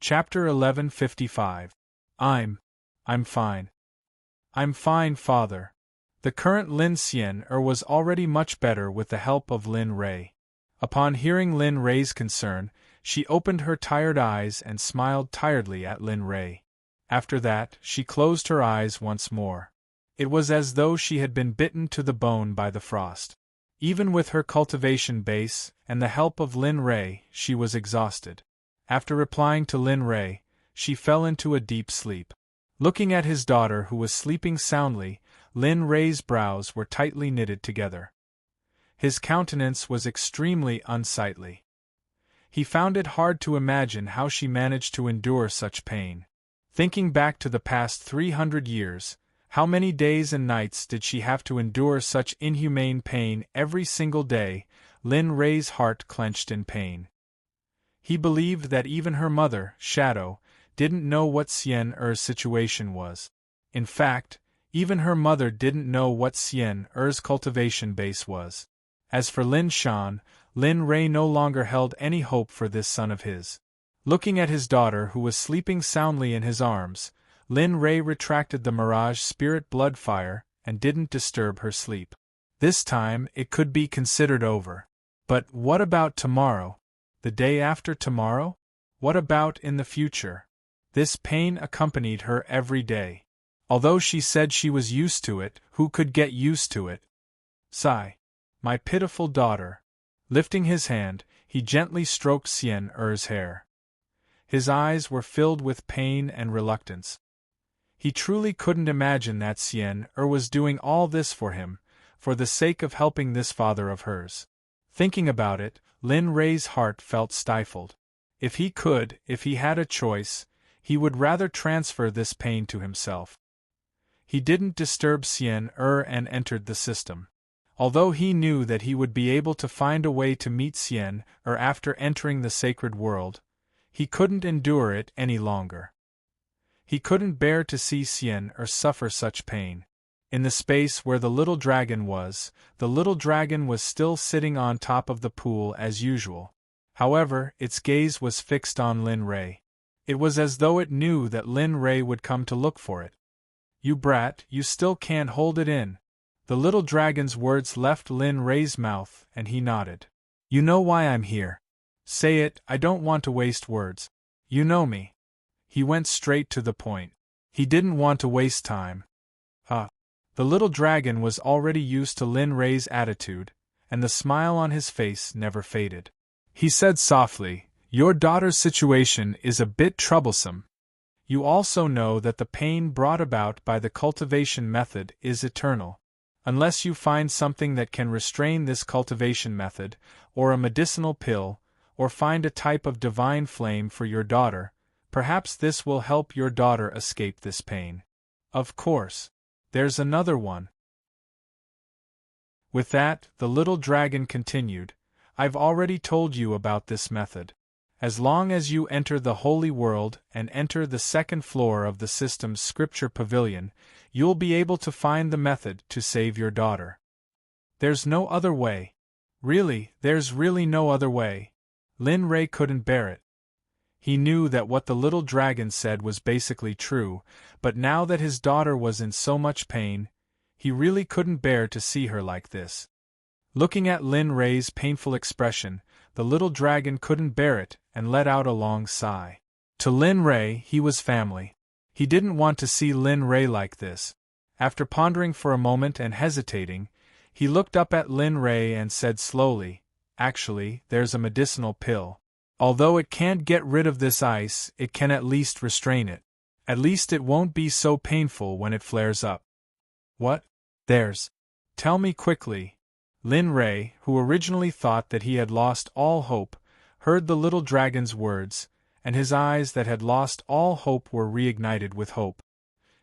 Chapter 1155. I'm fine. I'm fine, father. The current Lin Xian was already much better with the help of Lin Rei. Upon hearing Lin Rei's concern, she opened her tired eyes and smiled tiredly at Lin Rei. After that, she closed her eyes once more. It was as though she had been bitten to the bone by the frost. Even with her cultivation base and the help of Lin Rei, she was exhausted. After replying to Lin Rei, she fell into a deep sleep. Looking at his daughter who was sleeping soundly, Lin Rei's brows were tightly knitted together. His countenance was extremely unsightly. He found it hard to imagine how she managed to endure such pain. Thinking back to the past 300 years, how many days and nights did she have to endure such inhumane pain every single day? Lin Rei's heart clenched in pain. He believed that even her mother, Shadow, didn't know what Xian situation was. In fact, even her mother didn't know what Xian cultivation base was. As for Lin Shan, Lin Rei no longer held any hope for this son of his. Looking at his daughter who was sleeping soundly in his arms, Lin Rei retracted the Mirage Spirit blood fire and didn't disturb her sleep. This time it could be considered over. But what about tomorrow? The day after tomorrow? What about in the future? This pain accompanied her every day. Although she said she was used to it, who could get used to it? Sigh. My pitiful daughter. Lifting his hand, he gently stroked Xian's hair. His eyes were filled with pain and reluctance. He truly couldn't imagine that Xian was doing all this for him, for the sake of helping this father of hers. Thinking about it, Lin Rei's heart felt stifled. If he had a choice, he would rather transfer this pain to himself. He didn't disturb Xian and entered the system. Although he knew that he would be able to find a way to meet Xian after entering the sacred world, he couldn't endure it any longer. He couldn't bear to see Xian suffer such pain. In the space where the little dragon was still sitting on top of the pool as usual. However, its gaze was fixed on Lin Rei. It was as though it knew that Lin Rei would come to look for it. You brat, you still can't hold it in. The little dragon's words left Lin Rei's mouth and he nodded. You know why I'm here. Say it, I don't want to waste words. You know me. He went straight to the point. He didn't want to waste time. The little dragon was already used to Lin Rei's attitude, and the smile on his face never faded. He said softly, Your daughter's situation is a bit troublesome. You also know that the pain brought about by the cultivation method is eternal. Unless you find something that can restrain this cultivation method, or a medicinal pill, or find a type of divine flame for your daughter, perhaps this will help your daughter escape this pain. Of course. There's another one. With that, the little dragon continued, I've already told you about this method. As long as you enter the holy world and enter the second floor of the system's scripture pavilion, you'll be able to find the method to save your daughter. There's no other way. Really, there's really no other way. Lin Rei couldn't bear it. He knew that what the little dragon said was basically true, but now that his daughter was in so much pain, he really couldn't bear to see her like this. Looking at Lin Rei's painful expression, the little dragon couldn't bear it and let out a long sigh. To Lin Rei, he was family. He didn't want to see Lin Rei like this. After pondering for a moment and hesitating, he looked up at Lin Rei and said slowly, Actually, there's a medicinal pill. Although it can't get rid of this ice, it can at least restrain it. At least it won't be so painful when it flares up. What? There's. Tell me quickly. Lin Rei, who originally thought that he had lost all hope, heard the little dragon's words, and his eyes that had lost all hope were reignited with hope.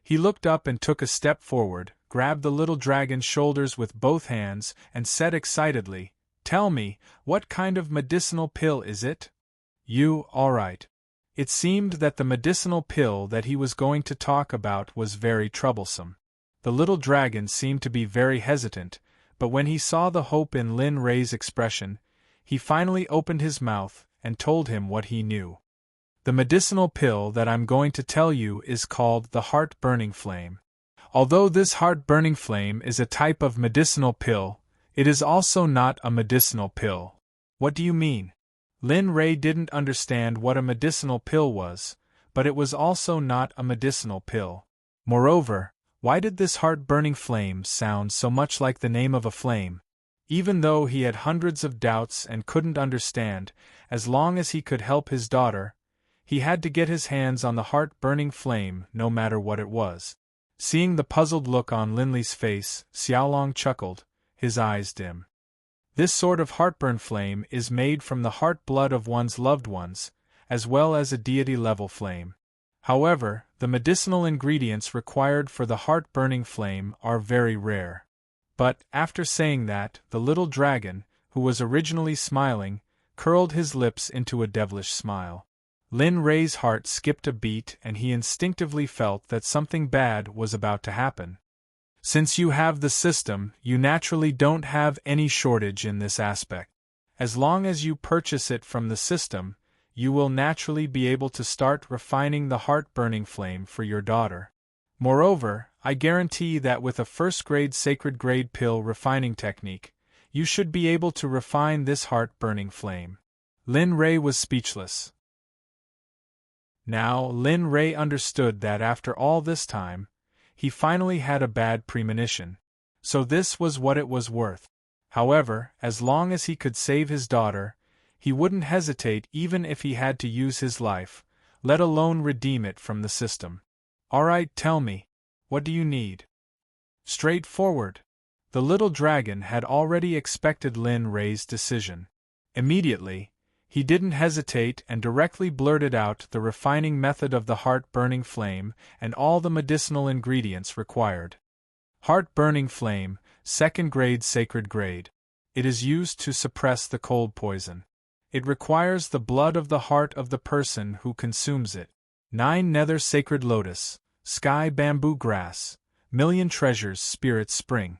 He looked up and took a step forward, grabbed the little dragon's shoulders with both hands, and said excitedly, Tell me, what kind of medicinal pill is it? All right. It seemed that the medicinal pill that he was going to talk about was very troublesome. The little dragon seemed to be very hesitant, but when he saw the hope in Lin Rei's expression, he finally opened his mouth and told him what he knew. The medicinal pill that I'm going to tell you is called the heart-burning flame. Although this heart-burning flame is a type of medicinal pill, it is also not a medicinal pill. What do you mean? Lin Ray didn't understand what a medicinal pill was, but it was also not a medicinal pill. Moreover, why did this heart-burning flame sound so much like the name of a flame? Even though he had hundreds of doubts and couldn't understand, as long as he could help his daughter, he had to get his hands on the heart-burning flame no matter what it was. Seeing the puzzled look on Linley's face, Xiaolong chuckled, his eyes dim. This sort of heartburn flame is made from the heart blood of one's loved ones, as well as a deity-level flame. However, the medicinal ingredients required for the heart-burning flame are very rare. But, after saying that, the little dragon, who was originally smiling, curled his lips into a devilish smile. Lin Ray's heart skipped a beat and he instinctively felt that something bad was about to happen. Since you have the system, you naturally don't have any shortage in this aspect. As long as you purchase it from the system, you will naturally be able to start refining the heart-burning flame for your daughter. Moreover, I guarantee that with a first-grade sacred-grade pill refining technique, you should be able to refine this heart-burning flame. Lin Ray was speechless. Now, Lin Ray understood that after all this time, he finally had a bad premonition. So this was what it was worth. However, as long as he could save his daughter, he wouldn't hesitate even if he had to use his life, let alone redeem it from the system. Alright, tell me, what do you need? Straightforward. The little dragon had already expected Lin Ray's decision. Immediately, he didn't hesitate and directly blurted out the refining method of the heart-burning flame and all the medicinal ingredients required. Heart-burning flame, second-grade sacred grade. It is used to suppress the cold poison. It requires the blood of the heart of the person who consumes it. 9 nether sacred lotus, sky bamboo grass, million treasures spirit spring.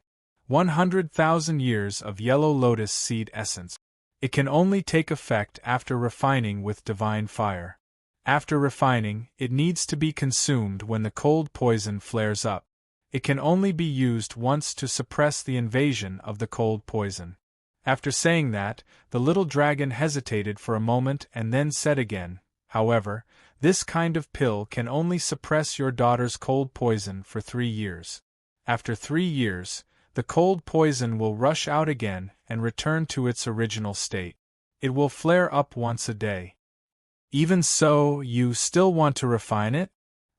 100,000 years of yellow lotus seed essence. It can only take effect after refining with divine fire. After refining, it needs to be consumed when the cold poison flares up. It can only be used once to suppress the invasion of the cold poison. After saying that, the little dragon hesitated for a moment and then said again, however, this kind of pill can only suppress your daughter's cold poison for 3 years. After 3 years, the cold poison will rush out again and return to its original state. It will flare up once a day. Even so, you still want to refine it?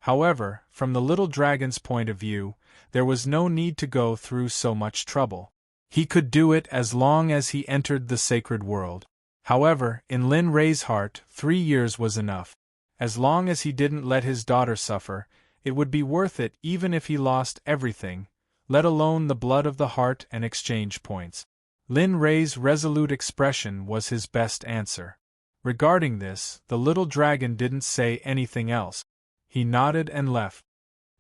However, from the little dragon's point of view, there was no need to go through so much trouble. He could do it as long as he entered the sacred world. However, in Lin Ray's heart, 3 years was enough. As long as he didn't let his daughter suffer, it would be worth it even if he lost everything, let alone the blood of the heart and exchange points. Lin Ray's resolute expression was his best answer. Regarding this, the little dragon didn't say anything else. He nodded and left.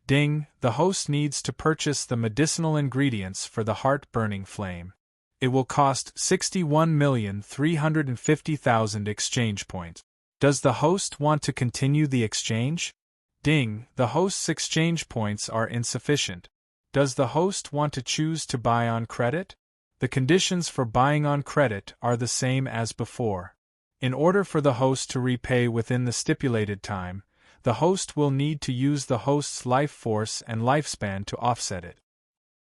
Ding, the host needs to purchase the medicinal ingredients for the heart-burning flame. It will cost 61,350,000 exchange points. Does the host want to continue the exchange? Ding, the host's exchange points are insufficient. Does the host want to choose to buy on credit? The conditions for buying on credit are the same as before. In order for the host to repay within the stipulated time, the host will need to use the host's life force and lifespan to offset it.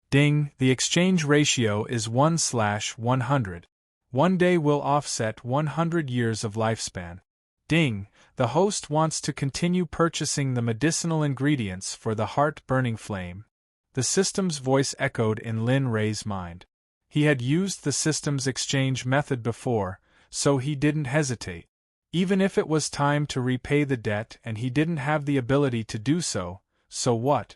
Ding, the exchange ratio is 1/100. 1 day will offset 100 years of lifespan. Ding, the host wants to continue purchasing the medicinal ingredients for the heart-burning flame. The system's voice echoed in Lin Ray's mind. He had used the system's exchange method before, so he didn't hesitate. Even if it was time to repay the debt and he didn't have the ability to do so, so what?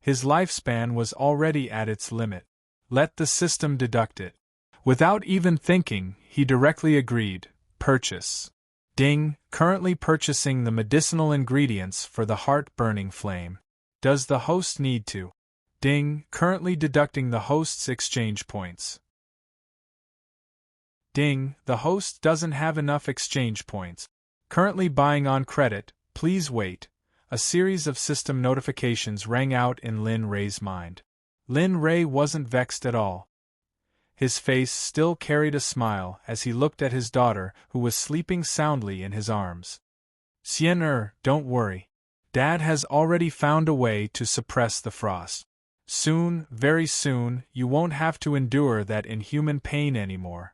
His lifespan was already at its limit. Let the system deduct it. Without even thinking, he directly agreed, purchase. Ding, currently purchasing the medicinal ingredients for the heart-burning flame. Does the host need to? Ding, currently deducting the host's exchange points. Ding, the host doesn't have enough exchange points. Currently buying on credit, please wait. A series of system notifications rang out in Lin Ray's mind. Lin Ray wasn't vexed at all. His face still carried a smile as he looked at his daughter, who was sleeping soundly in his arms. Xian, don't worry. Dad has already found a way to suppress the frost. Soon, very soon, you won't have to endure that inhuman pain anymore.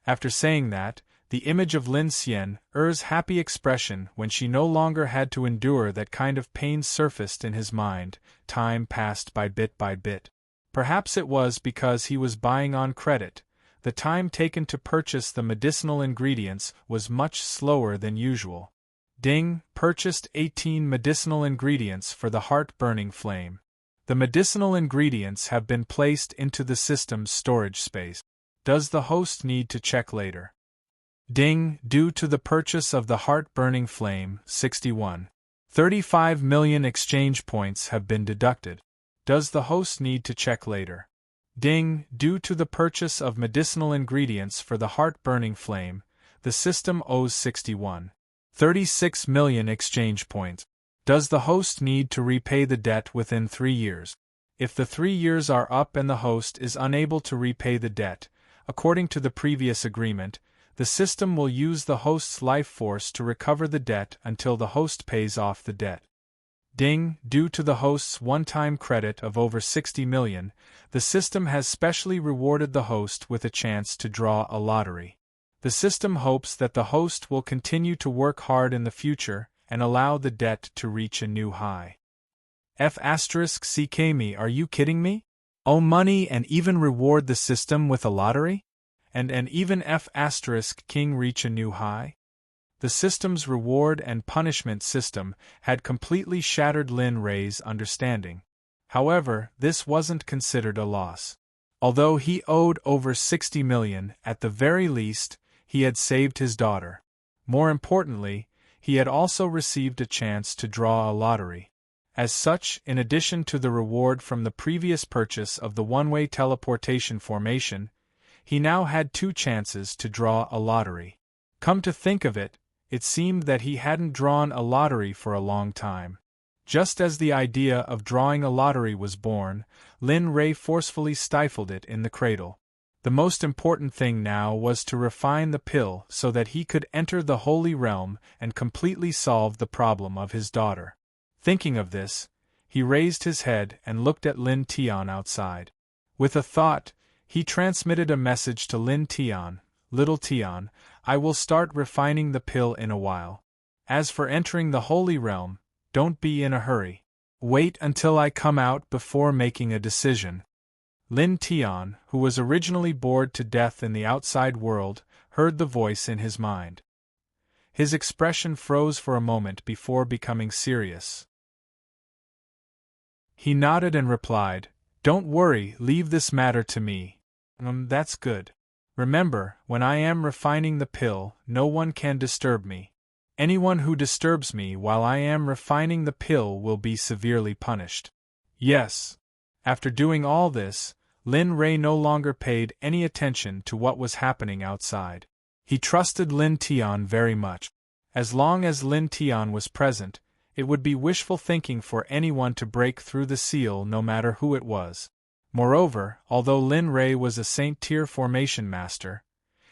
After saying that, the image of Lin Xian's happy expression when she no longer had to endure that kind of pain surfaced in his mind. Time passed by bit by bit. Perhaps it was because he was buying on credit. The time taken to purchase the medicinal ingredients was much slower than usual. Ding, purchased 18 medicinal ingredients for the heart-burning flame. The medicinal ingredients have been placed into the system's storage space. Does the host need to check later? Ding, due to the purchase of the heart-burning flame, 61. 35 million exchange points have been deducted. Does the host need to check later? Ding, due to the purchase of medicinal ingredients for the heart-burning flame, the system owes 61. 36 million exchange points. Does the host need to repay the debt within 3 years? If the 3 years are up and the host is unable to repay the debt, according to the previous agreement, the system will use the host's life force to recover the debt until the host pays off the debt. Ding, due to the host's one-time credit of over 60 million, the system has specially rewarded the host with a chance to draw a lottery. The system hopes that the host will continue to work hard in the future and allow the debt to reach a new high. CK me, are you kidding me? Owe money and even reward the system with a lottery? And even King reach a new high? The system's reward and punishment system had completely shattered Lin Ray's understanding. However, this wasn't considered a loss. Although he owed over 60 million, at the very least, he had saved his daughter. More importantly, he had also received a chance to draw a lottery. As such, in addition to the reward from the previous purchase of the one-way teleportation formation, he now had 2 chances to draw a lottery. Come to think of it, it seemed that he hadn't drawn a lottery for a long time. Just as the idea of drawing a lottery was born, Lin Ray forcefully stifled it in the cradle. The most important thing now was to refine the pill so that he could enter the Holy Realm and completely solve the problem of his daughter. Thinking of this, he raised his head and looked at Lin Tian outside. With a thought, he transmitted a message to Lin Tian. Little Tian, I will start refining the pill in a while. As for entering the Holy Realm, don't be in a hurry. Wait until I come out before making a decision. Lin Tian, who was originally bored to death in the outside world, heard the voice in his mind. His expression froze for a moment before becoming serious. He nodded and replied, Don't worry, leave this matter to me. That's good. Remember, when I am refining the pill, no one can disturb me. Anyone who disturbs me while I am refining the pill will be severely punished. Yes. After doing all this, Lin Ray no longer paid any attention to what was happening outside. He trusted Lin Tian very much. As long as Lin Tian was present, it would be wishful thinking for anyone to break through the seal no matter who it was. Moreover, although Lin Ray was a Saint-tier formation master,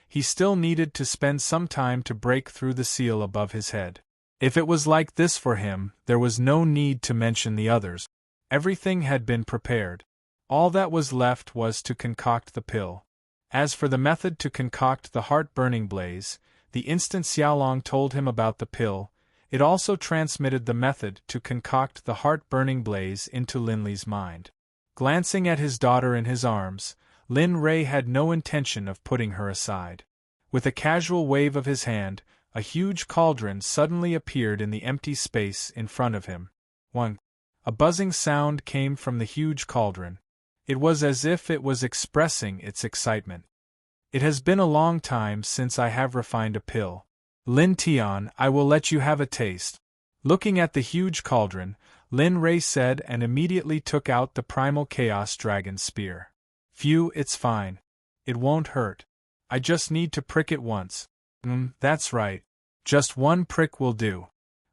he still needed to spend some time to break through the seal above his head. If it was like this for him, there was no need to mention the others. Everything had been prepared. All that was left was to concoct the pill. As for the method to concoct the heart-burning blaze, the instant Xiaolong told him about the pill, it also transmitted the method to concoct the heart-burning blaze into Linley's mind. Glancing at his daughter in his arms, Lin Ray had no intention of putting her aside. With a casual wave of his hand, a huge cauldron suddenly appeared in the empty space in front of him. A buzzing sound came from the huge cauldron. It was as if it was expressing its excitement. It has been a long time since I have refined a pill. Lin Tian, I will let you have a taste. Looking at the huge cauldron, Lin Ray said and immediately took out the primal chaos dragon spear. Phew, it's fine. It won't hurt. I just need to prick it once. That's right. Just one prick will do.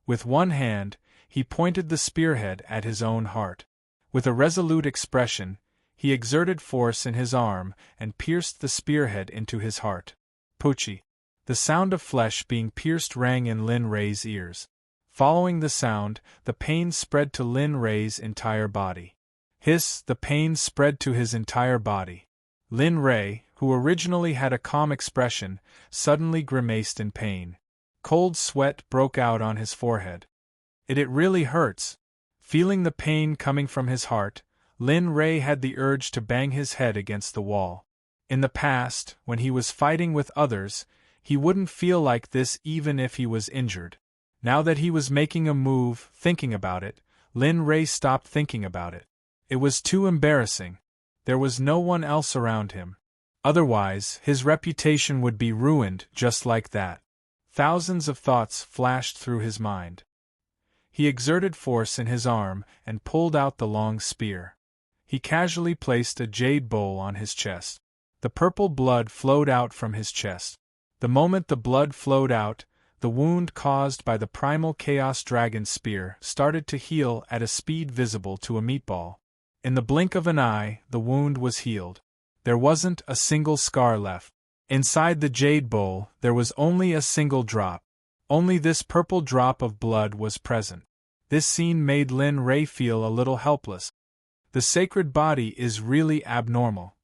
With one hand, he pointed the spearhead at his own heart. With a resolute expression, he exerted force in his arm and pierced the spearhead into his heart. Poochie! The sound of flesh being pierced rang in Lin Ray's ears. Following the sound, the pain spread to Lin Ray's entire body. Hiss! The pain spread to his entire body. Lin Ray, who originally had a calm expression, suddenly grimaced in pain. Cold sweat broke out on his forehead. It really hurts. Feeling the pain coming from his heart, Lin Ray had the urge to bang his head against the wall. In the past, when he was fighting with others, he wouldn't feel like this even if he was injured. Now that he was making a move, thinking about it, Lin Ray stopped thinking about it. It was too embarrassing. There was no one else around him. Otherwise, his reputation would be ruined just like that. Thousands of thoughts flashed through his mind. He exerted force in his arm and pulled out the long spear. He casually placed a jade bowl on his chest. The purple blood flowed out from his chest. The moment the blood flowed out, the wound caused by the primal Chaos Dragon spear started to heal at a speed visible to a meatball. In the blink of an eye, the wound was healed. There wasn't a single scar left. Inside the jade bowl, there was only a single drop. Only this purple drop of blood was present. This scene made Lin Ray feel a little helpless. The sacred body is really abnormal.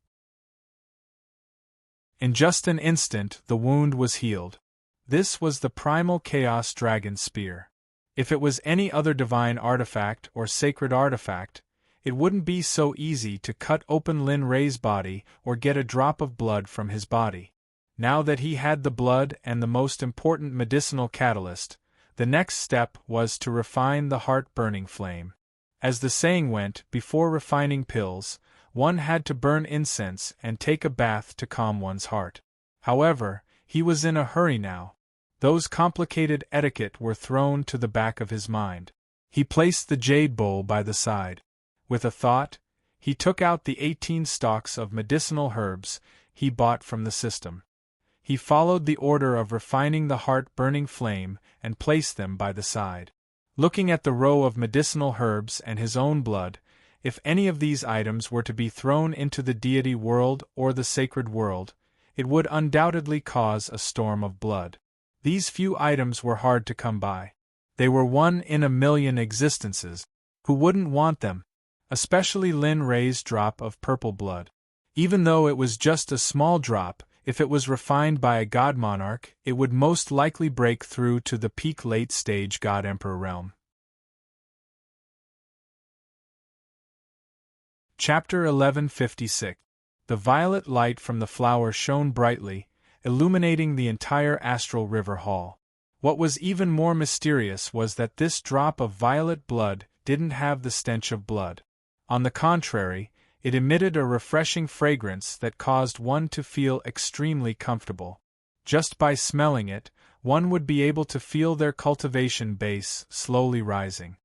In just an instant, the wound was healed. This was the primal Chaos Dragon spear. If it was any other divine artifact or sacred artifact, it wouldn't be so easy to cut open Lin Ray's body or get a drop of blood from his body. Now that he had the blood and the most important medicinal catalyst, the next step was to refine the heart-burning flame. As the saying went, before refining pills, one had to burn incense and take a bath to calm one's heart. However, he was in a hurry now. Those complicated etiquette were thrown to the back of his mind. He placed the jade bowl by the side. With a thought, he took out the 18 stalks of medicinal herbs he bought from the system. He followed the order of refining the heart-burning flame and placed them by the side. Looking at the row of medicinal herbs and his own blood, if any of these items were to be thrown into the deity world or the sacred world, it would undoubtedly cause a storm of blood. These few items were hard to come by. They were 1 in a million existences. Who wouldn't want them? Especially Lin Ray's drop of purple blood. Even though it was just a small drop, if it was refined by a god monarch, it would most likely break through to the peak late-stage god-emperor realm. Chapter 1156. The violet light from the flower shone brightly, illuminating the entire astral river hall. What was even more mysterious was that this drop of violet blood didn't have the stench of blood. On the contrary, it emitted a refreshing fragrance that caused one to feel extremely comfortable. Just by smelling it, one would be able to feel their cultivation base slowly rising.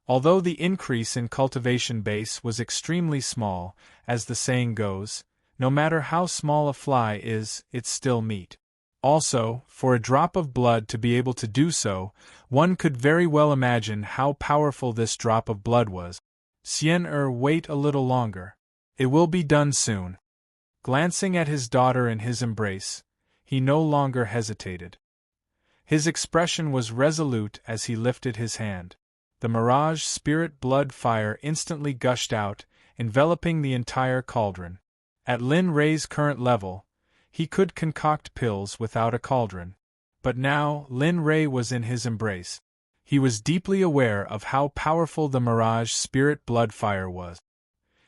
Although the increase in cultivation base was extremely small, as the saying goes, no matter how small a fly is, it's still meat. Also, for a drop of blood to be able to do so, one could very well imagine how powerful this drop of blood was. Wait a little longer. It will be done soon. Glancing at his daughter in his embrace, he no longer hesitated. His expression was resolute as he lifted his hand. The mirage spirit blood fire instantly gushed out, enveloping the entire cauldron. At Lin Ray's current level, he could concoct pills without a cauldron. But now, Lin Ray was in his embrace. He was deeply aware of how powerful the mirage spirit blood fire was.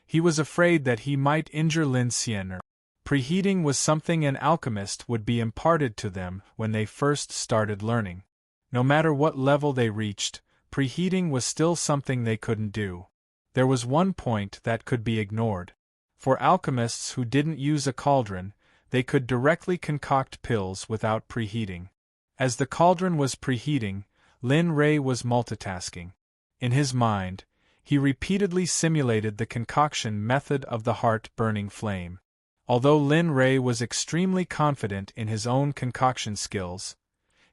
He was afraid that he might injure Lin Xian. Preheating was something an alchemist would be imparted to them when they first started learning. No matter what level they reached, preheating was still something they couldn't do. There was one point that could be ignored. For alchemists who didn't use a cauldron, they could directly concoct pills without preheating. As the cauldron was preheating, Lin Ray was multitasking. In his mind, he repeatedly simulated the concoction method of the heart-burning flame. Although Lin Ray was extremely confident in his own concoction skills,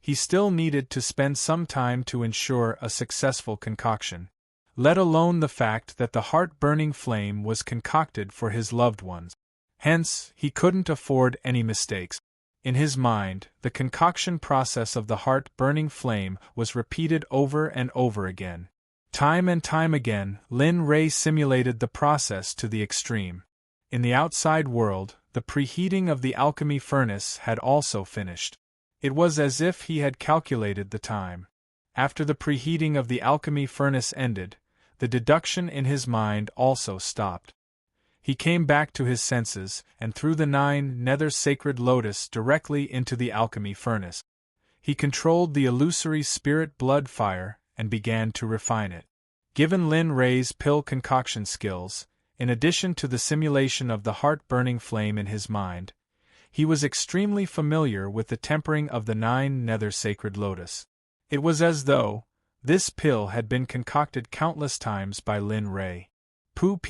he still needed to spend some time to ensure a successful concoction. Let alone the fact that the heart-burning flame was concocted for his loved ones. Hence, he couldn't afford any mistakes. In his mind, the concoction process of the heart-burning flame was repeated over and over again. Time and time again, Lin Ray simulated the process to the extreme. In the outside world, the preheating of the alchemy furnace had also finished. It was as if he had calculated the time. After the preheating of the alchemy furnace ended, the deduction in his mind also stopped. He came back to his senses and threw the 9 nether sacred lotus directly into the alchemy furnace. He controlled the illusory spirit blood fire and began to refine it. Given Lin Ray's pill concoction skills, in addition to the simulation of the heart-burning flame in his mind, he was extremely familiar with the tempering of the 9 nether sacred lotus. It was as though this pill had been concocted countless times by Lin Ray. Pu.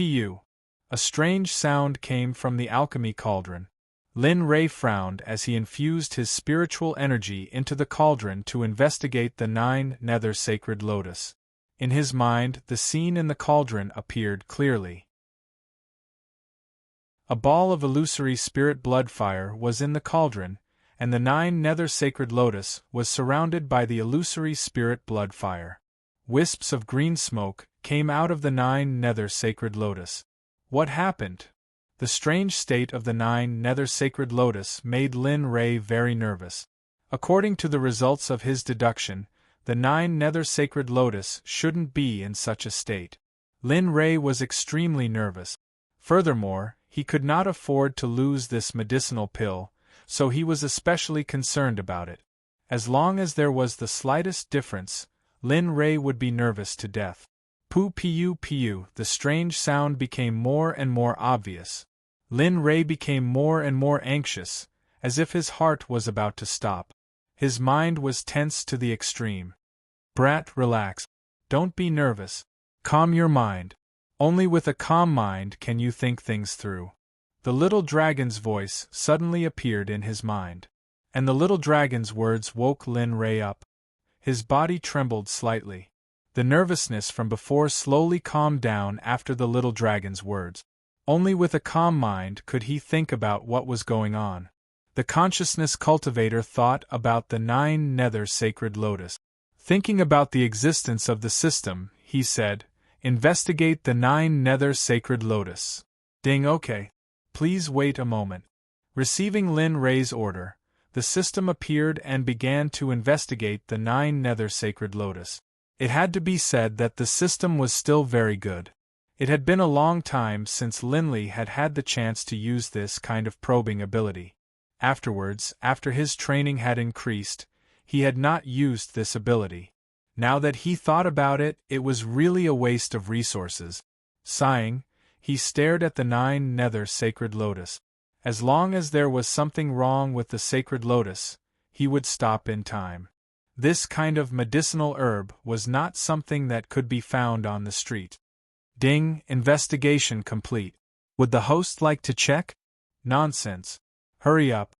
A strange sound came from the alchemy cauldron. Lin Ray frowned as he infused his spiritual energy into the cauldron to investigate the 9 nether sacred lotus. In his mind, the scene in the cauldron appeared clearly. A ball of illusory spirit blood fire was in the cauldron, and the 9 nether sacred lotus was surrounded by the illusory spirit blood fire. Wisps of green smoke came out of the 9 nether sacred lotus. What happened? The strange state of the 9 nether sacred lotus made Lin Ray very nervous. According to the results of his deduction, the 9 nether sacred lotus shouldn't be in such a state. Lin Ray was extremely nervous. Furthermore, he could not afford to lose this medicinal pill, so he was especially concerned about it. As long as there was the slightest difference, Lin Ray would be nervous to death. Pu, the strange sound became more and more obvious. Lin Ray became more and more anxious, as if his heart was about to stop. His mind was tense to the extreme. Brat, relax. Don't be nervous. Calm your mind. Only with a calm mind can you think things through. The little dragon's voice suddenly appeared in his mind. And the little dragon's words woke Lin Ray up. His body trembled slightly. The nervousness from before slowly calmed down after the little dragon's words. Only with a calm mind could he think about what was going on. The consciousness cultivator thought about the 9 nether sacred lotus. Thinking about the existence of the system, he said, "Investigate the 9 nether sacred lotus." Ding, okay. Please wait a moment. Receiving Lin Ray's order, the system appeared and began to investigate the 9 nether sacred lotus. It had to be said that the system was still very good. It had been a long time since Linley had had the chance to use this kind of probing ability. Afterwards, after his training had increased, he had not used this ability. Now that he thought about it, it was really a waste of resources. Sighing, he stared at the 9 nether sacred lotus. As long as there was something wrong with the sacred lotus, he would stop in time. This kind of medicinal herb was not something that could be found on the street. Ding, investigation complete. Would the host like to check? Nonsense. Hurry up.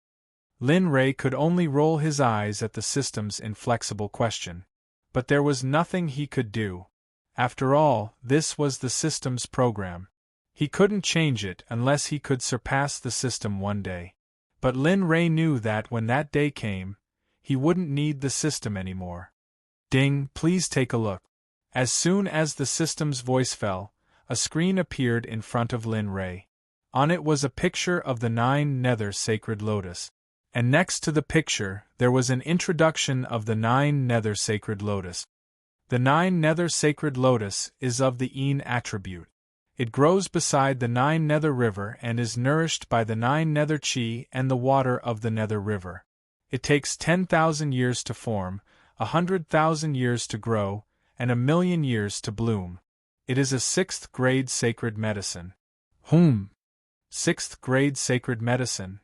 Lin Ray could only roll his eyes at the system's inflexible question. But there was nothing he could do. After all, this was the system's program. He couldn't change it unless he could surpass the system one day. But Lin Ray knew that when that day came, he wouldn't need the system anymore. Ding, please take a look. As soon as the system's voice fell, a screen appeared in front of Lin Ray. On it was a picture of the 9 nether sacred lotus. And next to the picture, there was an introduction of the 9 nether sacred lotus. The 9 nether sacred lotus is of the Een attribute. It grows beside the 9 nether river and is nourished by the 9 nether chi and the water of the nether river. It takes 10,000 years to form, 100,000 years to grow, and 1,000,000 years to bloom. It is a 6th grade sacred medicine. 6th grade sacred medicine.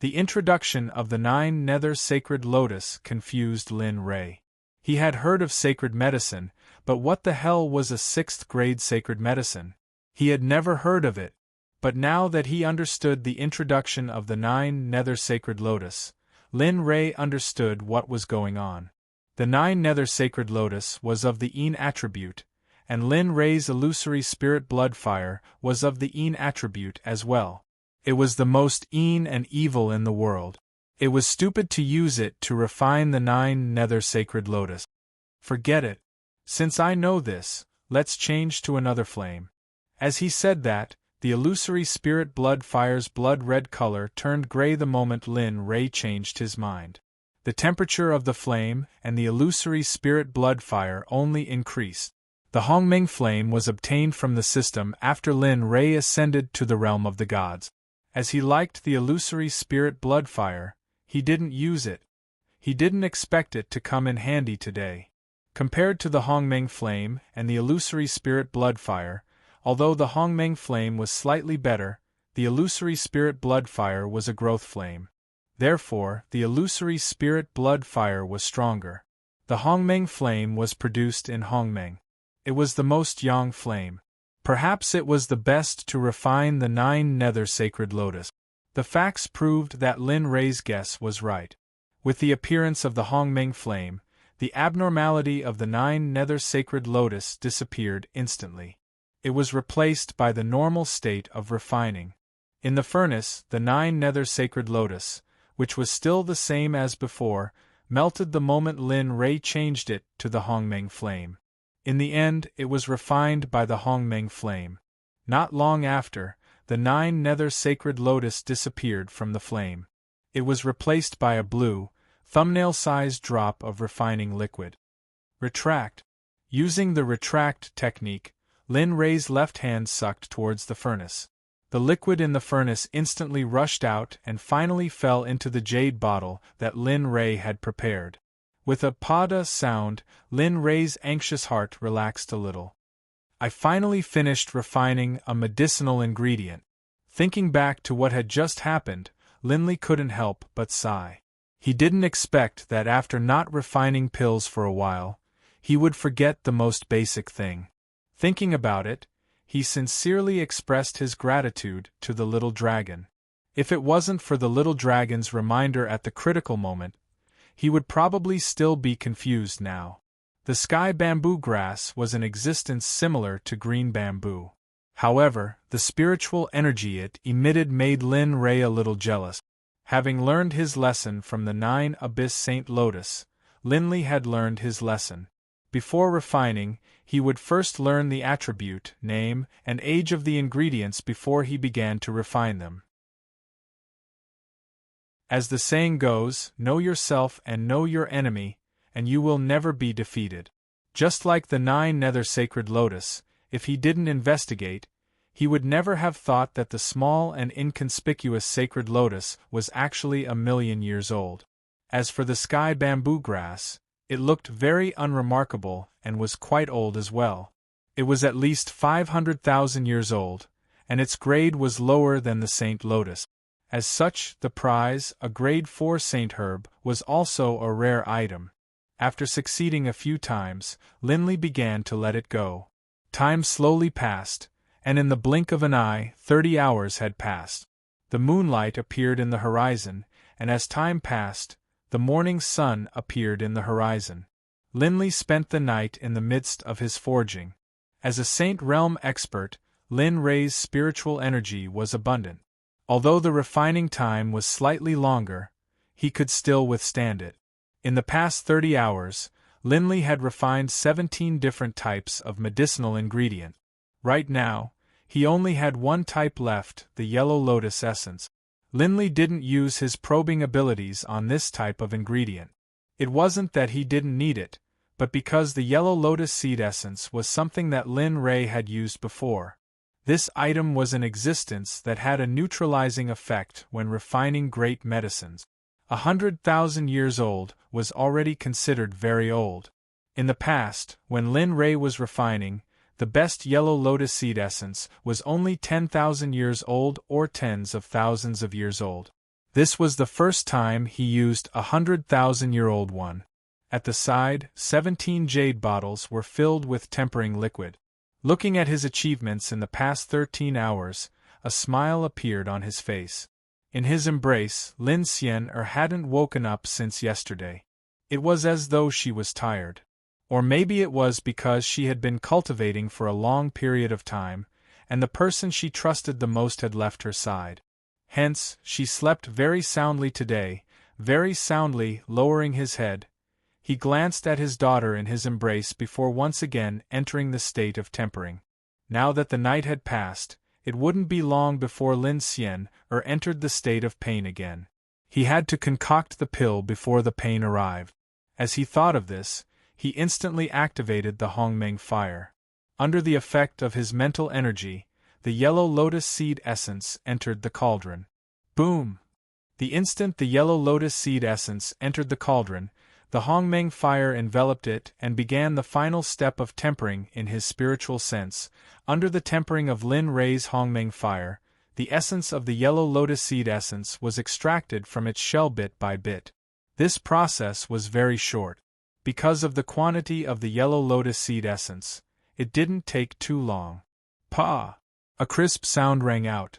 The introduction of the 9 nether sacred lotus confused Lin Ray. He had heard of sacred medicine, but what the hell was a 6th grade sacred medicine? He had never heard of it. But now that he understood the introduction of the 9 nether sacred lotus, Lin Rei understood what was going on. The 9 nether sacred lotus was of the Yin attribute, and Lin Rei's illusory spirit blood fire was of the Yin attribute as well. It was the most Yin and evil in the world. It was stupid to use it to refine the 9 nether sacred lotus. Forget it. Since I know this, let's change to another flame. As he said that, the illusory spirit blood fire's blood-red color turned gray the moment Lin Rei changed his mind. The temperature of the flame and the illusory spirit blood fire only increased. The Hongmeng flame was obtained from the system after Lin Rei ascended to the realm of the gods. As he liked the illusory spirit blood fire, he didn't use it. He didn't expect it to come in handy today. Compared to the Hongmeng flame and the illusory spirit blood fire, although the Hongmeng flame was slightly better, the illusory spirit blood fire was a growth flame. Therefore, the illusory spirit blood fire was stronger. The Hongmeng flame was produced in Hongmeng. It was the most yang flame. Perhaps it was the best to refine the 9 nether sacred lotus. The facts proved that Lin Rei's guess was right. With the appearance of the Hongmeng flame, the abnormality of the 9 nether sacred lotus disappeared instantly. It was replaced by the normal state of refining. In the furnace, the 9 nether sacred lotus, which was still the same as before, melted the moment Lin Rei changed it to the Hongmeng flame. In the end, it was refined by the Hongmeng flame. Not long after, the 9 nether sacred lotus disappeared from the flame. It was replaced by a blue, thumbnail-sized drop of refining liquid. Retract. Using the retract technique, Lin Rei's left hand sucked towards the furnace. The liquid in the furnace instantly rushed out and finally fell into the jade bottle that Lin Rei had prepared. With a pada sound, Lin Rei's anxious heart relaxed a little. I finally finished refining a medicinal ingredient. Thinking back to what had just happened, Linley couldn't help but sigh. He didn't expect that after not refining pills for a while, he would forget the most basic thing. Thinking about it, he sincerely expressed his gratitude to the little dragon. If it wasn't for the little dragon's reminder at the critical moment, he would probably still be confused now. The sky bamboo grass was an existence similar to green bamboo. However, the spiritual energy it emitted made Lin Rei a little jealous. Having learned his lesson from the 9 Abyss Saint Lotus, Linley had learned his lesson. Before refining, he would first learn the attribute, name, and age of the ingredients before he began to refine them. As the saying goes, know yourself and know your enemy, and you will never be defeated. Just like the 9 nether sacred lotus, if he didn't investigate, he would never have thought that the small and inconspicuous sacred lotus was actually 1,000,000 years old. As for the sky bamboo grass, it looked very unremarkable and was quite old as well. It was at least 500,000 years old, and its grade was lower than the saint lotus. As such, the prize, a grade 4 saint herb, was also a rare item. After succeeding a few times, Linley began to let it go. Time slowly passed, and in the blink of an eye, 30 hours had passed. The moonlight appeared in the horizon, and as time passed, the morning sun appeared in the horizon. Linley spent the night in the midst of his forging. As a Saint Realm expert, Lin Rei's spiritual energy was abundant. Although the refining time was slightly longer, he could still withstand it. In the past 30 hours, Linley had refined 17 different types of medicinal ingredient. Right now, he only had one type left, the yellow lotus essence. Linley didn't use his probing abilities on this type of ingredient. It wasn't that he didn't need it, but because the yellow lotus seed essence was something that Lin Rei had used before. This item was an existence that had a neutralizing effect when refining great medicines. 100,000 years old was already considered very old. In the past, when Lin Rei was refining, the best yellow lotus seed essence was only 10,000 years old or tens of thousands of years old. This was the first time he used a 100,000-year-old one. At the side, 17 jade bottles were filled with tempering liquid. Looking at his achievements in the past 13 hours, a smile appeared on his face. In his embrace, Lin Xian hadn't woken up since yesterday. It was as though she was tired. Or maybe it was because she had been cultivating for a long period of time, and the person she trusted the most had left her side. Hence, she slept very soundly today, very soundly. Lowering his head, he glanced at his daughter in his embrace before once again entering the state of tempering. Now that the night had passed, it wouldn't be long before Lin Xian entered the state of pain again. He had to concoct the pill before the pain arrived. As he thought of this, he instantly activated the Hongmeng fire. Under the effect of his mental energy, the yellow lotus seed essence entered the cauldron. Boom! The instant the yellow lotus seed essence entered the cauldron, the Hongmeng fire enveloped it and began the final step of tempering in his spiritual sense. Under the tempering of Lin Rei's Hongmeng fire, the essence of the yellow lotus seed essence was extracted from its shell bit by bit. This process was very short. Because of the quantity of the yellow lotus seed essence, it didn't take too long. Pa! A crisp sound rang out.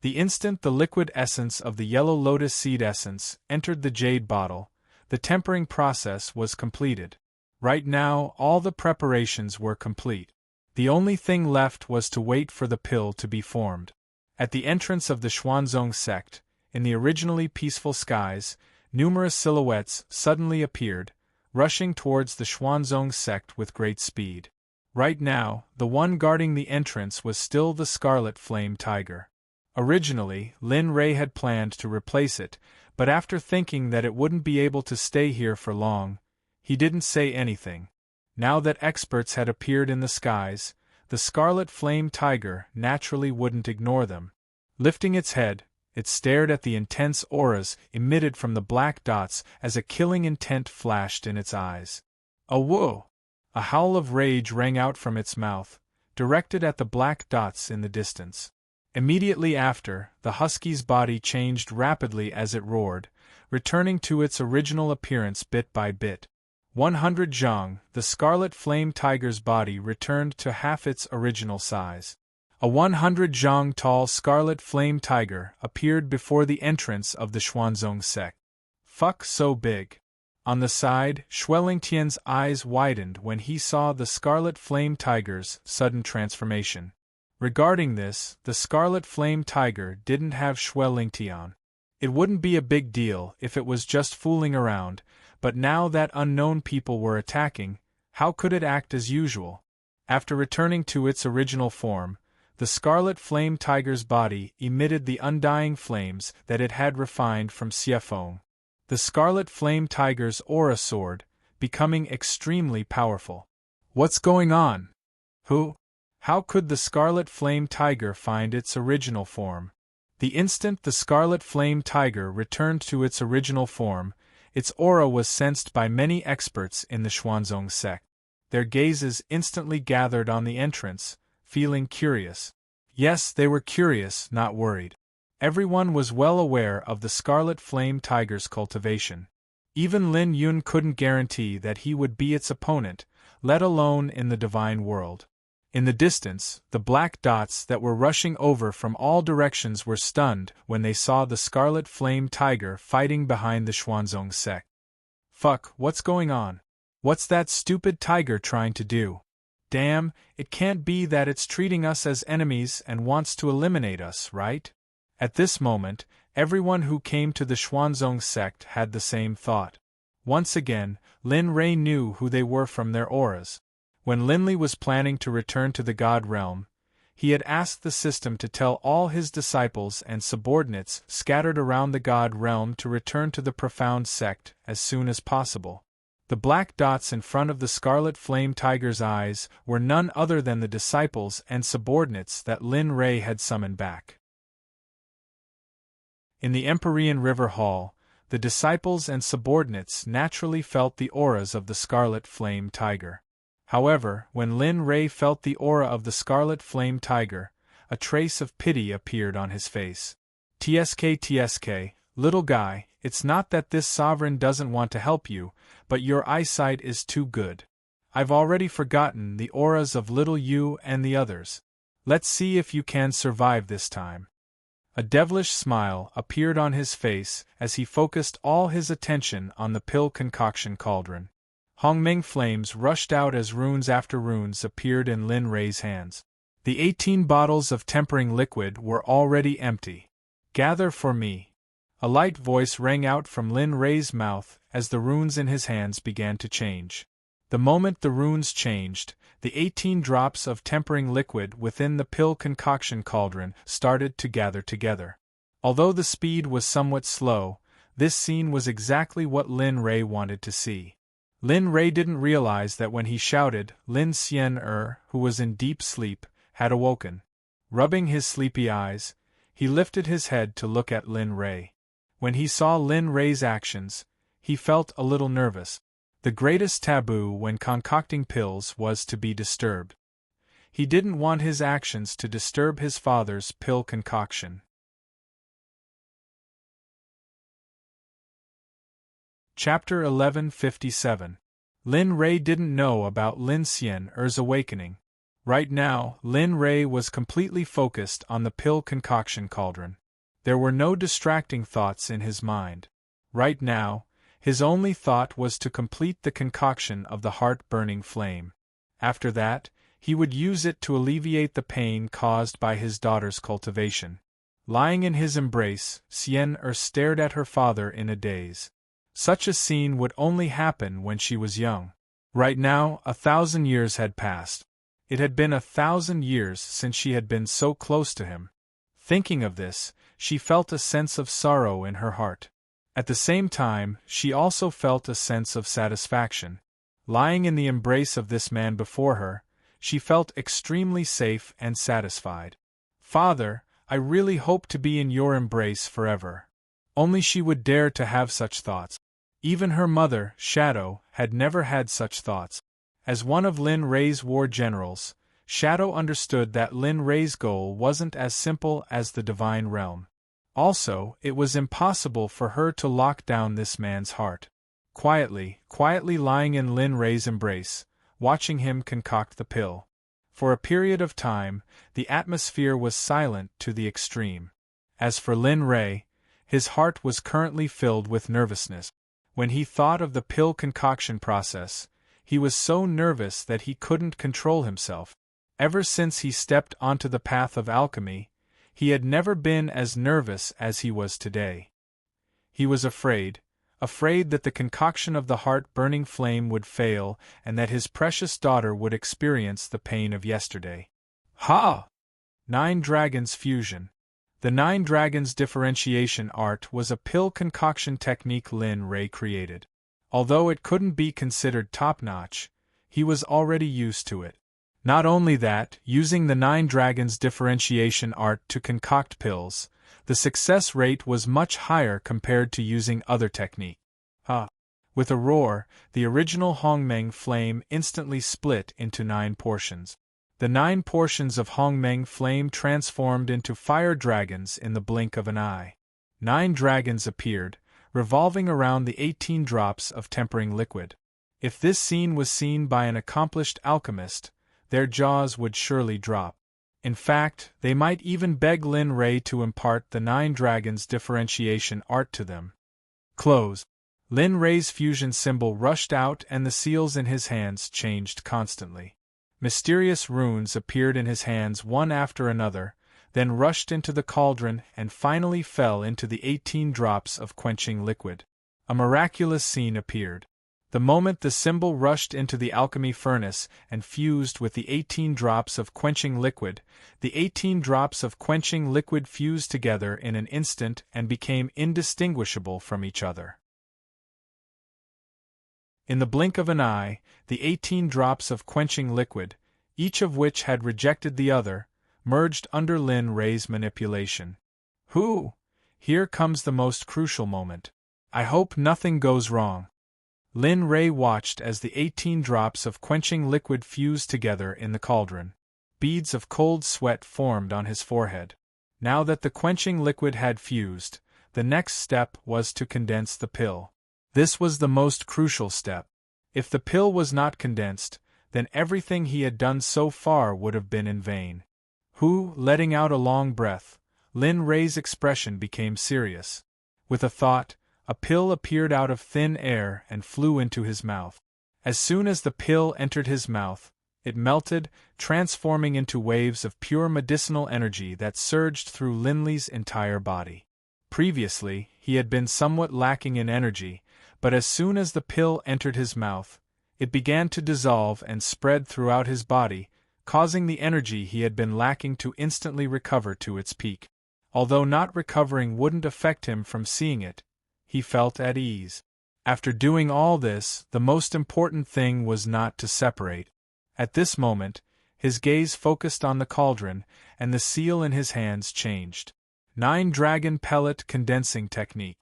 The instant the liquid essence of the yellow lotus seed essence entered the jade bottle, the tempering process was completed. Right now, all the preparations were complete. The only thing left was to wait for the pill to be formed. At the entrance of the Xuanzong sect, in the originally peaceful skies, numerous silhouettes suddenly appeared, rushing towards the Xuanzong sect with great speed. Right now, the one guarding the entrance was still the Scarlet Flame Tiger. Originally, Lin Rei had planned to replace it, but after thinking that it wouldn't be able to stay here for long, he didn't say anything. Now that experts had appeared in the skies, the Scarlet Flame Tiger naturally wouldn't ignore them. Lifting its head, it stared at the intense auras emitted from the black dots as a killing intent flashed in its eyes. A whoa! A howl of rage rang out from its mouth, directed at the black dots in the distance. Immediately after, the husky's body changed rapidly as it roared, returning to its original appearance bit by bit. 100 zhang, the Scarlet Flame Tiger's body returned to half its original size. A 100 zhang tall Scarlet Flame Tiger appeared before the entrance of the Xuanzong sect. Fuck, so big. On the side, Xuelingtian's eyes widened when he saw the Scarlet Flame Tiger's sudden transformation. Regarding this, the Scarlet Flame Tiger didn't have Xuelingtian. It wouldn't be a big deal if it was just fooling around, but now that unknown people were attacking, how could it act as usual? After returning to its original form, the Scarlet Flame Tiger's body emitted the undying flames that it had refined from Xiefeng. The Scarlet Flame Tiger's aura soared, becoming extremely powerful. What's going on? Who? How could the Scarlet Flame Tiger find its original form? The instant the Scarlet Flame Tiger returned to its original form, its aura was sensed by many experts in the Xuanzong sect. Their gazes instantly gathered on the entrance, feeling curious. Yes, they were curious, not worried. Everyone was well aware of the Scarlet Flame Tiger's cultivation. Even Lin Yun couldn't guarantee that he would be its opponent, let alone in the divine world. In the distance, the black dots that were rushing over from all directions were stunned when they saw the Scarlet Flame Tiger fighting behind the Xuanzong sect. Fuck, what's going on? What's that stupid tiger trying to do? Damn, it can't be that it's treating us as enemies and wants to eliminate us, right? At this moment, everyone who came to the Xuanzong sect had the same thought. Once again, Lin Rei knew who they were from their auras. When Linley was planning to return to the God realm, he had asked the system to tell all his disciples and subordinates scattered around the God realm to return to the profound sect as soon as possible. The black dots in front of the Scarlet Flame Tiger's eyes were none other than the disciples and subordinates that Lin Rei had summoned back. In the Empyrean River Hall, the disciples and subordinates naturally felt the auras of the Scarlet Flame Tiger. However, when Lin Rei felt the aura of the Scarlet Flame Tiger, a trace of pity appeared on his face. TSK, little guy, it's not that this sovereign doesn't want to help you, but your eyesight is too good. I've already forgotten the auras of little you and the others. Let's see if you can survive this time. A devilish smile appeared on his face as he focused all his attention on the pill concoction cauldron. Hongmeng flames rushed out as runes after runes appeared in Lin Rei's hands. The 18 bottles of tempering liquid were already empty. "Gather for me." A light voice rang out from Lin Rei's mouth as the runes in his hands began to change. The moment the runes changed, the 18 drops of tempering liquid within the pill concoction cauldron started to gather together. Although the speed was somewhat slow, this scene was exactly what Lin Rei wanted to see. Lin Rei didn't realize that when he shouted, Lin Xian, who was in deep sleep, had awoken. Rubbing his sleepy eyes, he lifted his head to look at Lin Rei. When he saw Lin Rei's actions, he felt a little nervous. The greatest taboo when concocting pills was to be disturbed. He didn't want his actions to disturb his father's pill concoction. Chapter 1157. Lin Rei didn't know about Lin Xian's awakening. Right now, Lin Rei was completely focused on the pill concoction cauldron. There were no distracting thoughts in his mind. Right now, his only thought was to complete the concoction of the heart-burning flame. After that, he would use it to alleviate the pain caused by his daughter's cultivation. Lying in his embrace, Xian stared at her father in a daze. Such a scene would only happen when she was young. Right now, 1,000 years had passed. It had been 1,000 years since she had been so close to him. Thinking of this, she felt a sense of sorrow in her heart. At the same time, she also felt a sense of satisfaction. Lying in the embrace of this man before her, she felt extremely safe and satisfied. "Father, I really hope to be in your embrace forever." Only she would dare to have such thoughts. Even her mother, Shadow, had never had such thoughts. As one of Lin Rei's war generals, Shadow understood that Lin Rei's goal wasn't as simple as the divine realm. Also, it was impossible for her to lock down this man's heart. Quietly lying in Lin Rei's embrace, watching him concoct the pill. For a period of time, the atmosphere was silent to the extreme. As for Lin Rei, his heart was currently filled with nervousness. When he thought of the pill concoction process, he was so nervous that he couldn't control himself. Ever since he stepped onto the path of alchemy, he had never been as nervous as he was today. He was afraid that the concoction of the heart-burning flame would fail and that his precious daughter would experience the pain of yesterday. Ha! 9 Dragons Fusion. The 9 Dragons differentiation art was a pill concoction technique Lin Rei created. Although it couldn't be considered top-notch, he was already used to it. Not only that, using the 9 Dragons differentiation art to concoct pills, the success rate was much higher compared to using other technique. With a roar, the original Hongmeng flame instantly split into 9 portions. The 9 portions of Hongmeng flame transformed into fire dragons in the blink of an eye. 9 dragons appeared, revolving around the 18 drops of tempering liquid. If this scene was seen by an accomplished alchemist, their jaws would surely drop. In fact, they might even beg Lin Rei to impart the 9 Dragons differentiation art to them. Close. Lin Rei's fusion symbol rushed out and the seals in his hands changed constantly. Mysterious runes appeared in his hands one after another, then rushed into the cauldron and finally fell into the 18 drops of quenching liquid. A miraculous scene appeared. The moment the symbol rushed into the alchemy furnace and fused with the 18 drops of quenching liquid, the 18 drops of quenching liquid fused together in an instant and became indistinguishable from each other. In the blink of an eye, the 18 drops of quenching liquid, each of which had rejected the other, merged under Lin Rei's manipulation. Here comes the most crucial moment. I hope nothing goes wrong. Lin Rei watched as the 18 drops of quenching liquid fused together in the cauldron. Beads of cold sweat formed on his forehead. Now that the quenching liquid had fused, the next step was to condense the pill. This was the most crucial step. If the pill was not condensed, then everything he had done so far would have been in vain. Letting out a long breath, Lin Rei's expression became serious. With a thought, a pill appeared out of thin air and flew into his mouth. As soon as the pill entered his mouth, it melted, transforming into waves of pure medicinal energy that surged through Linley's entire body. Previously, he had been somewhat lacking in energy, but as soon as the pill entered his mouth, it began to dissolve and spread throughout his body, causing the energy he had been lacking to instantly recover to its peak. Although not recovering wouldn't affect him from seeing it, he felt at ease. After doing all this, the most important thing was not to separate. At this moment, his gaze focused on the cauldron, and the seal in his hands changed. 9-Dragon Pellet Condensing Technique.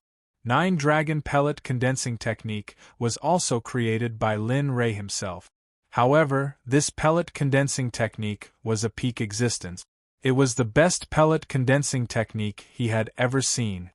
9-Dragon Pellet Condensing Technique was also created by Lin Rei himself. However, this pellet condensing technique was a peak existence. It was the best pellet condensing technique he had ever seen.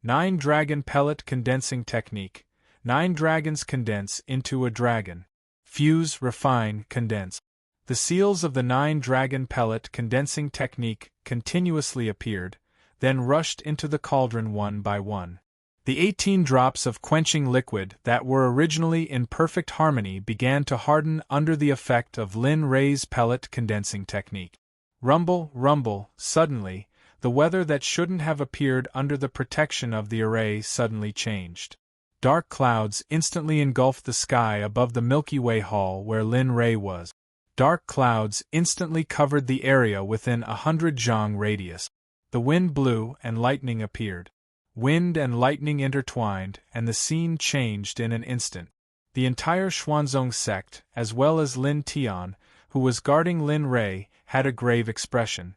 9-Dragon Pellet Condensing Technique. 9 dragons condense into a dragon. Fuse, refine, condense. The seals of the 9-Dragon Pellet Condensing Technique continuously appeared, then rushed into the cauldron one by one. The 18 drops of quenching liquid that were originally in perfect harmony began to harden under the effect of Lin Rei's pellet condensing technique. Rumble, rumble, suddenly, the weather that shouldn't have appeared under the protection of the array suddenly changed. Dark clouds instantly engulfed the sky above the Milky Way hall where Lin Rei was. Dark clouds instantly covered the area within 100 zhang radius. The wind blew and lightning appeared. Wind and lightning intertwined, and the scene changed in an instant. The entire Xuanzong sect, as well as Lin Tian, who was guarding Lin Rei, had a grave expression.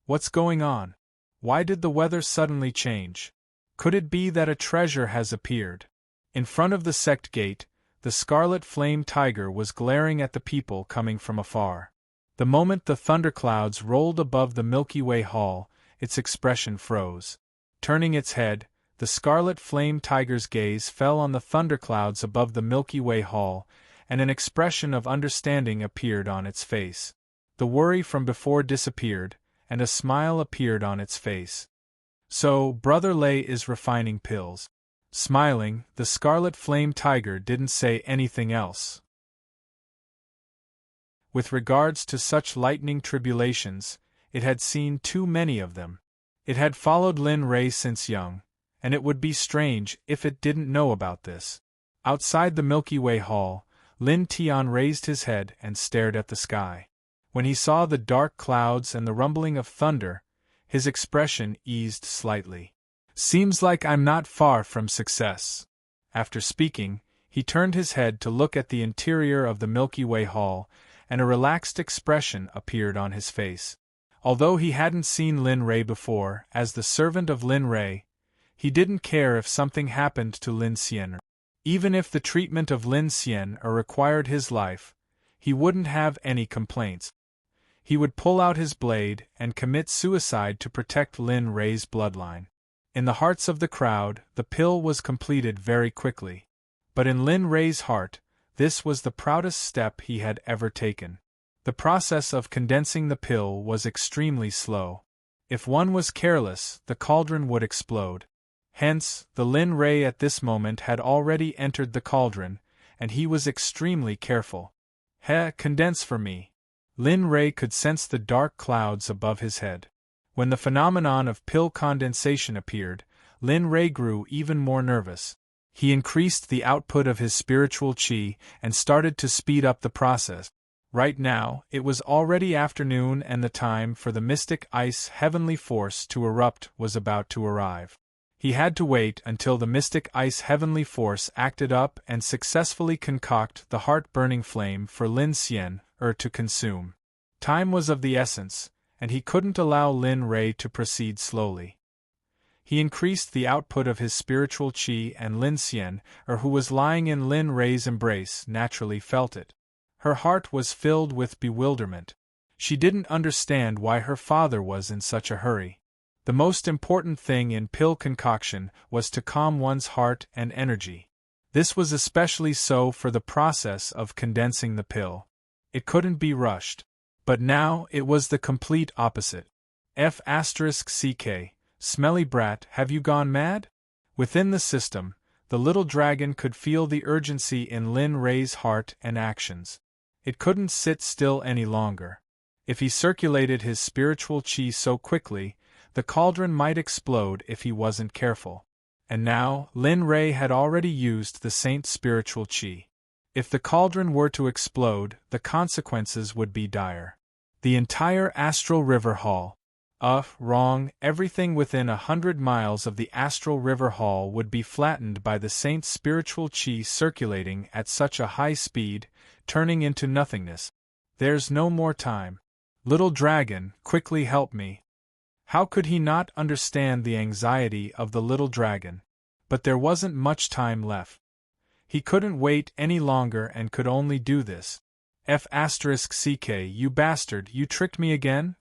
What's going on? Why did the weather suddenly change? Could it be that a treasure has appeared? In front of the sect gate, the scarlet flame tiger was glaring at the people coming from afar. The moment the thunderclouds rolled above the Milky Way hall, its expression froze. Turning its head, the scarlet flame tiger's gaze fell on the thunderclouds above the Milky Way hall, and an expression of understanding appeared on its face. The worry from before disappeared, and a smile appeared on its face. So, Brother Lei is refining pills. Smiling, the scarlet flame tiger didn't say anything else. With regards to such lightning tribulations, it had seen too many of them. It had followed Lin Rei since young, and it would be strange if it didn't know about this. Outside the Milky Way hall, Lin Tian raised his head and stared at the sky. When he saw the dark clouds and the rumbling of thunder, his expression eased slightly. Seems like I'm not far from success. After speaking, he turned his head to look at the interior of the Milky Way hall, and a relaxed expression appeared on his face. Although he hadn't seen Lin Rei before, as the servant of Lin Rei, he didn't care if something happened to Lin Xian. Even if the treatment of Lin Xian required his life, he wouldn't have any complaints. He would pull out his blade and commit suicide to protect Lin Rei's bloodline. In the hearts of the crowd, the pill was completed very quickly. But in Lin Rei's heart, this was the proudest step he had ever taken. The process of condensing the pill was extremely slow. If one was careless, the cauldron would explode. Hence, the Lin Rei at this moment had already entered the cauldron, and he was extremely careful. Condense for me. Lin Rei could sense the dark clouds above his head. When the phenomenon of pill condensation appeared, Lin Rei grew even more nervous. He increased the output of his spiritual qi and started to speed up the process. Right now, it was already afternoon and the time for the mystic ice heavenly force to erupt was about to arrive. He had to wait until the mystic ice heavenly force acted up and successfully concoct the heart-burning flame for Lin Xian to consume. Time was of the essence, and he couldn't allow Lin Rei to proceed slowly. He increased the output of his spiritual qi, and Lin Xian, who was lying in Lin Rei's embrace, naturally felt it. Her heart was filled with bewilderment. She didn't understand why her father was in such a hurry. The most important thing in pill concoction was to calm one's heart and energy. This was especially so for the process of condensing the pill. It couldn't be rushed. But now it was the complete opposite. F***, smelly brat, have you gone mad? Within the system, the little dragon could feel the urgency in Lin Rei's heart and actions. It couldn't sit still any longer. If he circulated his spiritual qi so quickly, the cauldron might explode if he wasn't careful. And now, Lin Rei had already used the saint's spiritual qi. If the cauldron were to explode, the consequences would be dire. The entire astral river hall. Wrong, everything within 100 miles of the astral river hall would be flattened by the saint's spiritual qi circulating at such a high speed, turning into nothingness. There's no more time. Little dragon, quickly help me. How could he not understand the anxiety of the little dragon? But there wasn't much time left. He couldn't wait any longer and could only do this. F***, you bastard, you tricked me again?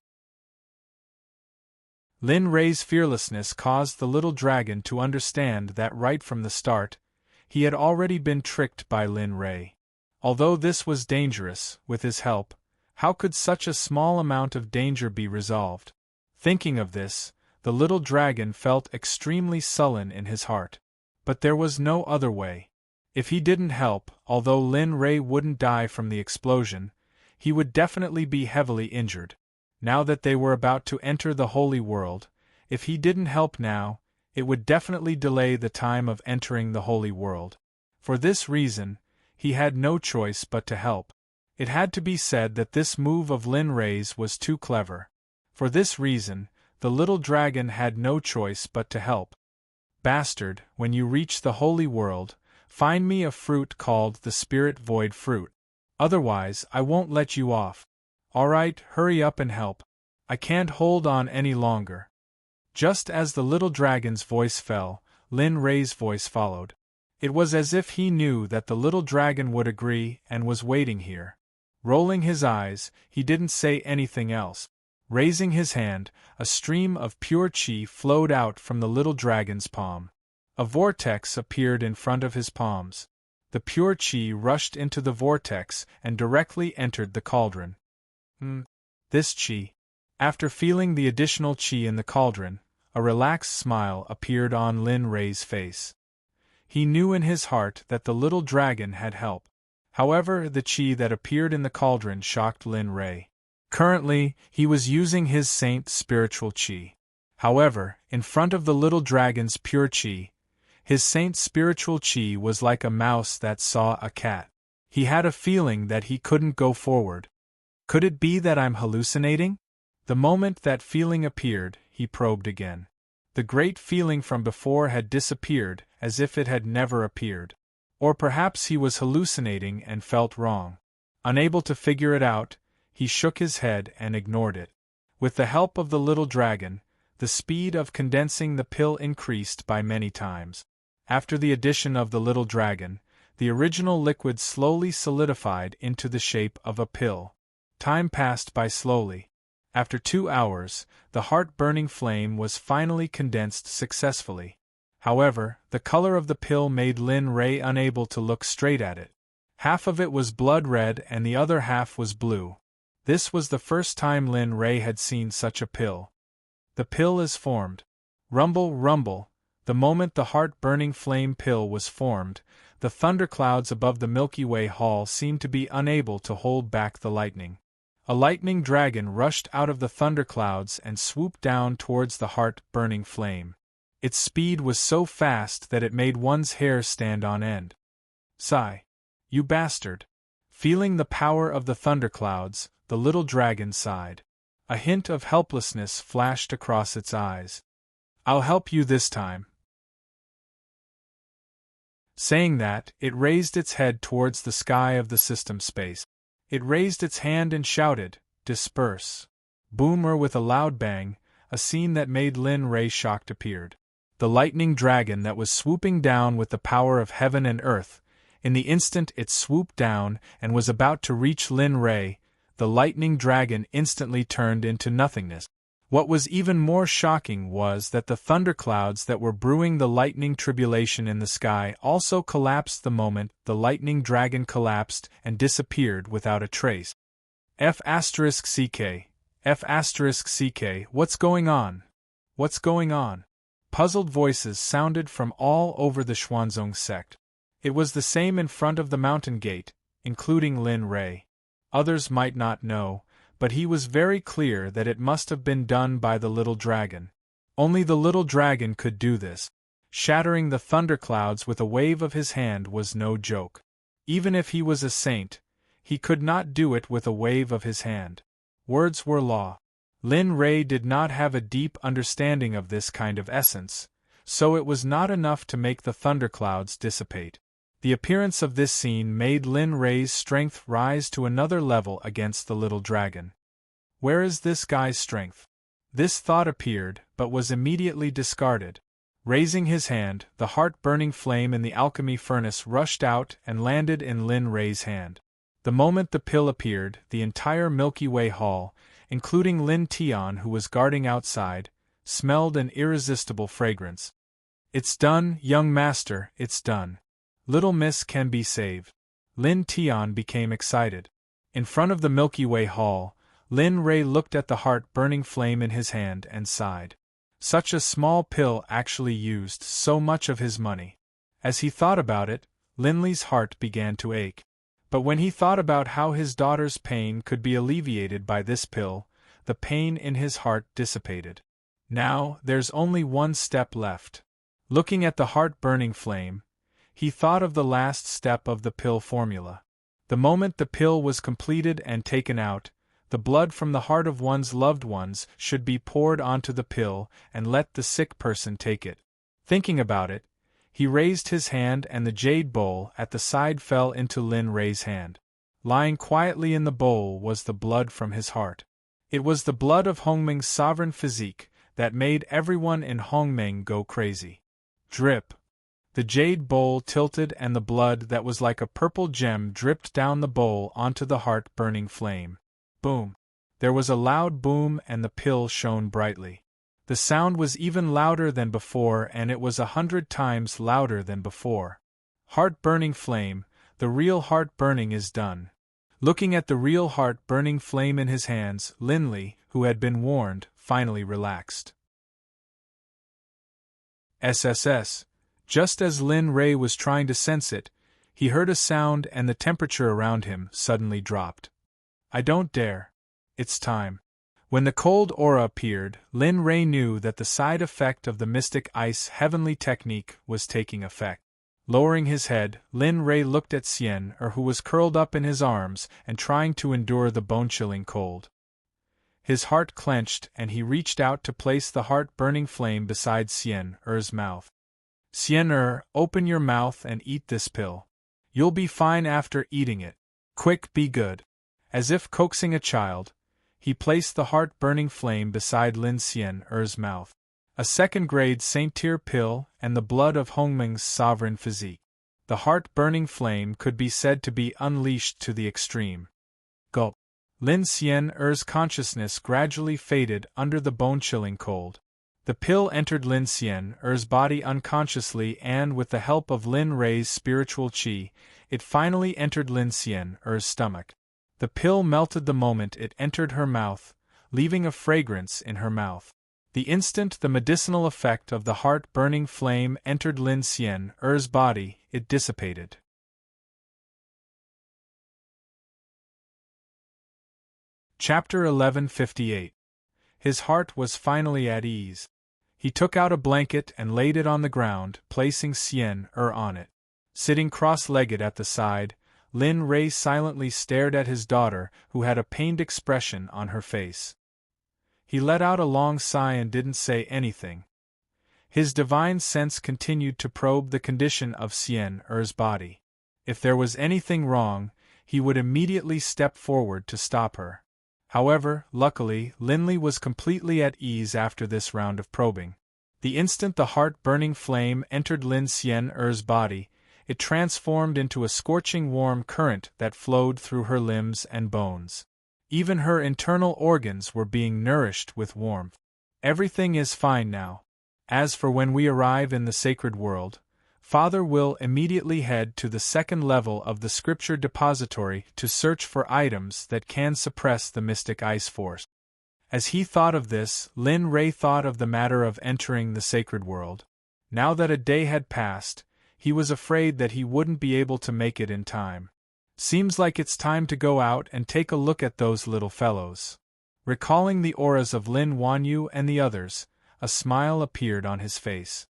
Lin Rei's fearlessness caused the little dragon to understand that right from the start, he had already been tricked by Lin Rei. Although this was dangerous, with his help, how could such a small amount of danger be resolved? Thinking of this, the little dragon felt extremely sullen in his heart. But there was no other way. If he didn't help, although Lin Rei wouldn't die from the explosion, he would definitely be heavily injured. Now that they were about to enter the holy world, if he didn't help now, it would definitely delay the time of entering the holy world. For this reason, he had no choice but to help. It had to be said that this move of Lin Rei's was too clever. For this reason, the little dragon had no choice but to help. Bastard, when you reach the holy world, find me a fruit called the Spirit Void Fruit. Otherwise, I won't let you off. Alright, hurry up and help. I can't hold on any longer. Just as the little dragon's voice fell, Lin Rei's voice followed. It was as if he knew that the little dragon would agree and was waiting here. Rolling his eyes, he didn't say anything else. Raising his hand, a stream of pure qi flowed out from the little dragon's palm. A vortex appeared in front of his palms. The pure qi rushed into the vortex and directly entered the cauldron. This qi. After feeling the additional qi in the cauldron, a relaxed smile appeared on Lin Rei's face. He knew in his heart that the little dragon had help. However, the qi that appeared in the cauldron shocked Lin Rei. Currently, he was using his saint's spiritual qi. However, in front of the little dragon's pure qi, his saint's spiritual qi was like a mouse that saw a cat. He had a feeling that he couldn't go forward. Could it be that I'm hallucinating? The moment that feeling appeared, he probed again. The great feeling from before had disappeared, as if it had never appeared. Or perhaps he was hallucinating and felt wrong. Unable to figure it out, he shook his head and ignored it. With the help of the little dragon, the speed of condensing the pill increased by many times. After the addition of the little dragon, the original liquid slowly solidified into the shape of a pill. Time passed by slowly. After 2 hours, the heart-burning flame was finally condensed successfully. However, the color of the pill made Lin Rei unable to look straight at it. Half of it was blood red and the other half was blue. This was the first time Lin Rei had seen such a pill. The pill is formed. Rumble, rumble. The moment the heart-burning flame pill was formed, the thunderclouds above the Milky Way Hall seemed to be unable to hold back the lightning. A lightning dragon rushed out of the thunderclouds and swooped down towards the heart-burning flame. Its speed was so fast that it made one's hair stand on end. Sigh. You bastard. Feeling the power of the thunderclouds, the little dragon sighed. A hint of helplessness flashed across its eyes. I'll help you this time. Saying that, it raised its head towards the sky of the system space. It raised its hand and shouted, "Disperse." Boomer with a loud bang, a scene that made Lin Rei shocked appeared. The lightning dragon that was swooping down with the power of heaven and earth, in the instant it swooped down and was about to reach Lin Rei, the lightning dragon instantly turned into nothingness. What was even more shocking was that the thunderclouds that were brewing the lightning tribulation in the sky also collapsed the moment the lightning dragon collapsed and disappeared without a trace. F***, F*ck, what's going on? What's going on? Puzzled voices sounded from all over the Xuanzong sect. It was the same in front of the mountain gate, including Lin Rei. Others might not know, but he was very clear that it must have been done by the little dragon. Only the little dragon could do this. Shattering the thunderclouds with a wave of his hand was no joke. Even if he was a saint, he could not do it with a wave of his hand. Words were law. Lin Rei did not have a deep understanding of this kind of essence, so it was not enough to make the thunderclouds dissipate. The appearance of this scene made Lin Rei's strength rise to another level against the little dragon. Where is this guy's strength? This thought appeared, but was immediately discarded. Raising his hand, the heart-burning flame in the alchemy furnace rushed out and landed in Lin Rei's hand. The moment the pill appeared, the entire Milky Way Hall, including Lin Tian who was guarding outside, smelled an irresistible fragrance. It's done, young master, it's done. Little miss can be saved. Lin Tian became excited. In front of the Milky Way Hall, Lin Rei looked at the heart-burning flame in his hand and sighed. Such a small pill actually used so much of his money. As he thought about it, Lin Li's heart began to ache. But when he thought about how his daughter's pain could be alleviated by this pill, the pain in his heart dissipated. Now, there's only one step left. Looking at the heart-burning flame, he thought of the last step of the pill formula. The moment the pill was completed and taken out, the blood from the heart of one's loved ones should be poured onto the pill and let the sick person take it. Thinking about it, he raised his hand and the jade bowl at the side fell into Lin Rei's hand. Lying quietly in the bowl was the blood from his heart. It was the blood of Hongmeng's sovereign physique that made everyone in Hongmeng go crazy. Drip. The jade bowl tilted and the blood that was like a purple gem dripped down the bowl onto the heart-burning flame. Boom. There was a loud boom and the pill shone brightly. The sound was even louder than before and it was 100 times louder than before. Heart-burning flame, the real heart-burning is done. Looking at the real heart-burning flame in his hands, Lin Li, who had been warned, finally relaxed. SSS. Just as Lin Rei was trying to sense it, he heard a sound and the temperature around him suddenly dropped. I don't dare. It's time. When the cold aura appeared, Lin Rei knew that the side effect of the mystic ice heavenly technique was taking effect. Lowering his head, Lin Rei looked at Xian who was curled up in his arms and trying to endure the bone-chilling cold. His heart clenched and he reached out to place the heart-burning flame beside Xian's mouth. Xian, open your mouth and eat this pill. You'll be fine after eating it. Quick, be good. As if coaxing a child, he placed the heart-burning flame beside Lin Xian's mouth. A second-grade Saint-Tier pill and the blood of Hongmeng's sovereign physique. The heart-burning flame could be said to be unleashed to the extreme. Gulp. Lin Xian's consciousness gradually faded under the bone-chilling cold. The pill entered Lin Xian's body unconsciously and with the help of Lin Rei's spiritual qi, it finally entered Lin Xian's stomach. The pill melted the moment it entered her mouth, leaving a fragrance in her mouth. The instant the medicinal effect of the heart-burning flame entered Lin Xian's body, it dissipated. Chapter 1158. His heart was finally at ease. He took out a blanket and laid it on the ground, placing Xian on it. Sitting cross-legged at the side, Lin Rei silently stared at his daughter, who had a pained expression on her face. He let out a long sigh and didn't say anything. His divine sense continued to probe the condition of Xian's body. If there was anything wrong, he would immediately step forward to stop her. However, luckily, Lin Li was completely at ease after this round of probing. The instant the heart-burning flame entered Lin Xian's body, it transformed into a scorching warm current that flowed through her limbs and bones. Even her internal organs were being nourished with warmth. Everything is fine now. As for when we arrive in the sacred world, Father will immediately head to the second level of the scripture depository to search for items that can suppress the mystic ice force. As he thought of this, Lin Ray thought of the matter of entering the sacred world. Now that a day had passed, he was afraid that he wouldn't be able to make it in time. Seems like it's time to go out and take a look at those little fellows. Recalling the auras of Lin Wanyu and the others, a smile appeared on his face.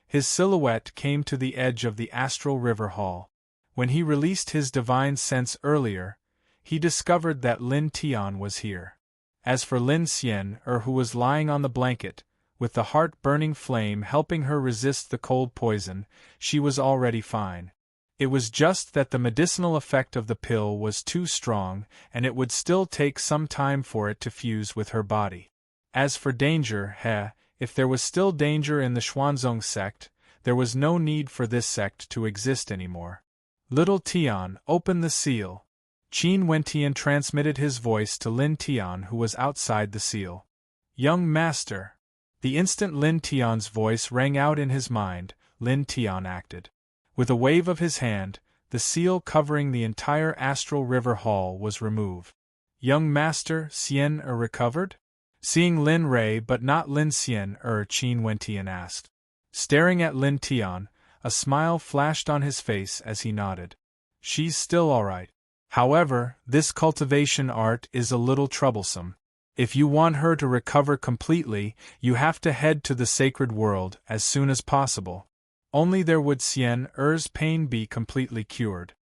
His silhouette came to the edge of the astral river hall. When he released his divine sense earlier, he discovered that Lin Tian was here. As for Lin Xian, who was lying on the blanket, with the heart-burning flame helping her resist the cold poison, she was already fine. It was just that the medicinal effect of the pill was too strong, and it would still take some time for it to fuse with her body. As for danger, if there was still danger in the Xuanzong sect, there was no need for this sect to exist anymore. Little Tian, open the seal. Qin Wentian transmitted his voice to Lin Tian, who was outside the seal. Young master. The instant Lin Tian's voice rang out in his mind, Lin Tian acted. With a wave of his hand, the seal covering the entire astral river hall was removed. Young master, Xian recovered? Seeing Lin Ray but not Lin Xian, Qin Wentian asked. Staring at Lin Tian, a smile flashed on his face as he nodded. She's still all right. However, this cultivation art is a little troublesome. If you want her to recover completely, you have to head to the sacred world as soon as possible. Only there would Xian pain be completely cured.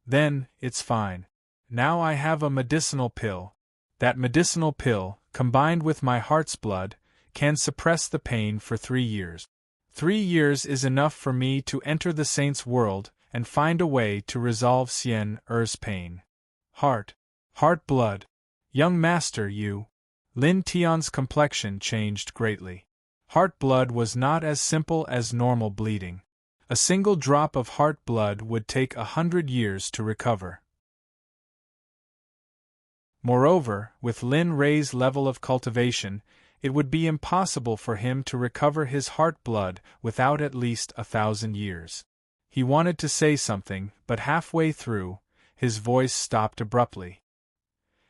Then, it's fine. Now I have a medicinal pill. That medicinal pill, combined with my heart's blood, can suppress the pain for 3 years. 3 years is enough for me to enter the saint's world and find a way to resolve Xian's pain. Heart blood. Young master, you. Lin Tian's complexion changed greatly. Heart blood was not as simple as normal bleeding. A single drop of heart blood would take 100 years to recover. Moreover, with Lin Ray's level of cultivation, it would be impossible for him to recover his heart blood without at least 1,000 years. He wanted to say something, but halfway through, his voice stopped abruptly.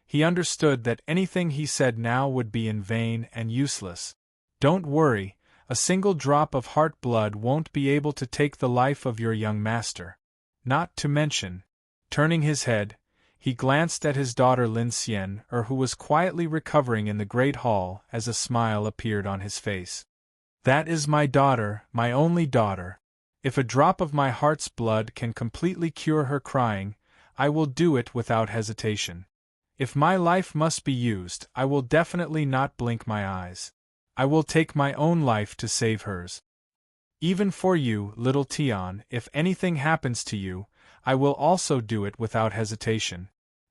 He understood that anything he said now would be in vain and useless. Don't worry, a single drop of heart blood won't be able to take the life of your young master. Not to mention, turning his head, he glanced at his daughter Lin Xian, who was quietly recovering in the great hall as a smile appeared on his face. That is my daughter, my only daughter. If a drop of my heart's blood can completely cure her crying, I will do it without hesitation. If my life must be used, I will definitely not blink my eyes. I will take my own life to save hers. Even for you, little Tian, if anything happens to you, I will also do it without hesitation.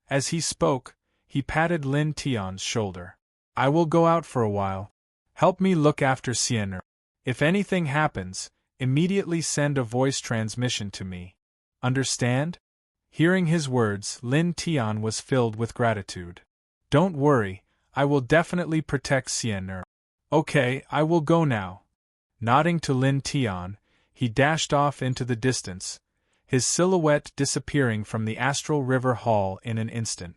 As he spoke, he patted Lin Tian's shoulder. I will go out for a while. Help me look after Xian. If anything happens, immediately send a voice transmission to me. Understand? Hearing his words, Lin Tian was filled with gratitude. Don't worry, I will definitely protect Xian. Okay, I will go now. Nodding to Lin Tian, he dashed off into the distance, his silhouette disappearing from the astral river hall in an instant.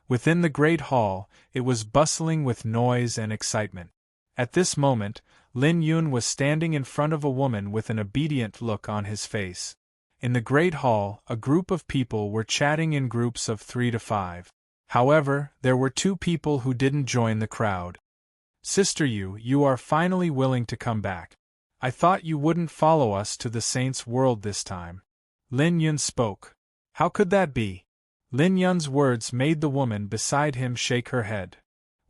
Within the great hall, it was bustling with noise and excitement. At this moment, Lin Yun was standing in front of a woman with an obedient look on his face. In the great hall, a group of people were chatting in groups of 3 to 5. However, there were 2 people who didn't join the crowd. Sister Yu, you are finally willing to come back. I thought you wouldn't follow us to the saint's world this time. Lin Yun spoke. How could that be? Lin Yun's words made the woman beside him shake her head.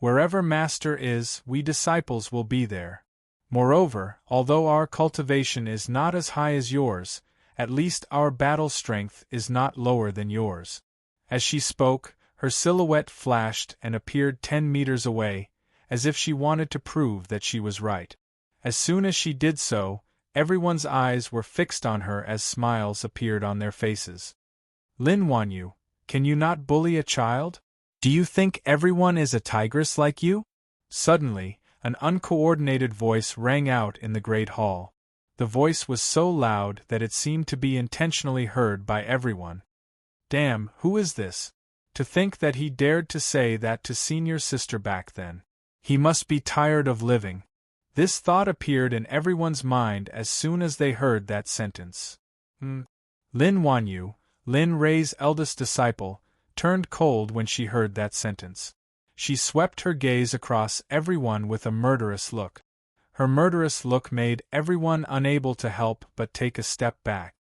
Wherever Master is, we disciples will be there. Moreover, although our cultivation is not as high as yours, at least our battle strength is not lower than yours. As she spoke, her silhouette flashed and appeared 10 meters away, as if she wanted to prove that she was right. As soon as she did so, everyone's eyes were fixed on her as smiles appeared on their faces. Lin Wanyu, can you not bully a child? Do you think everyone is a tigress like you? Suddenly, an uncoordinated voice rang out in the great hall. The voice was so loud that it seemed to be intentionally heard by everyone. Damn, who is this? To think that he dared to say that to senior sister back then. He must be tired of living. This thought appeared in everyone's mind as soon as they heard that sentence. Lin Wanyu, Lin Rei's eldest disciple, turned cold when she heard that sentence. She swept her gaze across everyone with a murderous look. Her murderous look made everyone unable to help but take a step back.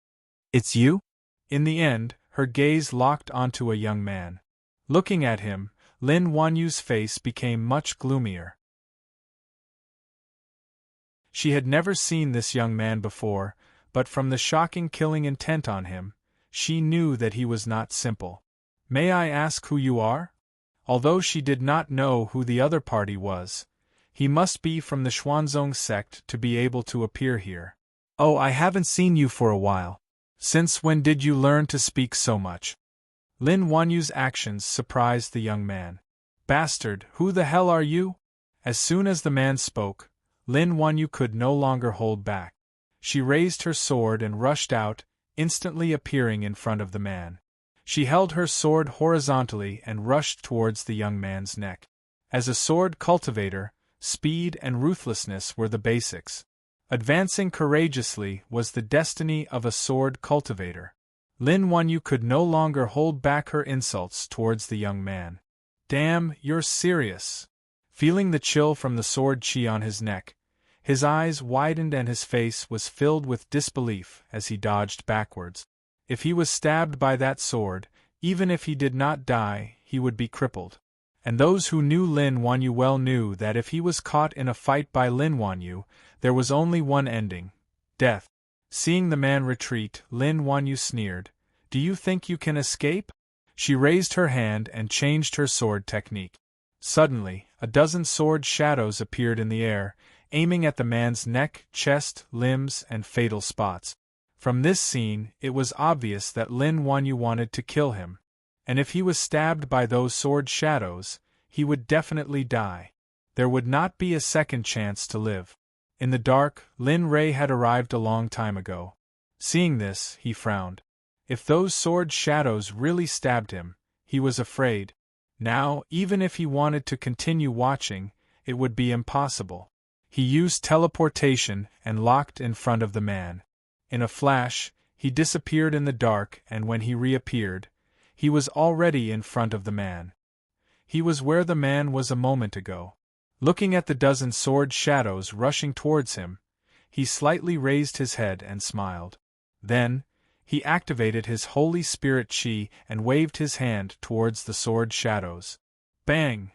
"It's you?" In the end, her gaze locked onto a young man. Looking at him, Lin Wanyu's face became much gloomier. She had never seen this young man before, but from the shocking killing intent on him, she knew that he was not simple. "May I ask who you are?" Although she did not know who the other party was, he must be from the Xuanzong sect to be able to appear here. "Oh, I haven't seen you for a while. Since when did you learn to speak so much?" Lin Wanyu's actions surprised the young man. "Bastard, who the hell are you?" As soon as the man spoke, Lin Wanyu could no longer hold back. She raised her sword and rushed out, instantly appearing in front of the man. She held her sword horizontally and rushed towards the young man's neck. As a sword cultivator, speed and ruthlessness were the basics. Advancing courageously was the destiny of a sword cultivator. Lin Wanyu could no longer hold back her insults towards the young man. "Damn, you're serious." Feeling the chill from the sword chi on his neck, his eyes widened and his face was filled with disbelief as he dodged backwards. If he was stabbed by that sword, even if he did not die, he would be crippled. And those who knew Lin Wanyu well knew that if he was caught in a fight by Lin Wanyu, there was only one ending: death. Seeing the man retreat, Lin Wanyu sneered, "Do you think you can escape?" She raised her hand and changed her sword technique. Suddenly, a dozen sword shadows appeared in the air, aiming at the man's neck, chest, limbs, and fatal spots. From this scene, it was obvious that Lin Wanyu wanted to kill him. And if he was stabbed by those sword shadows, he would definitely die. There would not be a second chance to live. In the dark, Lin Rei had arrived a long time ago. Seeing this, he frowned. If those sword shadows really stabbed him, he was afraid. Now, even if he wanted to continue watching, it would be impossible. He used teleportation and locked in front of the man. In a flash, he disappeared in the dark, and when he reappeared, he was already in front of the man. He was where the man was a moment ago. Looking at the dozen sword shadows rushing towards him, he slightly raised his head and smiled. Then, he activated his Holy Spirit Chi and waved his hand towards the sword shadows. Bang!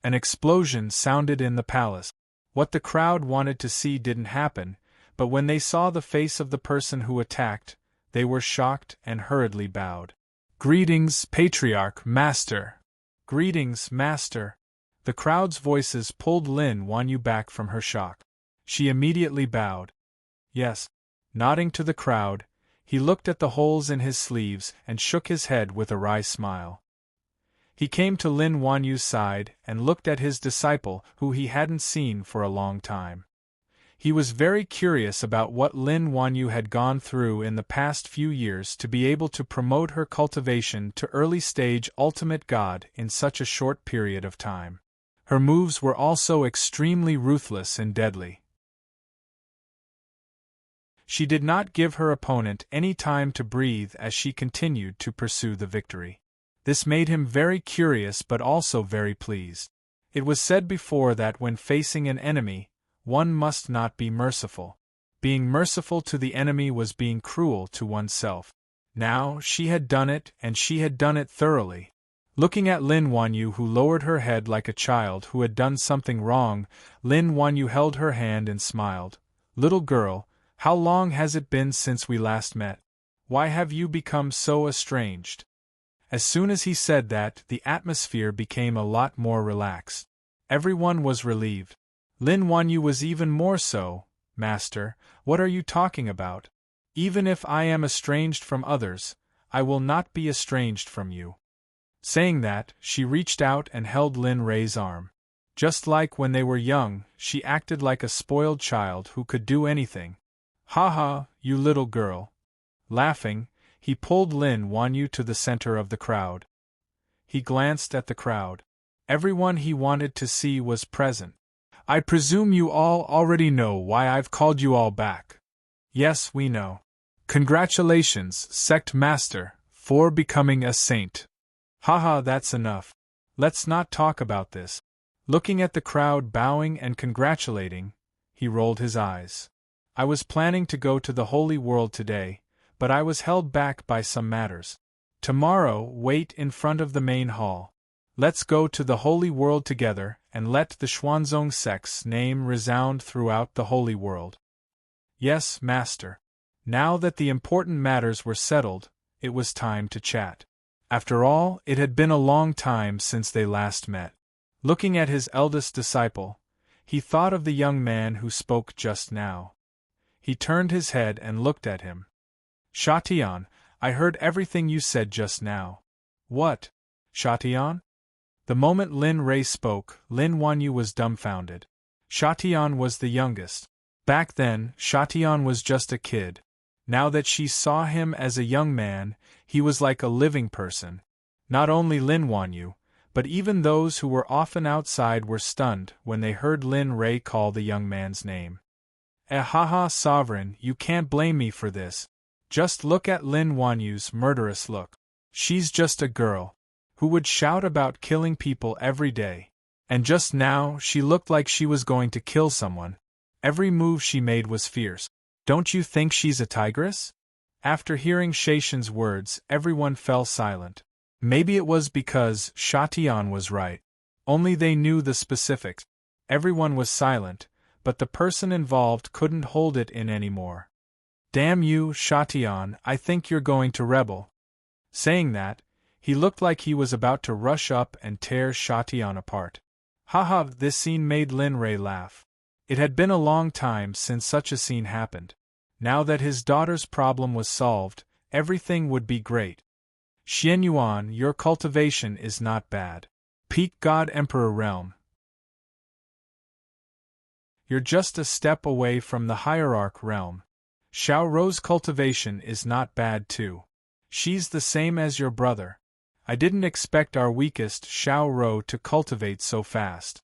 An explosion sounded in the palace. What the crowd wanted to see didn't happen, but when they saw the face of the person who attacked, they were shocked and hurriedly bowed. "Greetings, Patriarch, Master!" "Greetings, Master!" The crowd's voices pulled Lin Wanyu back from her shock. She immediately bowed. "Yes." Nodding to the crowd, he looked at the holes in his sleeves and shook his head with a wry smile. He came to Lin Wanyu's side and looked at his disciple who he hadn't seen for a long time. He was very curious about what Lin Wanyu had gone through in the past few years to be able to promote her cultivation to early-stage ultimate god in such a short period of time. Her moves were also extremely ruthless and deadly. She did not give her opponent any time to breathe as she continued to pursue the victory. This made him very curious but also very pleased. It was said before that when facing an enemy, one must not be merciful. Being merciful to the enemy was being cruel to oneself. Now, she had done it, and she had done it thoroughly. Looking at Lin Wanyu, who lowered her head like a child who had done something wrong, Lin Wanyu held her hand and smiled. "Little girl, how long has it been since we last met? Why have you become so estranged?" As soon as he said that, the atmosphere became a lot more relaxed. Everyone was relieved. Lin Wanyu was even more so. "Master, what are you talking about? Even if I am estranged from others, I will not be estranged from you." Saying that, she reached out and held Lin Rei's arm. Just like when they were young, she acted like a spoiled child who could do anything. "Ha ha, you little girl." Laughing, he pulled Lin Wanyu to the center of the crowd. He glanced at the crowd. Everyone he wanted to see was present. I presume you all already know why I've called you all back. Yes, we know. Congratulations, Sect Master, for becoming a saint. Haha, that's enough. Let's not talk about this. Looking at the crowd bowing and congratulating, he rolled his eyes. I was planning to go to the Holy World today, but I was held back by some matters. Tomorrow, wait in front of the main hall. Let's go to the Holy World together and let the Xuanzong sect's name resound throughout the Holy World. Yes, Master. Now that the important matters were settled, it was time to chat. After all, it had been a long time since they last met. Looking at his eldest disciple, he thought of the young man who spoke just now. He turned his head and looked at him. Shatian, I heard everything you said just now. What? Shatian? The moment Lin Rei spoke, Lin Wanyu was dumbfounded. Shatian was the youngest. Back then, Shatian was just a kid. Now that she saw him as a young man, he was like a living person. Not only Lin Wanyu, but even those who were often outside were stunned when they heard Lin Rei call the young man's name. Haha, Sovereign, you can't blame me for this. Just look at Lin Wanyu's murderous look. She's just a girl who would shout about killing people every day. And just now, she looked like she was going to kill someone. Every move she made was fierce. Don't you think she's a tigress? After hearing Shaishan's words, everyone fell silent. Maybe it was because Shatian was right. Only they knew the specifics. Everyone was silent, but the person involved couldn't hold it in anymore. Damn you, Shatian, I think you're going to rebel. Saying that, he looked like he was about to rush up and tear Shatian apart. Haha, this scene made Lin Rei laugh. It had been a long time since such a scene happened. Now that his daughter's problem was solved, everything would be great. Xianyuan, your cultivation is not bad. Peak God Emperor realm. You're just a step away from the hierarch realm. Xiao Rou's cultivation is not bad too. She's the same as your brother. I didn't expect our weakest Xiao Rou to cultivate so fast.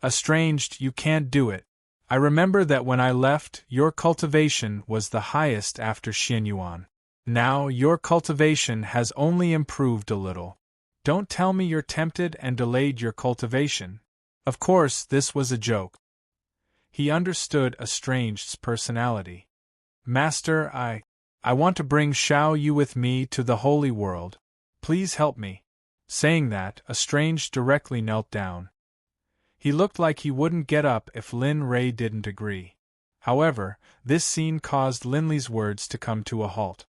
Estranged, you can't do it. I remember that when I left, your cultivation was the highest after Xianyuan. Now your cultivation has only improved a little. Don't tell me you're tempted and delayed your cultivation. Of course, this was a joke. He understood Estranged's personality. Master, I want to bring Xiao Yu with me to the Holy World. Please help me. Saying that, Estranged directly knelt down. He looked like he wouldn't get up if Lin Rei didn't agree. However, this scene caused Linley's words to come to a halt.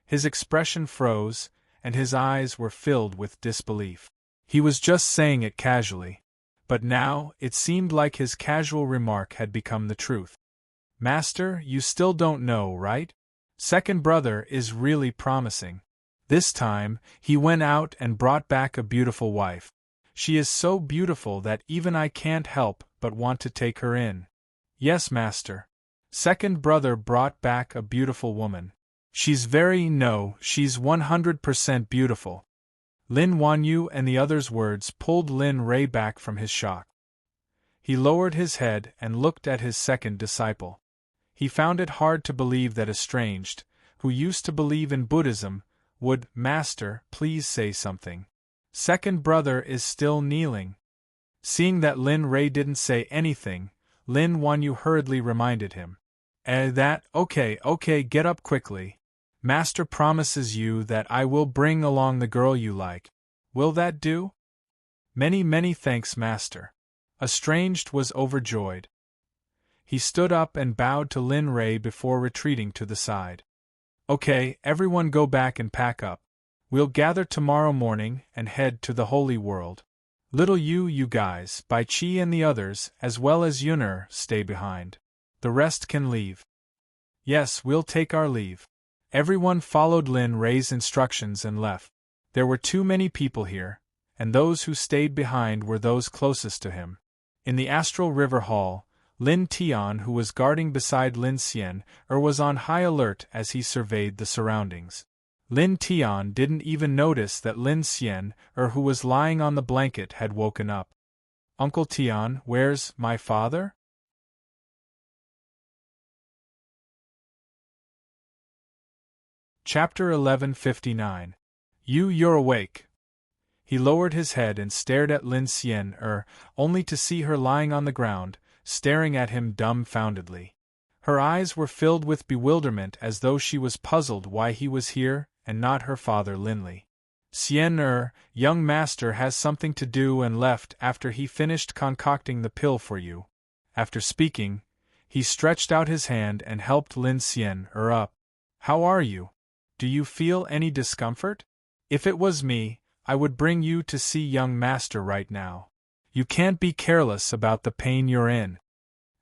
His expression froze, and his eyes were filled with disbelief. He was just saying it casually. But now, it seemed like his casual remark had become the truth. Master, you still don't know, right? Second brother is really promising. This time, he went out and brought back a beautiful wife. She is so beautiful that even I can't help but want to take her in. Yes, Master. Second brother brought back a beautiful woman. She's 100% beautiful. Lin Wanyu and the others' words pulled Lin Rei back from his shock. He lowered his head and looked at his second disciple. He found it hard to believe that Estranged, who used to believe in Buddhism, would, Master, please say something. Second brother is still kneeling. Seeing that Lin Rei didn't say anything, Lin Wanyu hurriedly reminded him. Okay, get up quickly. Master promises you that I will bring along the girl you like. Will that do? Many thanks, Master. Estranged was overjoyed. He stood up and bowed to Lin Rei before retreating to the side. Okay, everyone go back and pack up. We'll gather tomorrow morning and head to the Holy World. Little you guys, Bai Qi and the others, as well as Yun'er, stay behind. The rest can leave. Yes, we'll take our leave. Everyone followed Lin Rei's instructions and left. There were too many people here, and those who stayed behind were those closest to him. In the Astral River Hall, Lin Tian, who was guarding beside Lin Xian, was on high alert as he surveyed the surroundings. Lin Tian didn't even notice that Lin Xian, who was lying on the blanket, had woken up. Uncle Tian, where's my father? Chapter 1159. You're awake. He lowered his head and stared at Lin Xian, only to see her lying on the ground, staring at him dumbfoundedly. Her eyes were filled with bewilderment as though she was puzzled why he was here and not her father Linley. Xian, young master has something to do and left after he finished concocting the pill for you. After speaking, he stretched out his hand and helped Lin Xian up. How are you? Do you feel any discomfort? If it was me, I would bring you to see young master right now. You can't be careless about the pain you're in.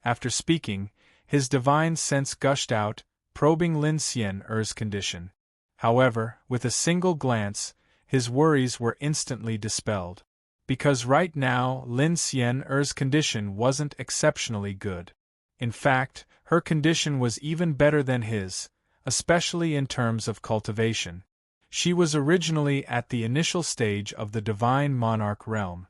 After speaking, his divine sense gushed out, probing Lin Xian's condition. However, with a single glance, his worries were instantly dispelled. Because right now Lin Xian's condition wasn't exceptionally good. In fact, her condition was even better than his, especially in terms of cultivation. She was originally at the initial stage of the Divine Monarch realm.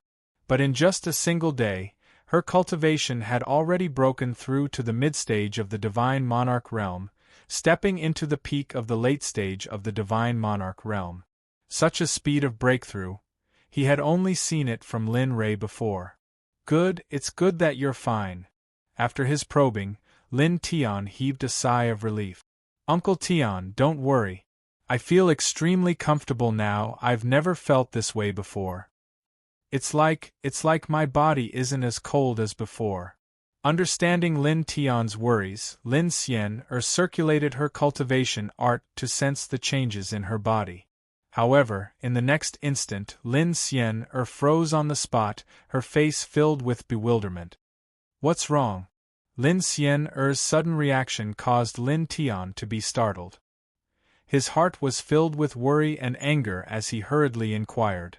But in just a single day, her cultivation had already broken through to the mid-stage of the Divine Monarch realm, stepping into the peak of the late stage of the Divine Monarch realm. Such a speed of breakthrough, he had only seen it from Lin Ray before. Good, it's good that you're fine. After his probing, Lin Tian heaved a sigh of relief. Uncle Tian, don't worry. I feel extremely comfortable now. I've never felt this way before. It's like my body isn't as cold as before. Understanding Lin Tian's worries, Lin Xian circulated her cultivation art to sense the changes in her body. However, in the next instant, Lin Xian froze on the spot, her face filled with bewilderment. What's wrong? Lin Xian's sudden reaction caused Lin Tian to be startled. His heart was filled with worry and anger as he hurriedly inquired.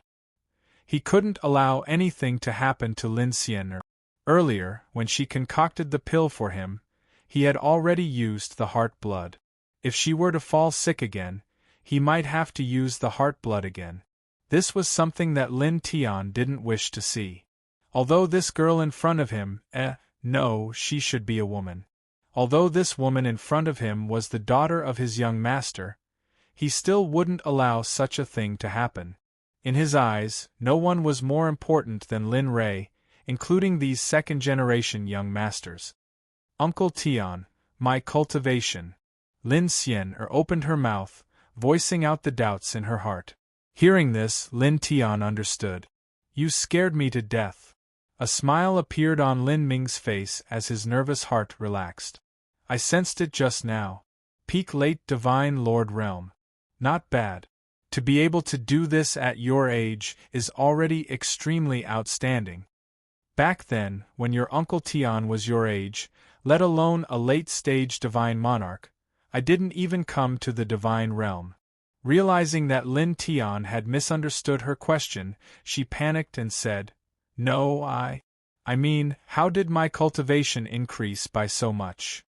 He couldn't allow anything to happen to Lin Xian. Earlier, when she concocted the pill for him, he had already used the heart blood. If she were to fall sick again, he might have to use the heart blood again. This was something that Lin Tian didn't wish to see. Although this girl in front of him, no, she should be a woman. Although this woman in front of him was the daughter of his young master, he still wouldn't allow such a thing to happen. In his eyes, no one was more important than Lin Ray, including these second-generation young masters. Uncle Tian, my cultivation. Lin Xian opened her mouth, voicing out the doubts in her heart. Hearing this, Lin Tian understood. You scared me to death. A smile appeared on Lin Ming's face as his nervous heart relaxed. I sensed it just now. Peak late Divine Lord realm. Not bad. To be able to do this at your age is already extremely outstanding. Back then, when your Uncle Tian was your age, let alone a late-stage Divine Monarch, I didn't even come to the Divine Realm. Realizing that Lin Tian had misunderstood her question, she panicked and said, No, I mean, how did my cultivation increase by so much?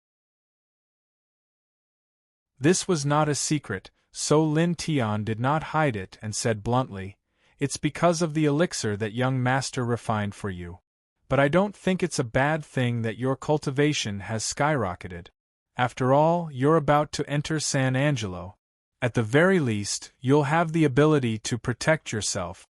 This was not a secret, so Lin Tian did not hide it and said bluntly, It's because of the elixir that young master refined for you. But I don't think it's a bad thing that your cultivation has skyrocketed. After all, you're about to enter San Angelo. At the very least, you'll have the ability to protect yourself.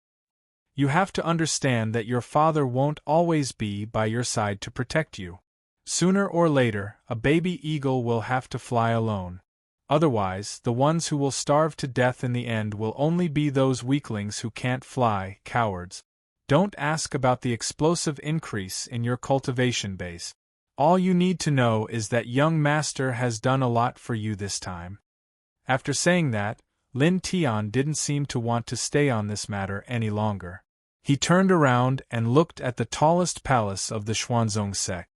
You have to understand that your father won't always be by your side to protect you. Sooner or later, a baby eagle will have to fly alone. Otherwise, the ones who will starve to death in the end will only be those weaklings who can't fly, cowards. Don't ask about the explosive increase in your cultivation base. All you need to know is that young master has done a lot for you this time. After saying that, Lin Tian didn't seem to want to stay on this matter any longer. He turned around and looked at the tallest palace of the Xuanzong sect.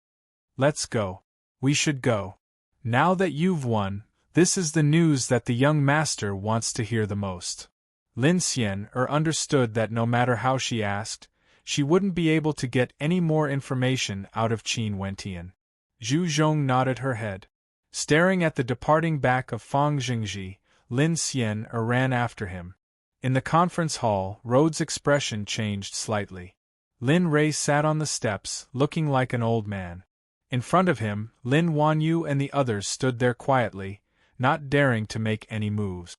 Let's go. We should go. Now that you've won, this is the news that the young master wants to hear the most. Lin Xian understood that no matter how she asked, she wouldn't be able to get any more information out of Qin Wentian. Zhu Zhong nodded her head. Staring at the departing back of Fang Jingji, Lin Xian ran after him. In the conference hall, Rhodes' expression changed slightly. Lin Rei sat on the steps, looking like an old man. In front of him, Lin Wanyu and the others stood there quietly, not daring to make any moves.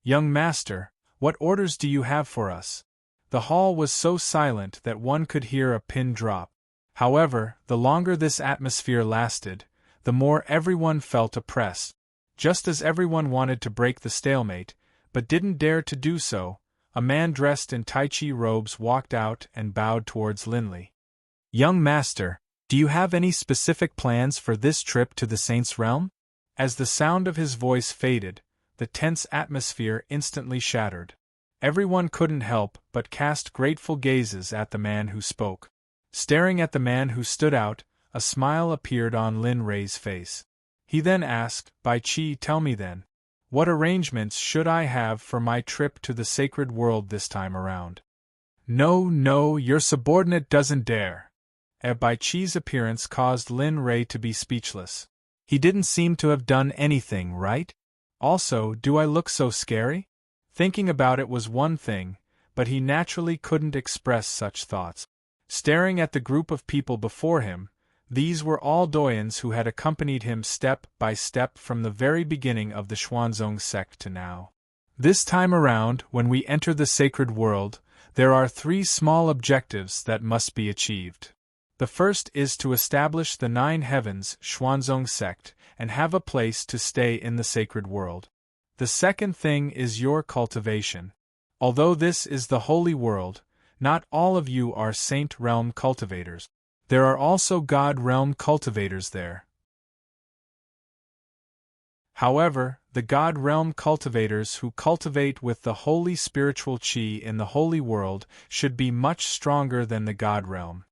"Young master, what orders do you have for us?" The hall was so silent that one could hear a pin drop. However, the longer this atmosphere lasted, the more everyone felt oppressed. Just as everyone wanted to break the stalemate, but didn't dare to do so, a man dressed in Tai Chi robes walked out and bowed towards Linley. "Young master, do you have any specific plans for this trip to the Saint's realm?" As the sound of his voice faded, the tense atmosphere instantly shattered. Everyone couldn't help but cast grateful gazes at the man who spoke. Staring at the man who stood out, a smile appeared on Lin Rei's face. He then asked, "Bai Qi, tell me then, what arrangements should I have for my trip to the sacred world this time around?" No, your subordinate doesn't dare." Bai Qi's appearance caused Lin Rei to be speechless. He didn't seem to have done anything, right? Also, do I look so scary? Thinking about it was one thing, but he naturally couldn't express such thoughts. Staring at the group of people before him, these were all doyens who had accompanied him step by step from the very beginning of the Xuanzong sect to now. This time around, when we enter the sacred world, there are 3 small objectives that must be achieved. The first is to establish the 9 heavens Xuanzong sect and have a place to stay in the sacred world. The second thing is your cultivation. Although this is the holy world, not all of you are Saint Realm cultivators. There are also God Realm cultivators there. However, the God Realm cultivators who cultivate with the holy spiritual qi in the holy world should be much stronger than the God Realm.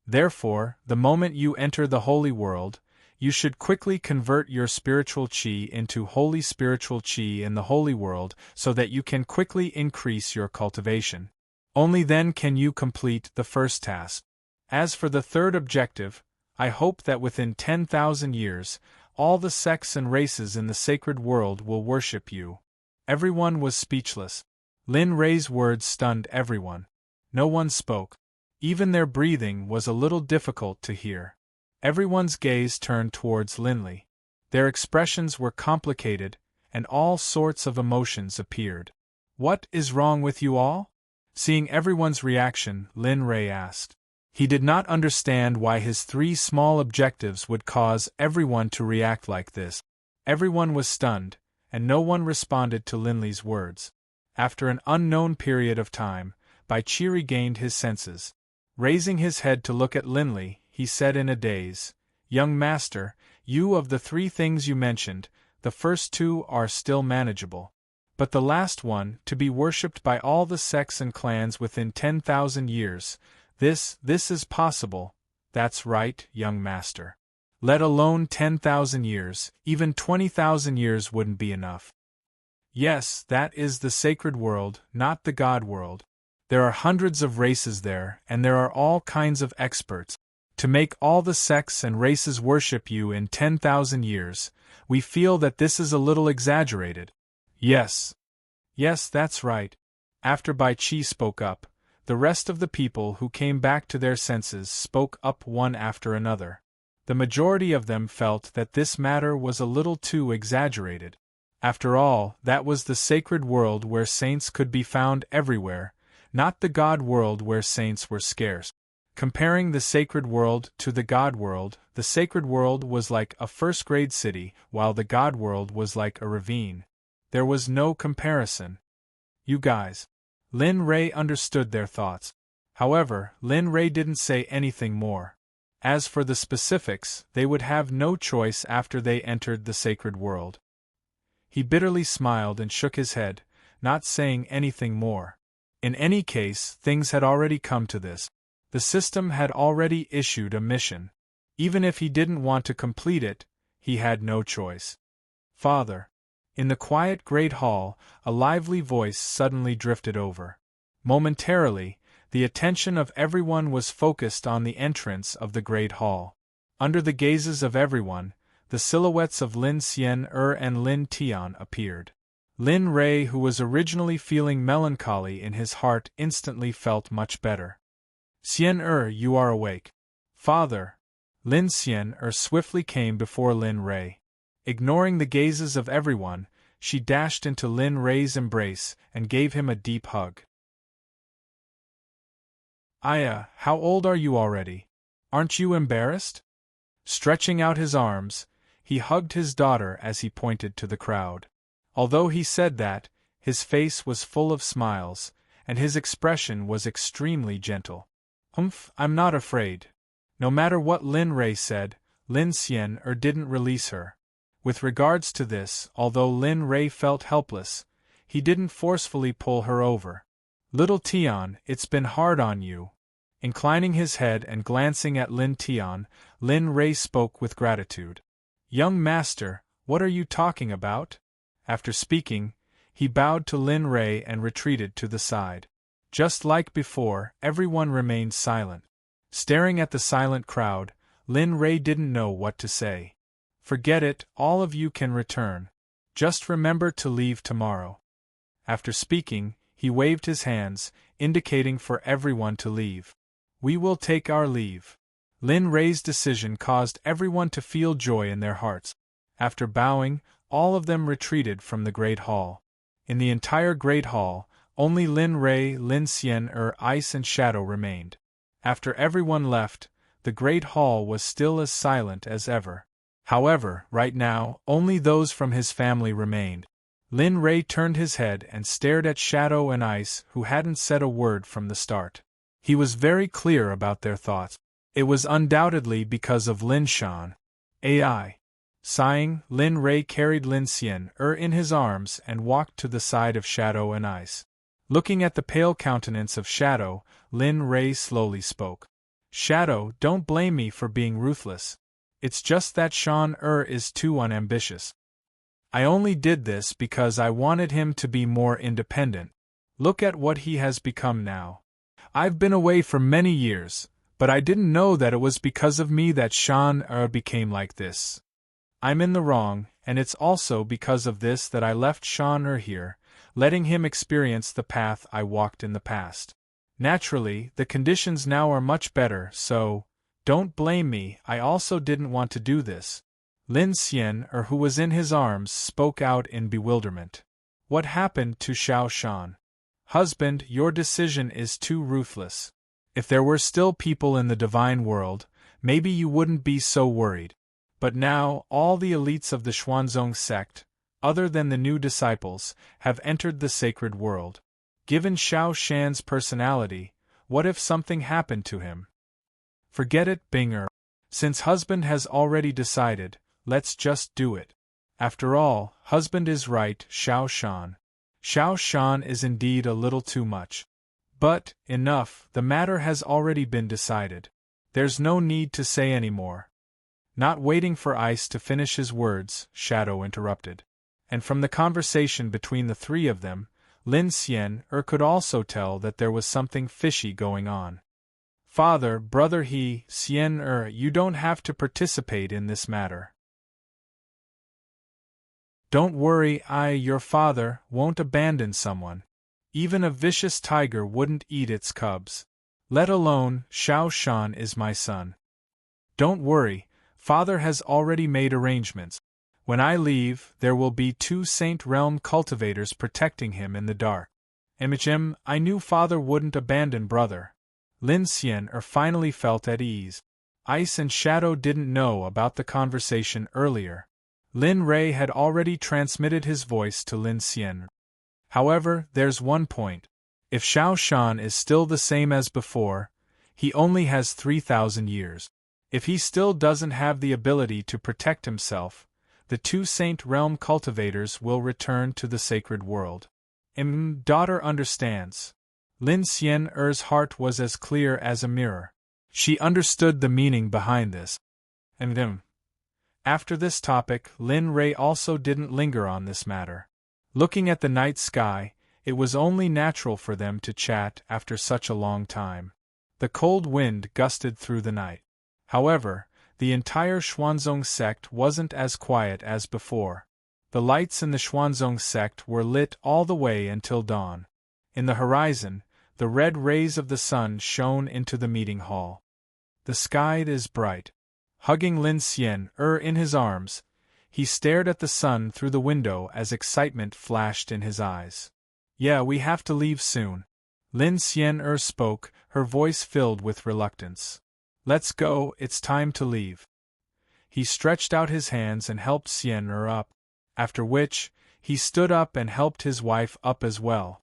Therefore, the moment you enter the holy world, you should quickly convert your spiritual qi into holy spiritual qi in the holy world so that you can quickly increase your cultivation. Only then can you complete the first task. As for the third objective, I hope that within 10,000 years, all the sects and races in the sacred world will worship you. Everyone was speechless. Lin Rei's words stunned everyone. No one spoke. Even their breathing was a little difficult to hear. Everyone's gaze turned towards Linley. Their expressions were complicated, and all sorts of emotions appeared. "What is wrong with you all?" Seeing everyone's reaction, Lin Rei asked. He did not understand why his 3 small objectives would cause everyone to react like this. Everyone was stunned, and no one responded to Linley's words. After an unknown period of time, Bai Qi regained his senses. Raising his head to look at Linley, he said in a daze, "Young master, you of the 3 things you mentioned, the first 2 are still manageable. But the last one, to be worshipped by all the sects and clans within 10,000 years, this is possible." "That's right, young master. Let alone 10,000 years, even 20,000 years wouldn't be enough." "Yes, that is the sacred world, not the God world. There are hundreds of races there, and there are all kinds of experts. To make all the sects and races worship you in 10,000 years, we feel that this is a little exaggerated." Yes, that's right." After Bai Qi spoke up, the rest of the people who came back to their senses spoke up one after another. The majority of them felt that this matter was a little too exaggerated. After all, that was the sacred world where saints could be found everywhere, not the God world where saints were scarce. Comparing the sacred world to the God world, the sacred world was like a first-grade city, while the God world was like a ravine. There was no comparison. "You guys." Lin Rei understood their thoughts. However, Lin Rei didn't say anything more. As for the specifics, they would have no choice after they entered the sacred world. He bitterly smiled and shook his head, not saying anything more. In any case, things had already come to this. The system had already issued a mission. Even if he didn't want to complete it, he had no choice. "Father." In the quiet great hall, a lively voice suddenly drifted over. Momentarily, the attention of everyone was focused on the entrance of the great hall. Under the gazes of everyone, the silhouettes of Lin Xian and Lin Tian appeared. Lin Rei, who was originally feeling melancholy in his heart, instantly felt much better. Xian you are awake. Father. Lin Xian swiftly came before Lin Rei. Ignoring the gazes of everyone, she dashed into Lin Rei's embrace and gave him a deep hug. Aya, how old are you already? Aren't you embarrassed? Stretching out his arms, he hugged his daughter as he pointed to the crowd. Although he said that, his face was full of smiles, and his expression was extremely gentle. I'm not afraid. No matter what Lin Rei said, Lin Xian didn't release her. With regards to this, although Lin Rei felt helpless, he didn't forcefully pull her over. Little Tian, it's been hard on you. Inclining his head and glancing at Lin Tian, Lin Rei spoke with gratitude. Young master, what are you talking about? After speaking, he bowed to Lin Rei and retreated to the side. Just like before, everyone remained silent. Staring at the silent crowd, Lin Rei didn't know what to say. Forget it, all of you can return. Just remember to leave tomorrow. After speaking, he waved his hands, indicating for everyone to leave. We will take our leave. Lin Rei's decision caused everyone to feel joy in their hearts. After bowing, all of them retreated from the Great Hall. In the entire Great Hall, only Lin Rei, Lin Xian Ice and Shadow remained. After everyone left, the Great Hall was still as silent as ever. However, right now, only those from his family remained. Lin Rei turned his head and stared at Shadow and Ice, who hadn't said a word from the start. He was very clear about their thoughts. It was undoubtedly because of Lin Shan. AI. Sighing, Lin Rei carried Lin Xian in his arms and walked to the side of Shadow and Ice. Looking at the pale countenance of Shadow, Lin Rei slowly spoke. Shadow, don't blame me for being ruthless. It's just that Shan is too unambitious. I only did this because I wanted him to be more independent. Look at what he has become now. I've been away for many years, but I didn't know that it was because of me that Shan became like this. I'm in the wrong, and it's also because of this that I left Shan here, letting him experience the path I walked in the past. Naturally, the conditions now are much better, so don't blame me, I also didn't want to do this. Lin Xian, who was in his arms, spoke out in bewilderment. What happened to Xiao Shan? Husband, your decision is too ruthless. If there were still people in the divine world, maybe you wouldn't be so worried. But now, all the elites of the Xuanzong sect, other than the new disciples, have entered the sacred world. Given Xiao Shan's personality, what if something happened to him? Forget it, Binger. Since husband has already decided, let's just do it. After all, husband is right, Xiao Shan. Xiao Shan is indeed a little too much. But, enough, the matter has already been decided. There's no need to say any more. Not waiting for Ice to finish his words, Shadow interrupted. And from the conversation between the three of them, Lin Xian could also tell that there was something fishy going on. Father, brother Xian you don't have to participate in this matter. Don't worry, your father, won't abandon someone. Even a vicious tiger wouldn't eat its cubs. Let alone, Xiao Shan is my son. Don't worry, father has already made arrangements. When I leave, there will be 2 Saint Realm cultivators protecting him in the dark. I knew father wouldn't abandon brother. Lin Xian finally felt at ease. Ice and Shadow didn't know about the conversation earlier. Lin Rei had already transmitted his voice to Lin Xian. However, there's one point. If Xiao Shan is still the same as before, he only has 3,000 years. If he still doesn't have the ability to protect himself, the 2 Saint Realm cultivators will return to the sacred world. Daughter understands. Lin Xian's heart was as clear as a mirror. She understood the meaning behind this. After this topic, Lin Rei also didn't linger on this matter. Looking at the night sky, it was only natural for them to chat after such a long time. The cold wind gusted through the night. However, the entire Xuanzong sect wasn't as quiet as before. The lights in the Xuanzong sect were lit all the way until dawn. In the horizon, the red rays of the sun shone into the meeting hall. The sky is bright. Hugging Lin Xian in his arms, he stared at the sun through the window as excitement flashed in his eyes. Yeah, we have to leave soon. Lin Xian spoke, her voice filled with reluctance. Let's go, it's time to leave. He stretched out his hands and helped Xian up, after which, he stood up and helped his wife up as well.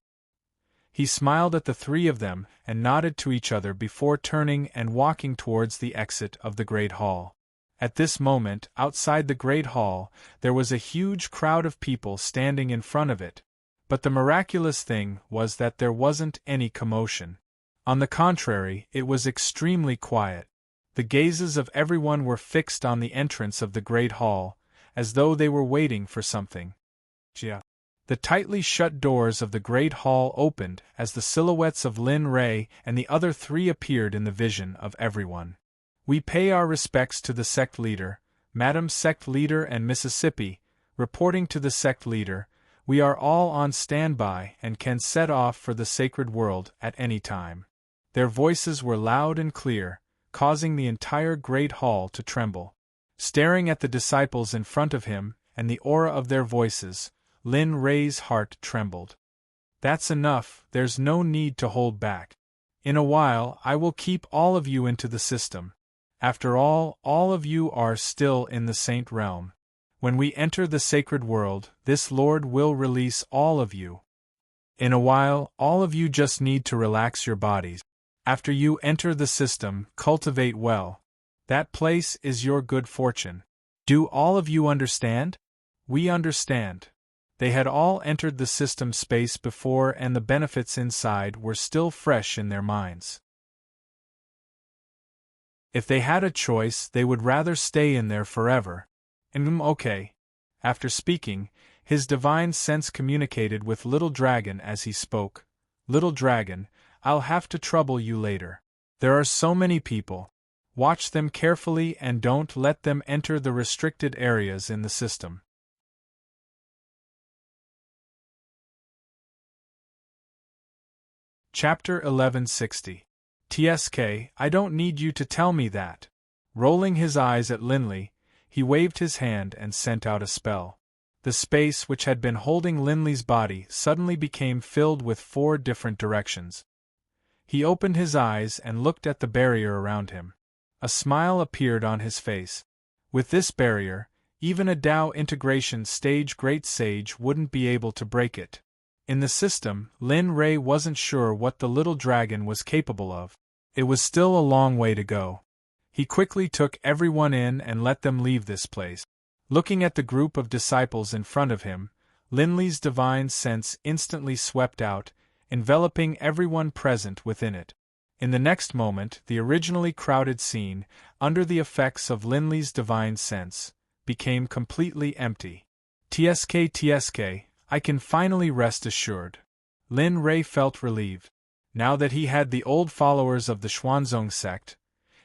He smiled at the three of them and nodded to each other before turning and walking towards the exit of the Great Hall. At this moment, outside the Great Hall, there was a huge crowd of people standing in front of it, but the miraculous thing was that there wasn't any commotion. On the contrary, it was extremely quiet. The gazes of everyone were fixed on the entrance of the Great Hall, as though they were waiting for something. The tightly shut doors of the Great Hall opened as the silhouettes of Lin Rei and the other three appeared in the vision of everyone. We pay our respects to the sect leader, Madam Sect Leader and Mississippi. Reporting to the sect leader, we are all on standby and can set off for the sacred world at any time. Their voices were loud and clear, causing the entire Great Hall to tremble. Staring at the disciples in front of him and the aura of their voices, Lin Rei's heart trembled. That's enough, there's no need to hold back. In a while I will keep all of you into the system. After all of you are still in the saint realm. When we enter the sacred world, this Lord will release all of you. In a while, all of you just need to relax your bodies. After you enter the system, cultivate well. That place is your good fortune. Do all of you understand? We understand. They had all entered the system space before and the benefits inside were still fresh in their minds. If they had a choice, they would rather stay in there forever. And okay. After speaking, his divine sense communicated with Little Dragon as he spoke. Little Dragon, I'll have to trouble you later. There are so many people. Watch them carefully and don't let them enter the restricted areas in the system. Chapter 1160. TSK, I don't need you to tell me that. Rolling his eyes at Linley, he waved his hand and sent out a spell. The space which had been holding Linley's body suddenly became filled with 4 different directions. He opened his eyes and looked at the barrier around him. A smile appeared on his face. With this barrier, even a Dao integration stage great sage wouldn't be able to break it. In the system, Lin Rei wasn't sure what the little dragon was capable of. It was still a long way to go. He quickly took everyone in and let them leave this place. Looking at the group of disciples in front of him, Linley's divine sense instantly swept out, enveloping everyone present within it. In the next moment, the originally crowded scene, under the effects of Linley's divine sense, became completely empty. TSK, I can finally rest assured. Lin Rei felt relieved. Now that he had the old followers of the Xuanzong sect,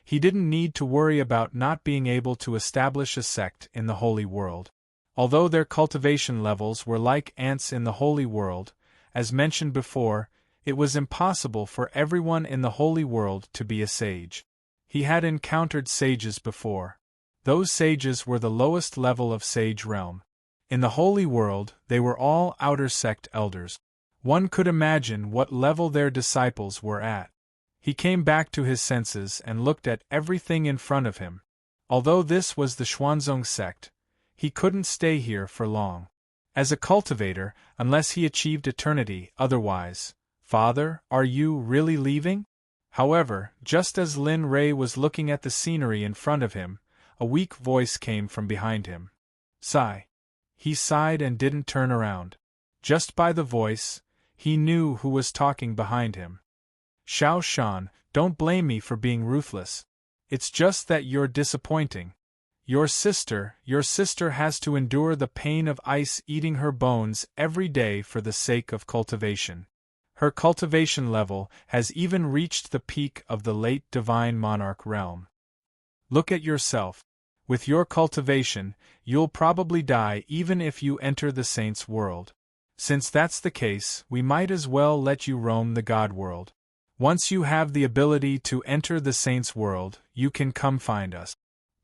he didn't need to worry about not being able to establish a sect in the Holy World. Although their cultivation levels were like ants in the Holy World, as mentioned before, it was impossible for everyone in the Holy World to be a sage. He had encountered sages before. Those sages were the lowest level of sage realm. In the Holy World, they were all outer sect elders. One could imagine what level their disciples were at. He came back to his senses and looked at everything in front of him. Although this was the Xuanzong sect, he couldn't stay here for long. As a cultivator, unless he achieved eternity otherwise. Father, are you really leaving? However, just as Lin Rei was looking at the scenery in front of him, a weak voice came from behind him. Sigh. He sighed and didn't turn around. Just by the voice, he knew who was talking behind him. Xiao Shan, don't blame me for being ruthless. It's just that you're disappointing. Your sister has to endure the pain of ice eating her bones every day for the sake of cultivation. Her cultivation level has even reached the peak of the late divine monarch realm. Look at yourself. With your cultivation, you'll probably die even if you enter the saint's world. Since that's the case, we might as well let you roam the God world. Once you have the ability to enter the saint's world, you can come find us.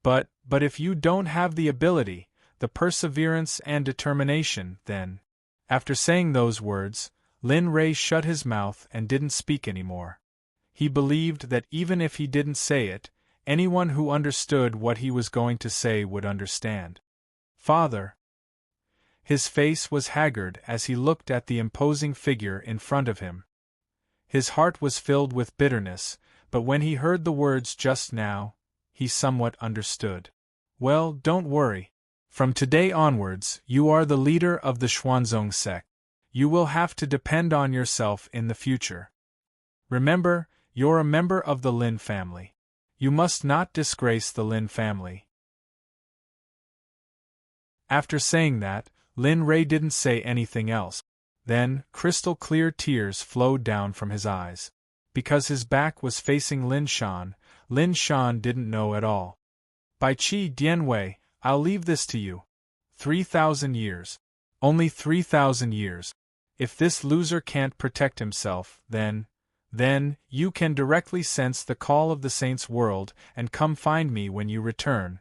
But if you don't have the ability, the perseverance and determination, then... After saying those words, Lin Ray shut his mouth and didn't speak anymore. He believed that even if he didn't say it, anyone who understood what he was going to say would understand. Father. His face was haggard as he looked at the imposing figure in front of him. His heart was filled with bitterness, but when he heard the words just now, he somewhat understood. Well, don't worry. From today onwards, you are the leader of the Xuanzong sect. You will have to depend on yourself in the future. Remember, you're a member of the Lin family. You must not disgrace the Lin family. After saying that, Lin Ray didn't say anything else. Then, crystal-clear tears flowed down from his eyes. Because his back was facing Lin Shan didn't know at all. By Qi Dianwei, I'll leave this to you. 3,000 years. Only 3,000 years. If this loser can't protect himself, then you can directly sense the call of the saint's world and come find me when you return.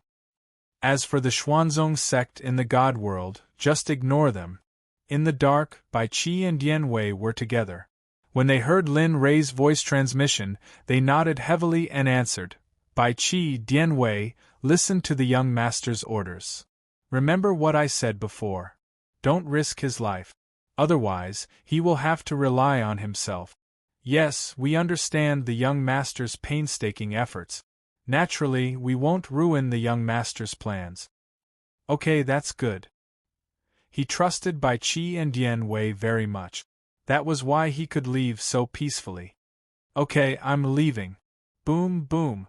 As for the Xuanzong sect in the God world, just ignore them. In the dark, Bai Qi and Dianwei were together. When they heard Lin Ray's voice transmission, they nodded heavily and answered, Bai Qi, Dianwei, listen to the young master's orders. Remember what I said before. Don't risk his life. Otherwise, he will have to rely on himself. Yes, we understand the young master's painstaking efforts. Naturally, we won't ruin the young master's plans. Okay, that's good. He trusted Bai Qi and Dianwei very much. That was why he could leave so peacefully. Okay, I'm leaving. Boom, boom.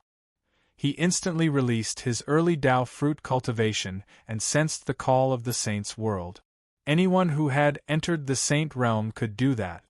He instantly released his early Dao fruit cultivation and sensed the call of the saint's world. Anyone who had entered the saint realm could do that.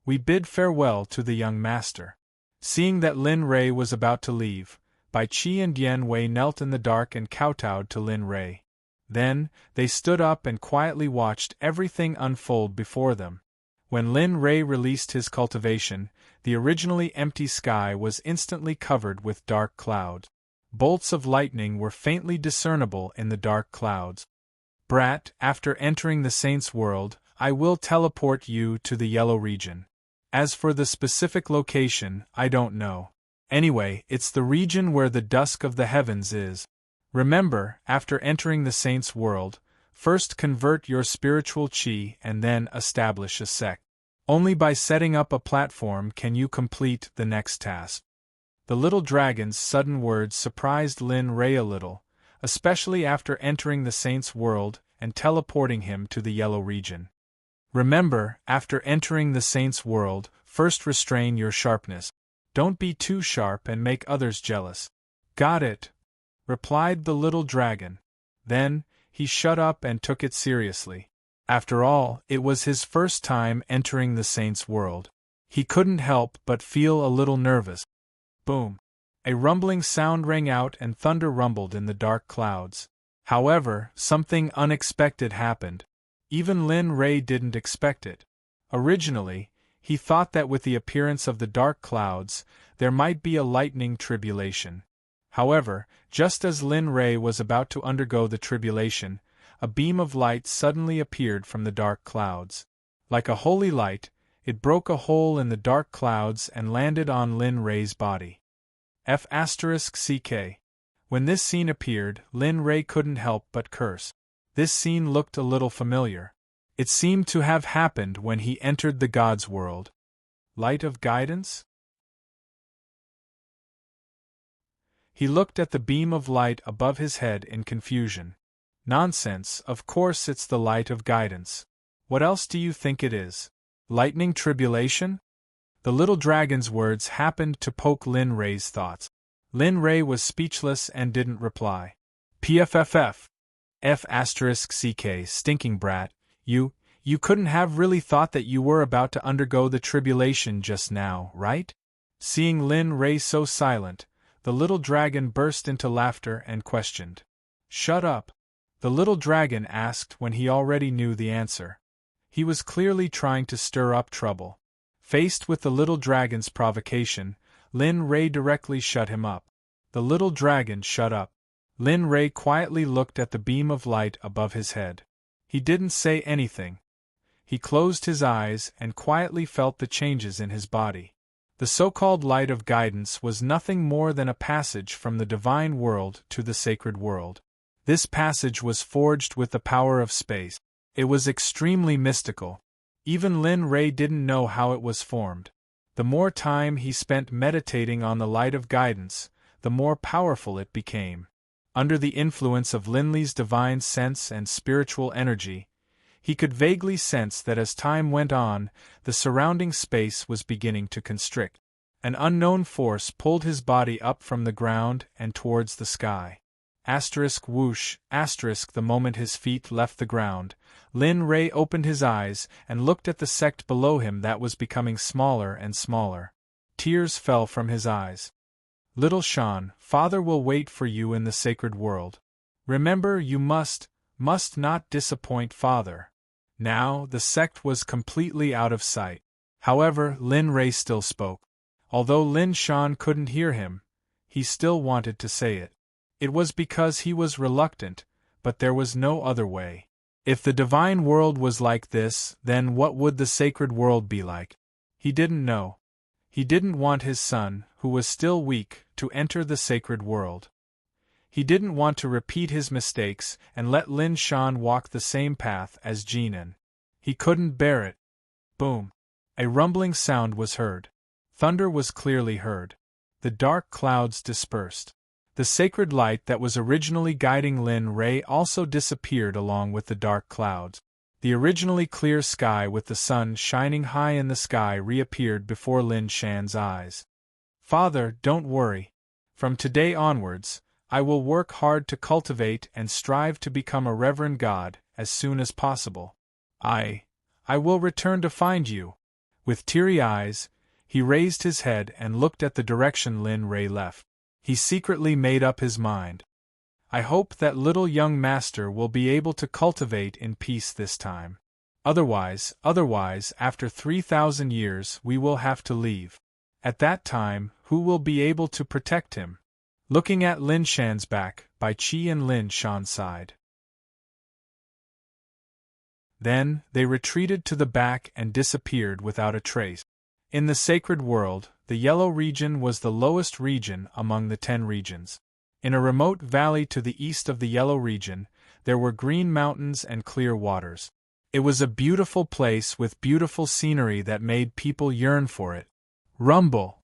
We bid farewell to the young master. Seeing that Lin Ray was about to leave, Bai Qi and Dianwei knelt in the dark and kowtowed to Lin Ray. Then, they stood up and quietly watched everything unfold before them. When Lin Ray released his cultivation, the originally empty sky was instantly covered with dark clouds. Bolts of lightning were faintly discernible in the dark clouds. Brat, after entering the saint's world, I will teleport you to the yellow region. As for the specific location, I don't know. Anyway, it's the region where the dusk of the heavens is. Remember, after entering the saint's world, first convert your spiritual qi and then establish a sect. Only by setting up a platform can you complete the next task. The little dragon's sudden words surprised Lin Ray a little, especially after entering the saint's world and teleporting him to the yellow region. Remember, after entering the saint's world, first restrain your sharpness. Don't be too sharp and make others jealous. Got it, replied the little dragon. Then, he shut up and took it seriously. After all, it was his first time entering the saint's world. He couldn't help but feel a little nervous. Boom! A rumbling sound rang out and thunder rumbled in the dark clouds. However, something unexpected happened. Even Lin Ray didn't expect it. Originally, he thought that with the appearance of the dark clouds, there might be a lightning tribulation. However, just as Lin Ray was about to undergo the tribulation, a beam of light suddenly appeared from the dark clouds. Like a holy light, it broke a hole in the dark clouds and landed on Lin Ray's body. F***ck. When this scene appeared, Lin Ray couldn't help but curse. This scene looked a little familiar. It seemed to have happened when he entered the God's world. Light of guidance? He looked at the beam of light above his head in confusion. Nonsense, of course it's the light of guidance. What else do you think it is? Lightning tribulation? The little dragon's words happened to poke Lin Ray's thoughts. Lin Ray was speechless and didn't reply. PFFF. F***ck stinking brat, you couldn't have really thought that you were about to undergo the tribulation just now, right? Seeing Lin Ray so silent, the little dragon burst into laughter and questioned. Shut up, the little dragon asked when he already knew the answer. He was clearly trying to stir up trouble. Faced with the little dragon's provocation, Lin Ray directly shut him up. The little dragon shut up. Lin Ray quietly looked at the beam of light above his head. He didn't say anything. He closed his eyes and quietly felt the changes in his body. The so-called light of guidance was nothing more than a passage from the divine world to the sacred world. This passage was forged with the power of space. It was extremely mystical. Even Lin Ray didn't know how it was formed. The more time he spent meditating on the light of guidance, the more powerful it became. Under the influence of Lin Li's divine sense and spiritual energy, he could vaguely sense that as time went on, the surrounding space was beginning to constrict. An unknown force pulled his body up from the ground and towards the sky. Asterisk whoosh, asterisk the moment his feet left the ground, Lin Ray opened his eyes and looked at the sect below him that was becoming smaller and smaller. Tears fell from his eyes. Little Shan, Father will wait for you in the sacred world. Remember, you must not disappoint Father. Now, the sect was completely out of sight. However, Lin Ray still spoke. Although Lin Shan couldn't hear him, he still wanted to say it. It was because he was reluctant, but there was no other way. If the divine world was like this, then what would the sacred world be like? He didn't know. He didn't want his son, who was still weak, to enter the sacred world. He didn't want to repeat his mistakes and let Lin Shan walk the same path as Jinan. He couldn't bear it. Boom! A rumbling sound was heard. Thunder was clearly heard. The dark clouds dispersed. The sacred light that was originally guiding Lin Ray also disappeared along with the dark clouds. The originally clear sky with the sun shining high in the sky reappeared before Lin Shan's eyes. Father, don't worry. From today onwards, I will work hard to cultivate and strive to become a reverend god as soon as possible. I will return to find you. With teary eyes, he raised his head and looked at the direction Lin Ray left. He secretly made up his mind. I hope that little young master will be able to cultivate in peace this time. Otherwise, after 3,000 years we will have to leave. At that time, who will be able to protect him? Looking at Lin Shan's back, Bai Qi and Lin Shan sighed. Then, they retreated to the back and disappeared without a trace. In the sacred world, the yellow region was the lowest region among the 10 regions. In a remote valley to the east of the yellow region, there were green mountains and clear waters. It was a beautiful place with beautiful scenery that made people yearn for it. Rumble!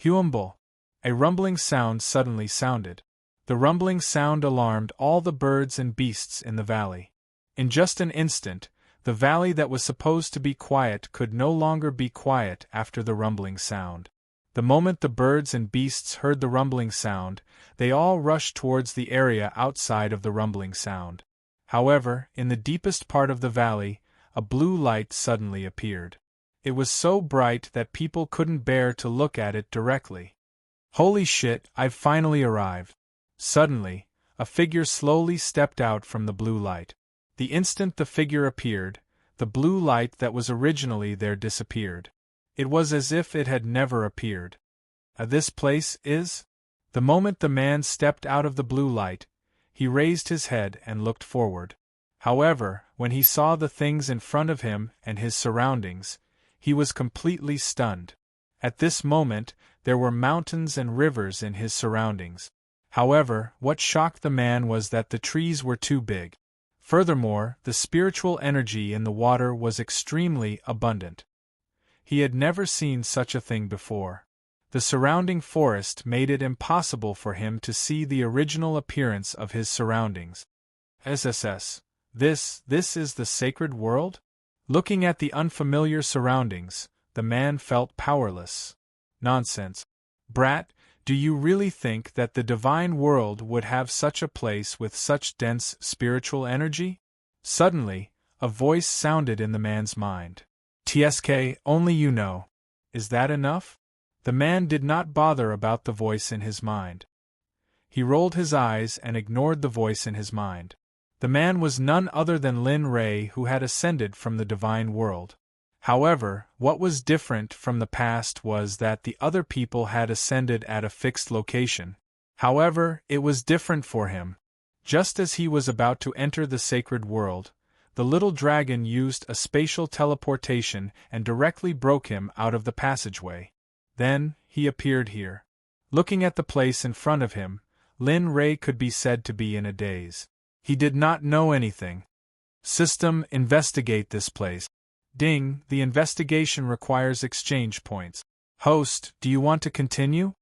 Humble! A rumbling sound suddenly sounded. The rumbling sound alarmed all the birds and beasts in the valley. In just an instant, the valley that was supposed to be quiet could no longer be quiet after the rumbling sound. The moment the birds and beasts heard the rumbling sound, they all rushed towards the area outside of the rumbling sound. However, in the deepest part of the valley, a blue light suddenly appeared. It was so bright that people couldn't bear to look at it directly. Holy shit, I've finally arrived. Suddenly, a figure slowly stepped out from the blue light. The instant the figure appeared, the blue light that was originally there disappeared. It was as if it had never appeared. This place is? The moment the man stepped out of the blue light, he raised his head and looked forward. However, when he saw the things in front of him and his surroundings, he was completely stunned. At this moment, there were mountains and rivers in his surroundings. However, what shocked the man was that the trees were too big. Furthermore, the spiritual energy in the water was extremely abundant. He had never seen such a thing before. The surrounding forest made it impossible for him to see the original appearance of his surroundings. SSS. This is the sacred world? Looking at the unfamiliar surroundings, the man felt powerless. Nonsense. Brat, do you really think that the divine world would have such a place with such dense spiritual energy? Suddenly, a voice sounded in the man's mind. TSK, only you know. Is that enough? The man did not bother about the voice in his mind. He rolled his eyes and ignored the voice in his mind. The man was none other than Lin Ray, who had ascended from the divine world. However, what was different from the past was that the other people had ascended at a fixed location. However, it was different for him. Just as he was about to enter the sacred world, the little dragon used a spatial teleportation and directly broke him out of the passageway. Then, he appeared here. Looking at the place in front of him, Lin Ray could be said to be in a daze. He did not know anything. System, investigate this place. Ding, the investigation requires exchange points. Host, do you want to continue?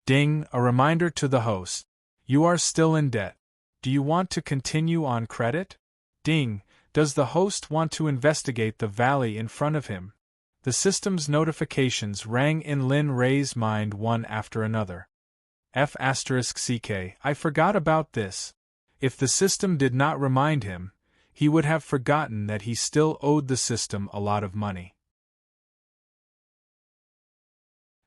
Ding, a reminder to the host. You are still in debt. Do you want to continue on credit? Ding, does the host want to investigate the valley in front of him? The system's notifications rang in Lin Ray's mind one after another. F***ck, I forgot about this. If the system did not remind him, he would have forgotten that he still owed the system a lot of money.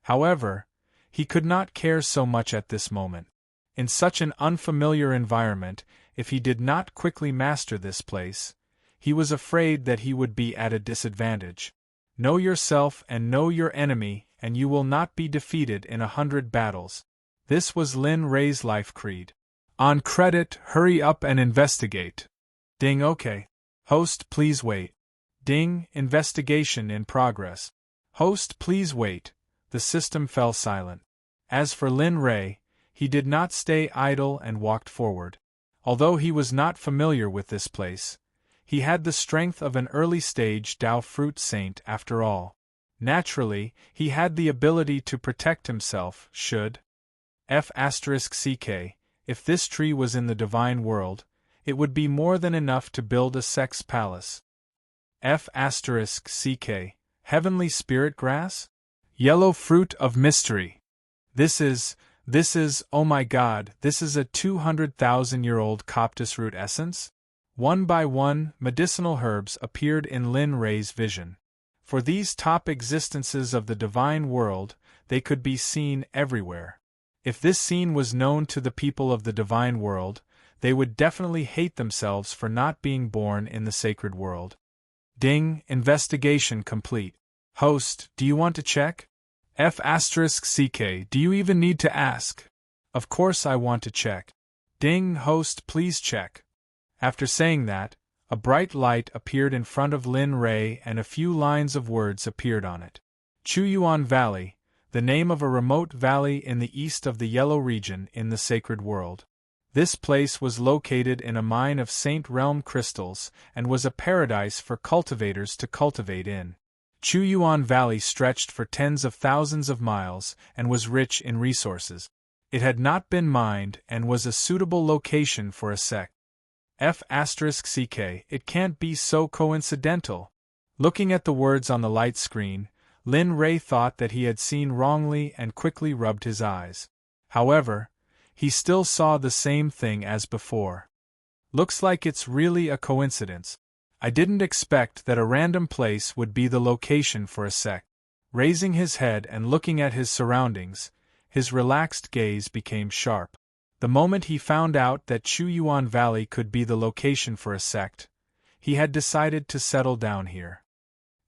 However, he could not care so much at this moment. In such an unfamiliar environment, if he did not quickly master this place, he was afraid that he would be at a disadvantage. Know yourself and know your enemy, and you will not be defeated in 100 battles. This was Lin Ray's life creed. On credit, hurry up and investigate. Ding, okay. Host, please wait. Ding, investigation in progress. Host, please wait. The system fell silent. As for Lin Ray, he did not stay idle and walked forward. Although he was not familiar with this place, he had the strength of an early-stage Dao fruit saint after all. Naturally, he had the ability to protect himself should F***ck, if this tree was in the divine world, it would be more than enough to build a Sect's palace. F***ck, heavenly spirit grass? Yellow fruit of mystery. This is, oh my god, this is a 200,000-year-old coptis root essence? One by one, medicinal herbs appeared in Lin Ray's vision. For these top existences of the divine world, they could be seen everywhere. If this scene was known to the people of the divine world, they would definitely hate themselves for not being born in the sacred world. Ding, investigation complete. Host, do you want to check? F***ck, do you even need to ask? Of course I want to check. Ding, host, please check. After saying that, a bright light appeared in front of Lin Ray and a few lines of words appeared on it. Chuyuan Valley, the name of a remote valley in the east of the Yellow region in the sacred world. This place was located in a mine of Saint Realm crystals and was a paradise for cultivators to cultivate in. Chuyuan Valley stretched for tens of thousands of miles and was rich in resources. It had not been mined and was a suitable location for a sect. F***ck, it can't be so coincidental. Looking at the words on the light screen, Lin Ray thought that he had seen wrongly and quickly rubbed his eyes. However, he still saw the same thing as before. Looks like it's really a coincidence. I didn't expect that a random place would be the location for a sect. Raising his head and looking at his surroundings, his relaxed gaze became sharp. The moment he found out that Chuyuan Valley could be the location for a sect, he had decided to settle down here.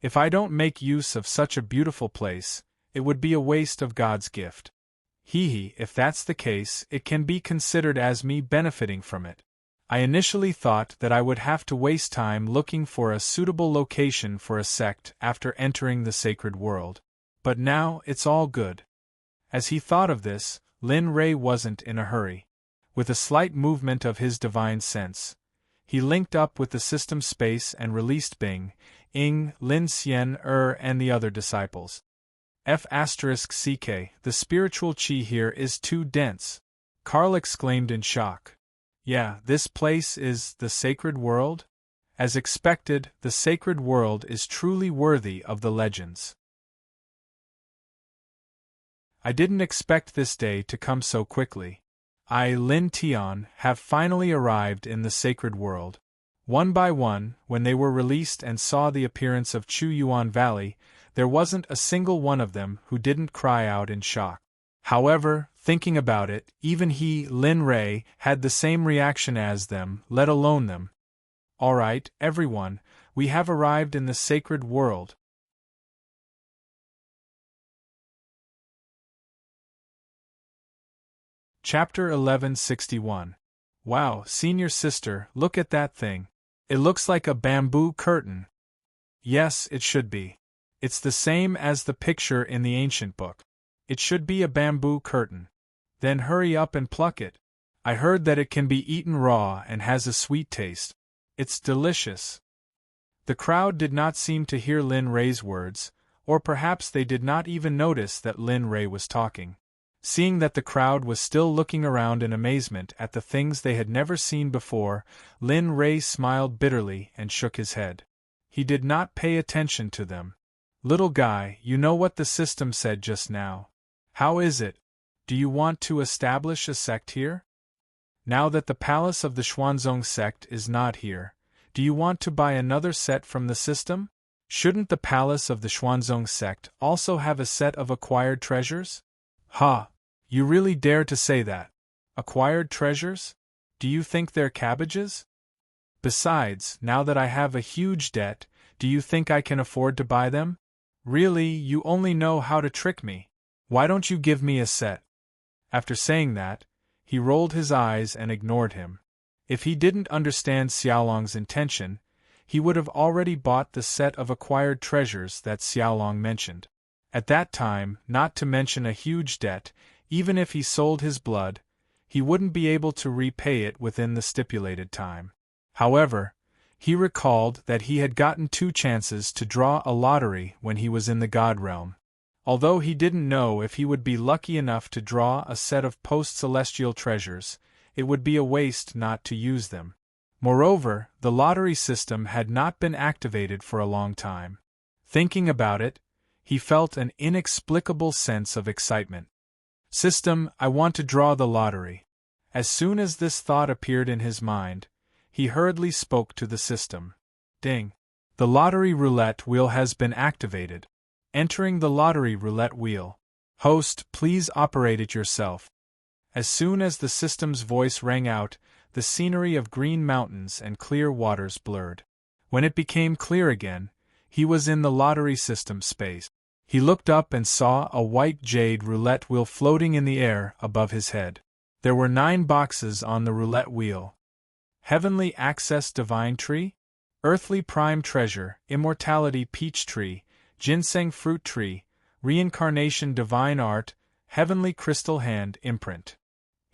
If I don't make use of such a beautiful place, it would be a waste of God's gift. If that's the case, it can be considered as me benefiting from it. I initially thought that I would have to waste time looking for a suitable location for a sect after entering the sacred world. But now it's all good. As he thought of this, Lin Ray wasn't in a hurry. With a slight movement of his divine sense, he linked up with the system space and released Bing, Ing, Lin Xian and the other disciples. F***ck, the spiritual chi here is too dense. Carl exclaimed in shock. Yeah, this place is the sacred world? As expected, the sacred world is truly worthy of the legends. I didn't expect this day to come so quickly. I, Lin Tian, have finally arrived in the sacred world. One by one, when they were released and saw the appearance of Chuyuan Valley, there wasn't a single one of them who didn't cry out in shock. However, thinking about it, even he, Lin Ray, had the same reaction as them, let alone them. Alright, everyone, we have arrived in the sacred world. Chapter 1161. Wow, senior sister, look at that thing. It looks like a bamboo curtain. Yes, it should be. It's the same as the picture in the ancient book. It should be a bamboo curtain. Then hurry up and pluck it. I heard that it can be eaten raw and has a sweet taste. It's delicious. The crowd did not seem to hear Lin Ray's words, or perhaps they did not even notice that Lin Ray was talking. Seeing that the crowd was still looking around in amazement at the things they had never seen before, Lin Ray smiled bitterly and shook his head. He did not pay attention to them. Little guy, you know what the system said just now. How is it? Do you want to establish a sect here? Now that the palace of the Xuanzong sect is not here, do you want to buy another set from the system? Shouldn't the palace of the Xuanzong sect also have a set of acquired treasures? Ha! You really dare to say that? Acquired treasures? Do you think they're cabbages? Besides, now that I have a huge debt, do you think I can afford to buy them? Really, you only know how to trick me. Why don't you give me a set? After saying that, he rolled his eyes and ignored him. If he didn't understand Xiaolong's intention, he would have already bought the set of acquired treasures that Xiaolong mentioned. At that time, not to mention a huge debt, even if he sold his blood, he wouldn't be able to repay it within the stipulated time. However, he recalled that he had gotten 2 chances to draw a lottery when he was in the God Realm. Although he didn't know if he would be lucky enough to draw a set of post-celestial treasures, it would be a waste not to use them. Moreover, the lottery system had not been activated for a long time. Thinking about it, he felt an inexplicable sense of excitement. System, I want to draw the lottery. As soon as this thought appeared in his mind, he hurriedly spoke to the system. Ding! The lottery roulette wheel has been activated. Entering the lottery roulette wheel. Host, please operate it yourself. As soon as the system's voice rang out, the scenery of green mountains and clear waters blurred. When it became clear again, he was in the lottery system space. He looked up and saw a white jade roulette wheel floating in the air above his head. There were 9 boxes on the roulette wheel. Heavenly Access Divine Tree, Earthly Prime Treasure, Immortality Peach Tree, Ginseng Fruit Tree, Reincarnation Divine Art, Heavenly Crystal Hand Imprint.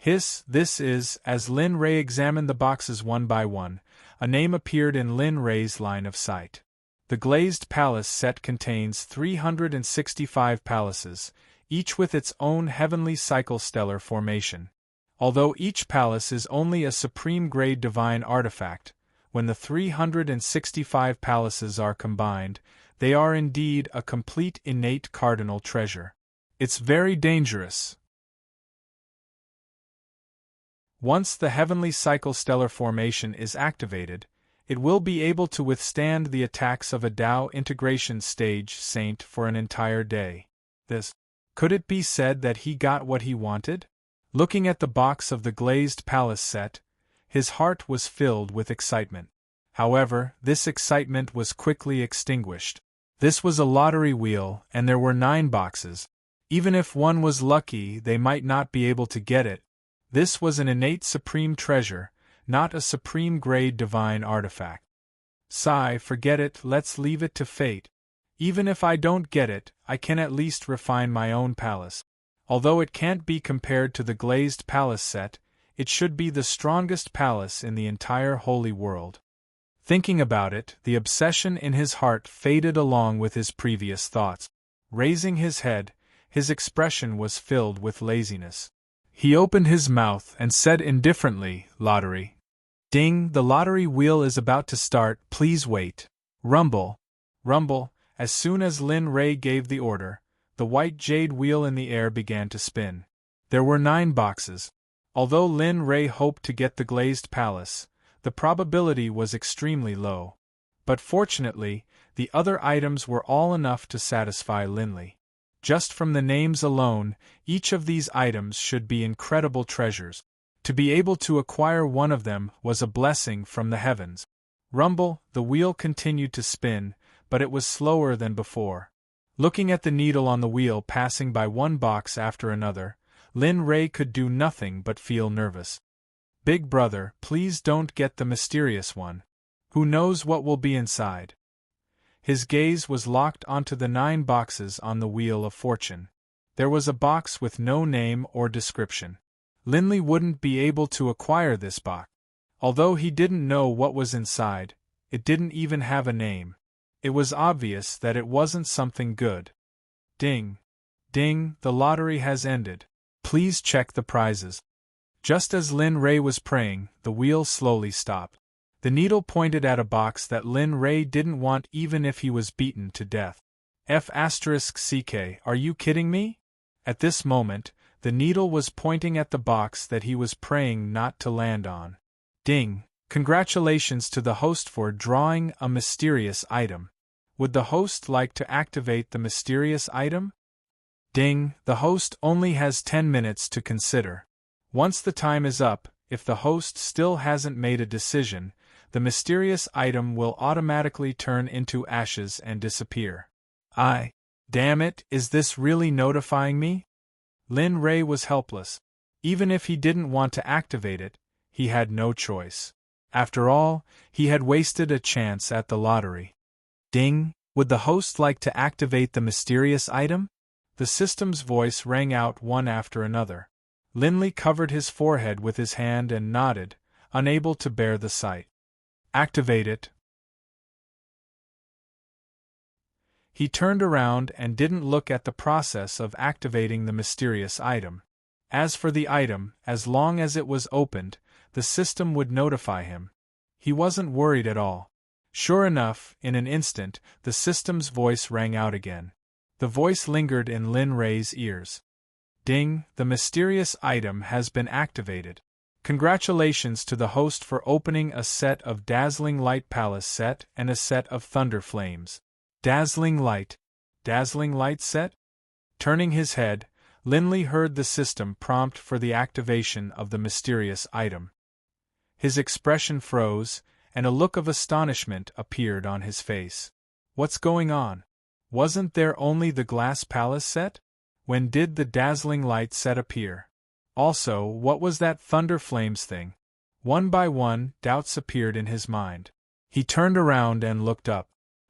This is, as Lin Ray examined the boxes one by one, a name appeared in Lin Ray's line of sight. The Glazed Palace set contains 365 palaces, each with its own heavenly cycle stellar formation. Although each palace is only a supreme-grade divine artifact, when the 365 palaces are combined, they are indeed a complete innate cardinal treasure. It's very dangerous. Once the heavenly cycle stellar formation is activated, it will be able to withstand the attacks of a Tao integration stage saint for an entire day. Could it be said that he got what he wanted? Looking at the box of the Glazed Palace set, his heart was filled with excitement. However, this excitement was quickly extinguished. This was a lottery wheel, and there were 9 boxes. Even if one was lucky, they might not be able to get it. This was an innate supreme treasure, not a supreme-grade divine artifact. Sigh, forget it, let's leave it to fate. Even if I don't get it, I can at least refine my own palace. Although it can't be compared to the Glazed Palace set, it should be the strongest palace in the entire holy world. Thinking about it, the obsession in his heart faded along with his previous thoughts. Raising his head, his expression was filled with laziness. He opened his mouth and said indifferently, "Lottery. Ding, the lottery wheel is about to start, please wait." Rumble. Rumble. As soon as Lin Ray gave the order, the white jade wheel in the air began to spin. There were 9 boxes. Although Lin Ray hoped to get the Glazed Palace, the probability was extremely low. But fortunately, the other items were all enough to satisfy Linley. Just from the names alone, each of these items should be incredible treasures. To be able to acquire one of them was a blessing from the heavens. Rumble, the wheel continued to spin, but it was slower than before. Looking at the needle on the wheel passing by one box after another, Lin Ray could do nothing but feel nervous. Big brother, please don't get the mysterious one. Who knows what will be inside? His gaze was locked onto the 9 boxes on the Wheel of Fortune. There was a box with no name or description. Linley wouldn't be able to acquire this box. Although he didn't know what was inside, it didn't even have a name. It was obvious that it wasn't something good. Ding! Ding! The lottery has ended. Please check the prizes. Just as Lin Ray was praying, the wheel slowly stopped. The needle pointed at a box that Lin Ray didn't want even if he was beaten to death. F***ck, are you kidding me? At this moment, the needle was pointing at the box that he was praying not to land on. Ding! Congratulations to the host for drawing a mysterious item. Would the host like to activate the mysterious item? Ding! The host only has 10 minutes to consider. Once the time is up, if the host still hasn't made a decision, the mysterious item will automatically turn into ashes and disappear. Damn it, is this really notifying me? Lin Ray was helpless. Even if he didn't want to activate it, he had no choice. After all, he had wasted a chance at the lottery. Ding! Would the host like to activate the mysterious item? The system's voice rang out one after another. Linley covered his forehead with his hand and nodded, unable to bear the sight. Activate it. He turned around and didn't look at the process of activating the mysterious item. As for the item, as long as it was opened, the system would notify him. He wasn't worried at all. Sure enough, in an instant, the system's voice rang out again. The voice lingered in Lin Ray's ears. Ding! The mysterious item has been activated. Congratulations to the host for opening a set of Dazzling Light Palace set and a set of Thunder Flames. Dazzling Light set? Turning his head, Linley heard the system prompt for the activation of the mysterious item. His expression froze, and a look of astonishment appeared on his face. What's going on? Wasn't there only the Glass Palace set? When did the Dazzling Light set appear? Also, what was that Thunder Flames thing? One by one, doubts appeared in his mind. He turned around and looked up.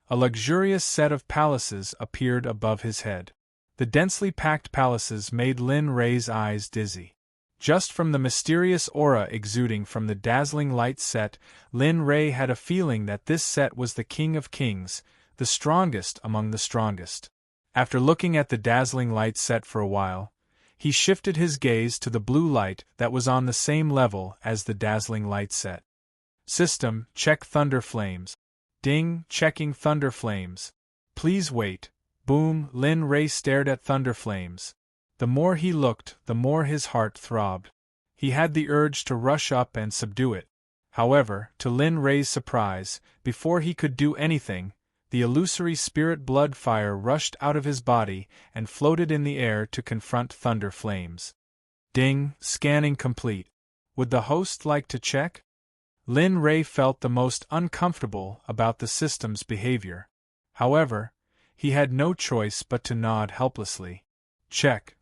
A luxurious set of palaces appeared above his head. The densely packed palaces made Lin Ray's eyes dizzy. Just from the mysterious aura exuding from the Dazzling Light set, Lin Ray had a feeling that this set was the King of Kings, the strongest among the strongest. After looking at the Dazzling Light set for a while, he shifted his gaze to the blue light that was on the same level as the Dazzling Light set. System, check Thunder Flames. Ding, checking Thunder Flames. Please wait. Boom, Lin Ray stared at Thunder Flames. The more he looked, the more his heart throbbed. He had the urge to rush up and subdue it. However, to Lin Ray's surprise, before he could do anything, the illusory spirit blood fire rushed out of his body and floated in the air to confront Thunder Flames. Ding, scanning complete. Would the host like to check? Lin Ray felt the most uncomfortable about the system's behavior. However, he had no choice but to nod helplessly. Check.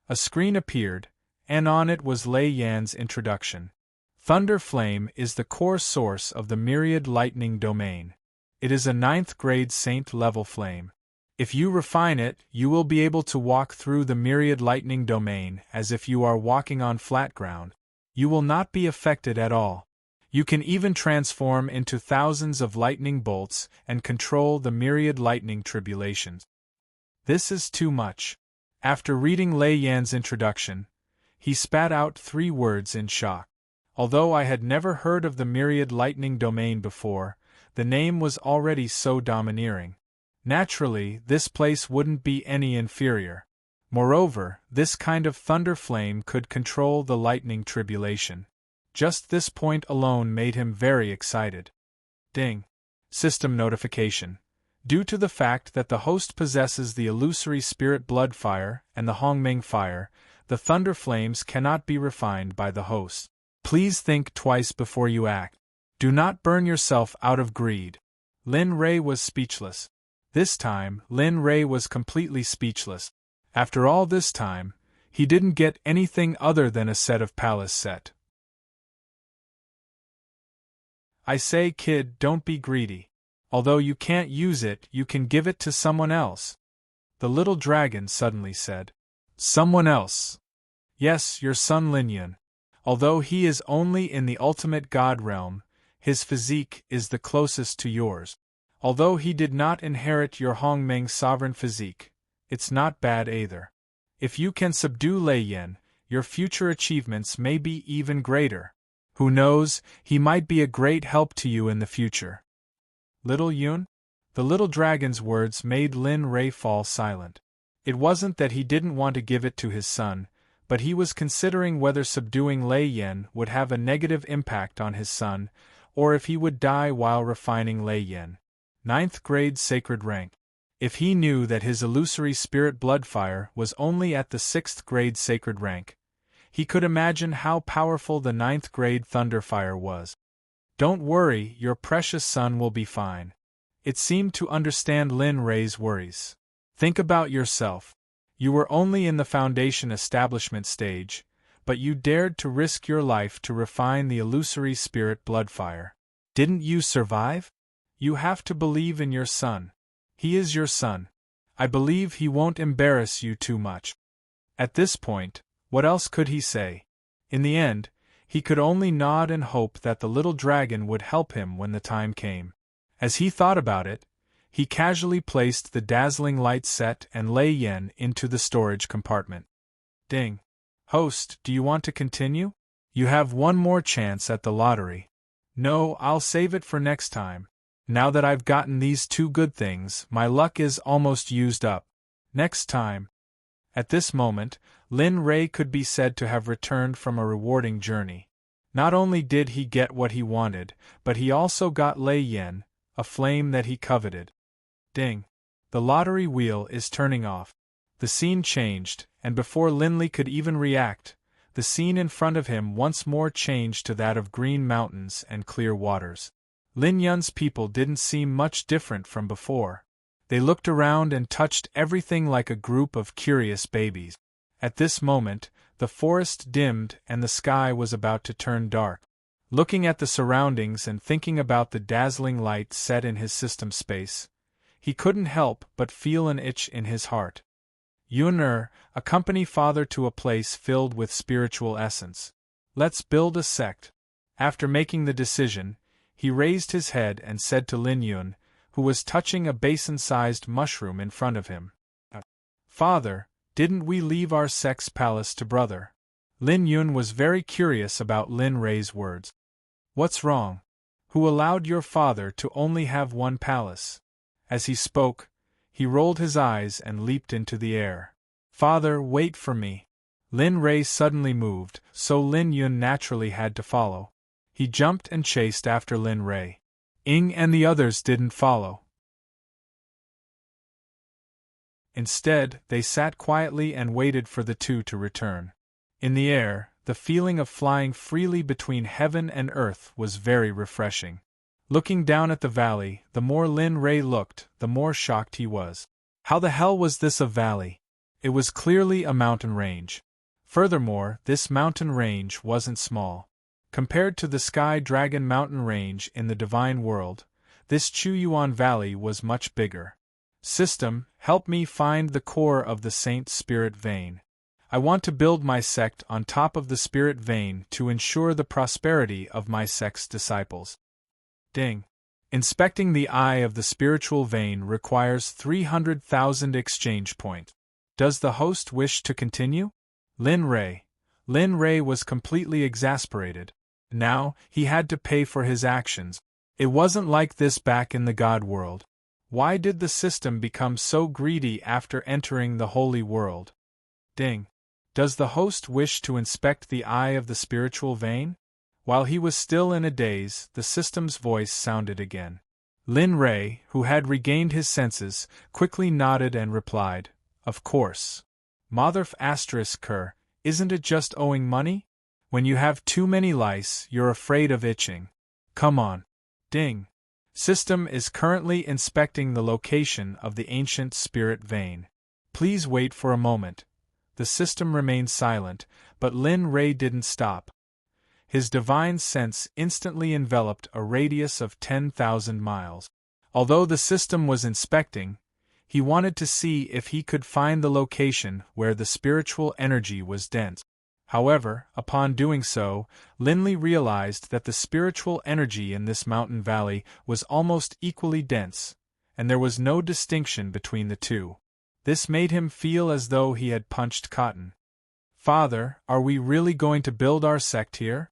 A screen appeared, and on it was Lei Yan's introduction. Thunder Flame is the core source of the Myriad Lightning domain. It is a 9th grade Saint-level flame. If you refine it, you will be able to walk through the Myriad Lightning domain as if you are walking on flat ground. You will not be affected at all. You can even transform into thousands of lightning bolts and control the Myriad Lightning tribulations. This is too much. After reading Lei Yan's introduction, he spat out 3 words in shock. Although I had never heard of the Myriad Lightning domain before, the name was already so domineering. Naturally, this place wouldn't be any inferior. Moreover, this kind of thunder flame could control the lightning tribulation. Just this point alone made him very excited. Ding. System notification. Due to the fact that the host possesses the illusory spirit blood fire and the Hongmeng fire, the thunder flames cannot be refined by the host. Please think twice before you act. Do not burn yourself out of greed. Lin Rei was speechless. This time, Lin Rei was completely speechless. After all this time, he didn't get anything other than a set of palace set. I say, kid, don't be greedy. Although you can't use it, you can give it to someone else. The little dragon suddenly said. Someone else? Yes, your son Lin Yun. Although he is only in the ultimate god realm, his physique is the closest to yours. Although he did not inherit your Hongmeng sovereign physique, it's not bad either. If you can subdue Lei Yan, your future achievements may be even greater. Who knows, he might be a great help to you in the future. Little Yun? The little dragon's words made Lin Rei fall silent. It wasn't that he didn't want to give it to his son, but he was considering whether subduing Lei Yan would have a negative impact on his son, or if he would die while refining Lei Yan. 9th grade sacred rank. If he knew that his illusory spirit blood fire was only at the 6th grade sacred rank, he could imagine how powerful the 9th grade thunder fire was. Don't worry, your precious son will be fine. It seemed to understand Lin Rei's worries. Think about yourself. You were only in the foundation establishment stage, but you dared to risk your life to refine the illusory spirit blood fire. Didn't you survive? You have to believe in your son. He is your son. I believe he won't embarrass you too much. At this point, what else could he say? In the end, he could only nod and hope that the little dragon would help him when the time came. As he thought about it, he casually placed the dazzling light set and Lei Yan into the storage compartment. Ding. Host, do you want to continue? You have one more chance at the lottery. No, I'll save it for next time. Now that I've gotten these two good things, my luck is almost used up. Next time. At this moment, Lin Rei could be said to have returned from a rewarding journey. Not only did he get what he wanted, but he also got Lei Yan, a flame that he coveted. Ding. The lottery wheel is turning off. The scene changed, and before Linley could even react, the scene in front of him once more changed to that of green mountains and clear waters. Lin Yun's people didn't seem much different from before. They looked around and touched everything like a group of curious babies. At this moment, the forest dimmed and the sky was about to turn dark. Looking at the surroundings and thinking about the dazzling light set in his system space, he couldn't help but feel an itch in his heart. Yun accompany father to a place filled with spiritual essence. Let's build a sect. After making the decision, he raised his head and said to Lin Yun, who was touching a basin-sized mushroom in front of him. Father, didn't we leave our sect's palace to brother? Lin Yun was very curious about Lin Rei's words. What's wrong? Who allowed your father to only have one palace? As he spoke, he rolled his eyes and leaped into the air. Father, wait for me. Lin Rei suddenly moved, so Lin Yun naturally had to follow. He jumped and chased after Lin Rei. Ying and the others didn't follow. Instead, they sat quietly and waited for the two to return. In the air, the feeling of flying freely between heaven and earth was very refreshing. Looking down at the valley, the more Lin Rei looked, the more shocked he was. How the hell was this a valley? It was clearly a mountain range. Furthermore, this mountain range wasn't small. Compared to the Sky Dragon mountain range in the Divine World, this Chuyuan Valley was much bigger. System, help me find the core of the Saint Spirit Vein. I want to build my sect on top of the Spirit Vein to ensure the prosperity of my sect's disciples. Ding. Inspecting the eye of the spiritual vein requires 300,000 exchange points. Does the host wish to continue? Lin Rei. Lin Rei was completely exasperated. Now, he had to pay for his actions. It wasn't like this back in the God world. Why did the system become so greedy after entering the holy world? Ding. Does the host wish to inspect the eye of the spiritual vein? While he was still in a daze, the system's voice sounded again. Lin Rei, who had regained his senses, quickly nodded and replied, "Of course. Motherf asterisk her, isn't it just owing money? When you have too many lice, you're afraid of itching. Come on." Ding. System is currently inspecting the location of the ancient spirit vein. Please wait for a moment. The system remained silent, but Lin Rei didn't stop. His divine sense instantly enveloped a radius of 10,000 miles. Although the system was inspecting, he wanted to see if he could find the location where the spiritual energy was dense. However, upon doing so, Linley realized that the spiritual energy in this mountain valley was almost equally dense, and there was no distinction between the two. This made him feel as though he had punched cotton. "Father, are we really going to build our sect here?"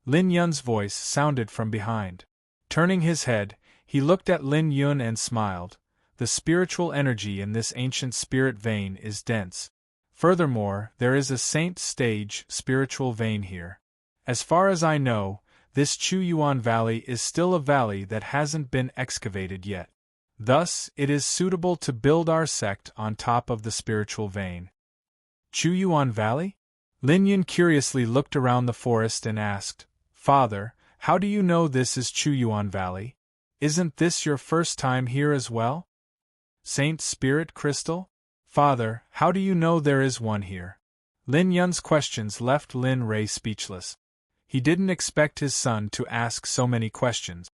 Lin Yun's voice sounded from behind. Turning his head, he looked at Lin Yun and smiled. The spiritual energy in this ancient spirit vein is dense. Furthermore, there is a saint stage spiritual vein here. As far as I know, this Chuyuan Valley is still a valley that hasn't been excavated yet. Thus, it is suitable to build our sect on top of the spiritual vein. Chuyuan Valley? Lin Yun curiously looked around the forest and asked, "Father, how do you know this is Chuyuan Valley? Isn't this your first time here as well?" "Saint Spirit Crystal? Father, how do you know there is one here?" Lin Yun's questions left Lin Rei speechless. He didn't expect his son to ask so many questions.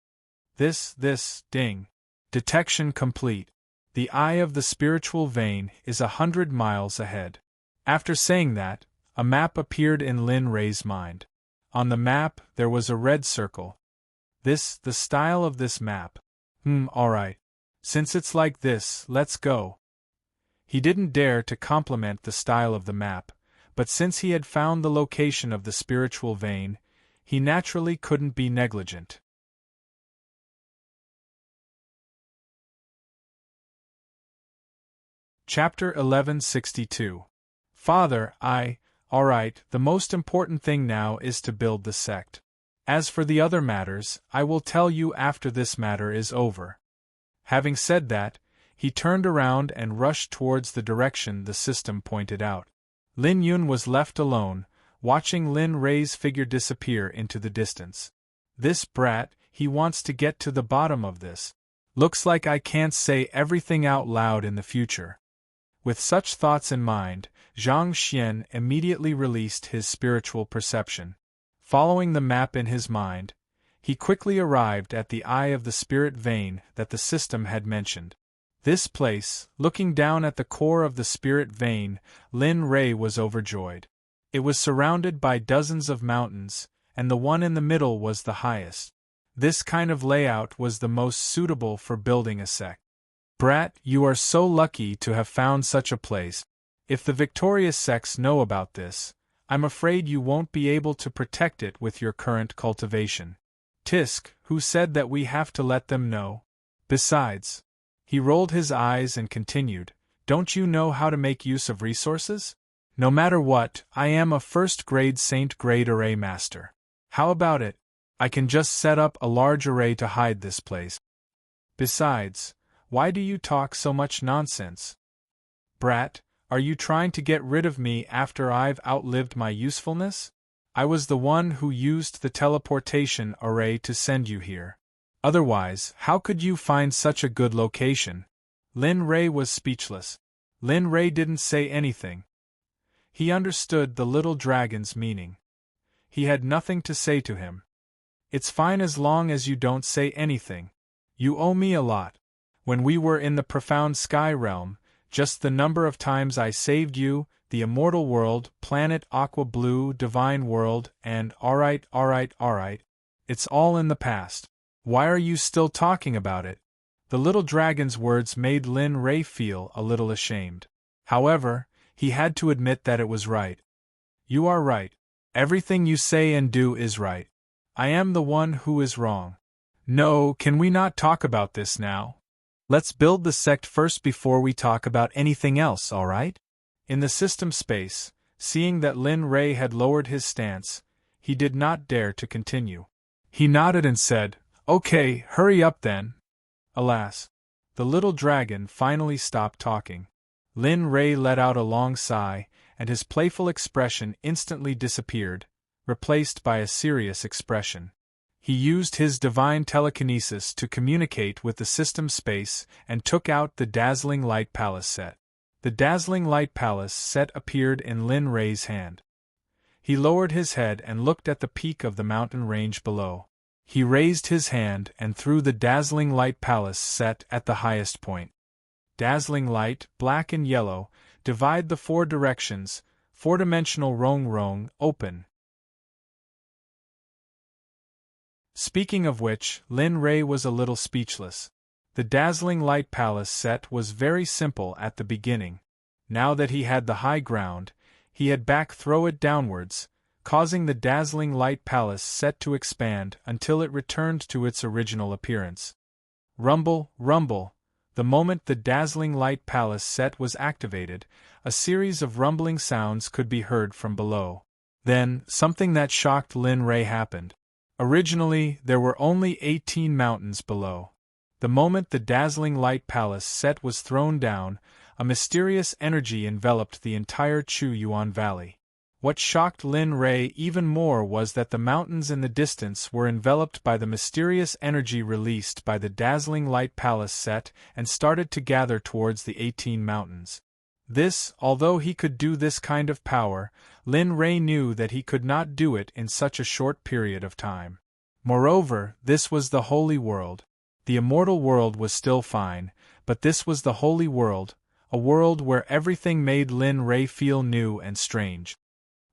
Ding. Detection complete. The eye of the spiritual vein is 100 miles ahead. After saying that, a map appeared in Lin Rei's mind. On the map, there was a red circle. The style of this map. Alright. Since it's like this, let's go. He didn't dare to compliment the style of the map, but since he had found the location of the spiritual vein, he naturally couldn't be negligent. Chapter 1162. Father, alright, the most important thing now is to build the sect. As for the other matters, I will tell you after this matter is over. Having said that, he turned around and rushed towards the direction the system pointed out. Lin Yun was left alone, watching Lin Rei's figure disappear into the distance. This brat, he wants to get to the bottom of this. Looks like I can't say everything out loud in the future. With such thoughts in mind, Zhang Xian immediately released his spiritual perception. Following the map in his mind, he quickly arrived at the eye of the spirit vein that the system had mentioned. This place, looking down at the core of the spirit vein, Lin Rei was overjoyed. It was surrounded by dozens of mountains, and the one in the middle was the highest. This kind of layout was the most suitable for building a sect. Brat, you are so lucky to have found such a place. If the victorious sects know about this, I'm afraid you won't be able to protect it with your current cultivation. Tisk, who said that we have to let them know? Besides, he rolled his eyes and continued, don't you know how to make use of resources? No matter what, I am a first-grade saint-grade array master. How about it? I can just set up a large array to hide this place. Besides, why do you talk so much nonsense? Brat, are you trying to get rid of me after I've outlived my usefulness? I was the one who used the teleportation array to send you here. Otherwise, how could you find such a good location? Lin Rei was speechless. Lin Rei didn't say anything. He understood the little dragon's meaning. He had nothing to say to him. It's fine as long as you don't say anything. You owe me a lot. When we were in the profound sky realm, just the number of times I saved you, the immortal world, planet Aqua Blue, divine world, and alright, it's all in the past. Why are you still talking about it? The little dragon's words made Lin Rei feel a little ashamed. However, he had to admit that it was right. You are right. Everything you say and do is right. I am the one who is wrong. No, can we not talk about this now? Let's build the sect first before we talk about anything else, alright? In the system space, seeing that Lin Rei had lowered his stance, he did not dare to continue. He nodded and said, Okay, hurry up then. Alas! The little dragon finally stopped talking. Lin Rei let out a long sigh, and his playful expression instantly disappeared, replaced by a serious expression. He used his divine telekinesis to communicate with the system space and took out the Dazzling Light Palace set. The Dazzling Light Palace set appeared in Lin Rei's hand. He lowered his head and looked at the peak of the mountain range below. He raised his hand and threw the Dazzling Light Palace set at the highest point. Dazzling light, black and yellow, divide the four directions, four-dimensional rong rong, open. Speaking of which, Lin Rei was a little speechless. The Dazzling Light Palace set was very simple at the beginning. Now that he had the high ground, he had back throw it downwards, causing the Dazzling Light Palace set to expand until it returned to its original appearance. Rumble, rumble. The moment the Dazzling Light Palace set was activated, a series of rumbling sounds could be heard from below. Then, something that shocked Lin Rei happened. Originally, there were only 18 mountains below. The moment the Dazzling Light Palace set was thrown down, a mysterious energy enveloped the entire Chu Yuan Valley. What shocked Lin Rei even more was that the mountains in the distance were enveloped by the mysterious energy released by the Dazzling Light Palace set and started to gather towards the 18 mountains. This, although he could do this kind of power, Lin Rei knew that he could not do it in such a short period of time. Moreover, this was the holy world. The immortal world was still fine, but this was the holy world, a world where everything made Lin Rei feel new and strange.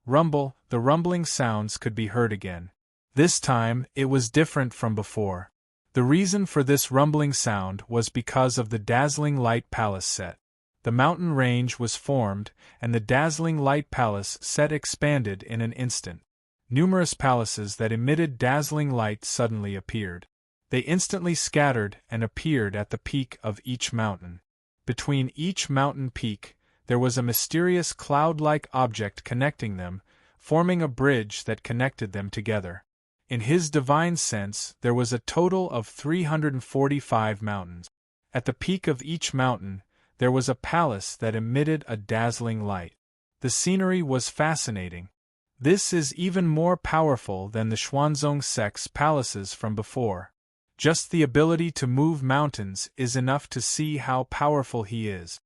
Rumble, the rumbling sounds could be heard again. This time, it was different from before. The reason for this rumbling sound was because of the Dazzling Light Palace set. The mountain range was formed, and the Dazzling Light Palace set expanded in an instant. Numerous palaces that emitted dazzling light suddenly appeared. They instantly scattered and appeared at the peak of each mountain. Between each mountain peak, there was a mysterious cloud-like object connecting them, forming a bridge that connected them together. In his divine sense, there was a total of 345 mountains. At the peak of each mountain, there was a palace that emitted a dazzling light. The scenery was fascinating. This is even more powerful than the Xuanzong Sect's palaces from before. Just the ability to move mountains is enough to see how powerful he is.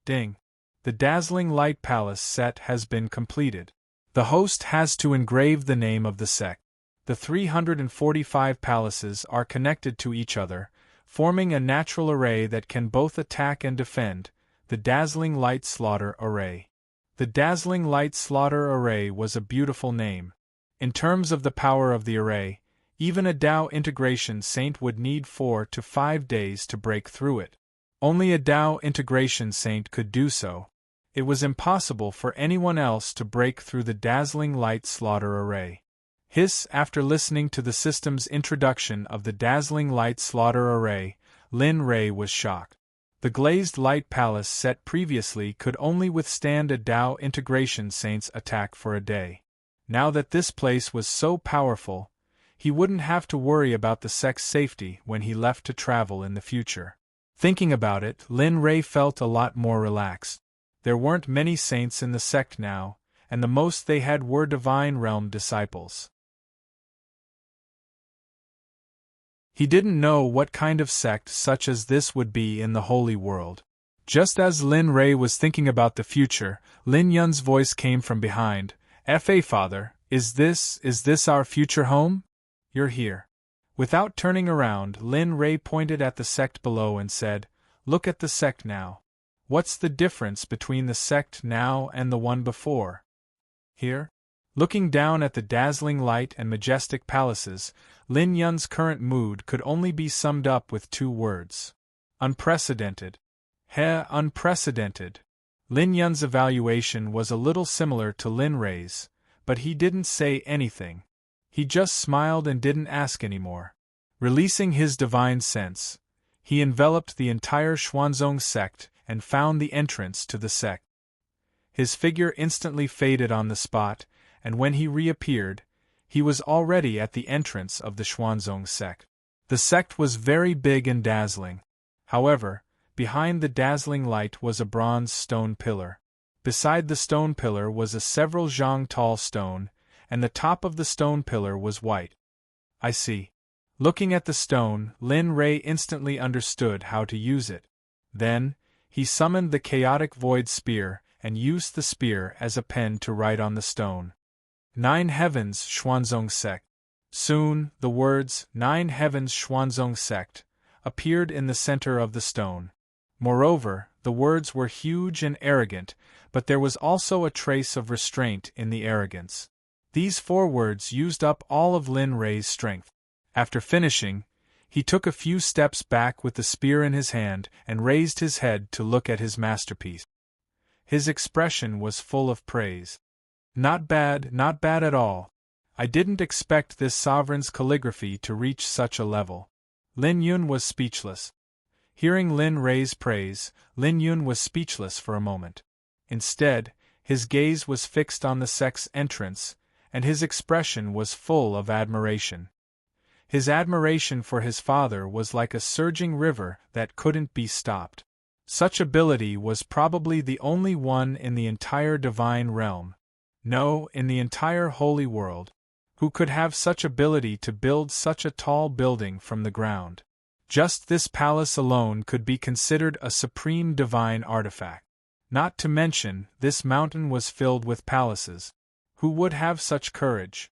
Ding! The Dazzling Light Palace set has been completed. The host has to engrave the name of the sect. The 345 palaces are connected to each other, forming a natural array that can both attack and defend, the Dazzling Light Slaughter Array. The Dazzling Light Slaughter Array was a beautiful name. In terms of the power of the array, even a Dao integration saint would need 4 to 5 days to break through it. Only a Dao integration saint could do so. It was impossible for anyone else to break through the Dazzling Light Slaughter Array. After listening to the system's introduction of the Dazzling Light Slaughter Array, Lin Rei was shocked. The Glazed Light Palace set previously could only withstand a Dao integration saint's attack for a day. Now that this place was so powerful, he wouldn't have to worry about the sect's safety when he left to travel in the future. Thinking about it, Lin Rei felt a lot more relaxed. There weren't many saints in the sect now, and the most they had were Divine Realm disciples. He didn't know what kind of sect such as this would be in the holy world. Just as Lin Rei was thinking about the future, Lin Yun's voice came from behind. "Fa Father, is this our future home? You're here." Without turning around, Lin Rei pointed at the sect below and said, "Look at the sect now. What's the difference between the sect now and the one before?" Here? Looking down at the dazzling light and majestic palaces, Lin Yun's current mood could only be summed up with 2 words. Unprecedented. Unprecedented. Lin Yun's evaluation was a little similar to Lin Rei's, but he didn't say anything. He just smiled and didn't ask anymore. Releasing his divine sense, he enveloped the entire Xuanzong sect and found the entrance to the sect. His figure instantly faded on the spot, and when he reappeared, he was already at the entrance of the Xuanzong sect. The sect was very big and dazzling. However, behind the dazzling light was a bronze stone pillar. Beside the stone pillar was a several zhang tall stone, and the top of the stone pillar was white. I see. Looking at the stone, Lin Rei instantly understood how to use it. Then, he summoned the chaotic void spear and used the spear as a pen to write on the stone. 9 Heavens Xuanzong Sect. Soon, the words 9 Heavens Xuanzong Sect appeared in the center of the stone. Moreover, the words were huge and arrogant, but there was also a trace of restraint in the arrogance. These 4 words used up all of Lin Rei's strength. After finishing, he took a few steps back with the spear in his hand and raised his head to look at his masterpiece. His expression was full of praise. Not bad at all. I didn't expect this sovereign's calligraphy to reach such a level. Lin Yun was speechless. Hearing Lin Rei's praise, Lin Yun was speechless for a moment. Instead, his gaze was fixed on the sect's entrance, and his expression was full of admiration. His admiration for his father was like a surging river that couldn't be stopped. Such ability was probably the only one in the entire divine realm. No, in the entire holy world. Who could have such ability to build such a tall building from the ground? Just this palace alone could be considered a supreme divine artifact. Not to mention, this mountain was filled with palaces. Who would have such courage?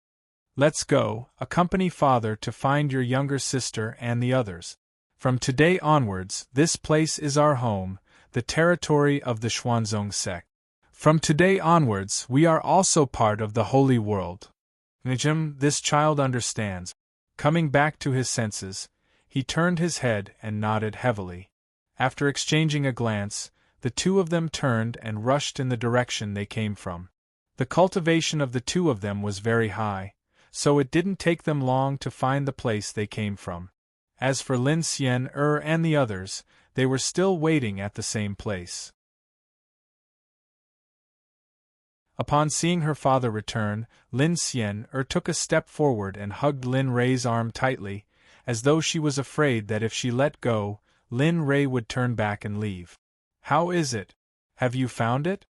Let's go, accompany father to find your younger sister and the others. From today onwards, this place is our home, the territory of the Xuanzong sect. From today onwards, we are also part of the holy world. Nijim, this child understands. Coming back to his senses, he turned his head and nodded heavily. After exchanging a glance, the 2 of them turned and rushed in the direction they came from. The cultivation of the 2 of them was very high, so it didn't take them long to find the place they came from. As for Lin Xian and the others, they were still waiting at the same place. Upon seeing her father return, Lin Xian took a step forward and hugged Lin Rei's arm tightly, as though she was afraid that if she let go, Lin Rei would turn back and leave. How is it? Have you found it?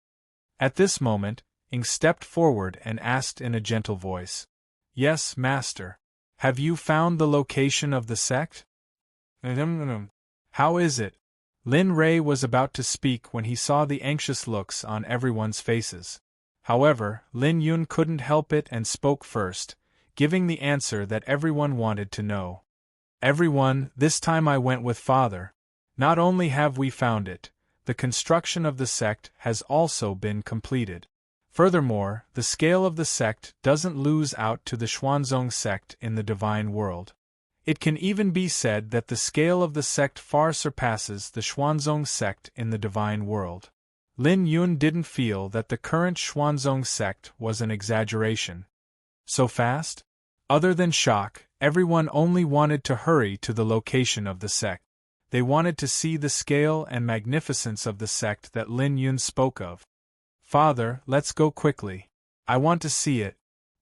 At this moment, Ing stepped forward and asked in a gentle voice. Yes, master. Have you found the location of the sect? How is it? Lin Rei was about to speak when he saw the anxious looks on everyone's faces. However, Lin Yun couldn't help it and spoke first, giving the answer that everyone wanted to know. Everyone, this time I went with father. Not only have we found it, the construction of the sect has also been completed. Furthermore, the scale of the sect doesn't lose out to the Xuanzong sect in the divine world. It can even be said that the scale of the sect far surpasses the Xuanzong sect in the divine world. Lin Yun didn't feel that the current Xuanzong sect was an exaggeration. So fast? Other than shock, everyone only wanted to hurry to the location of the sect. They wanted to see the scale and magnificence of the sect that Lin Yun spoke of. Father, let's go quickly. I want to see it.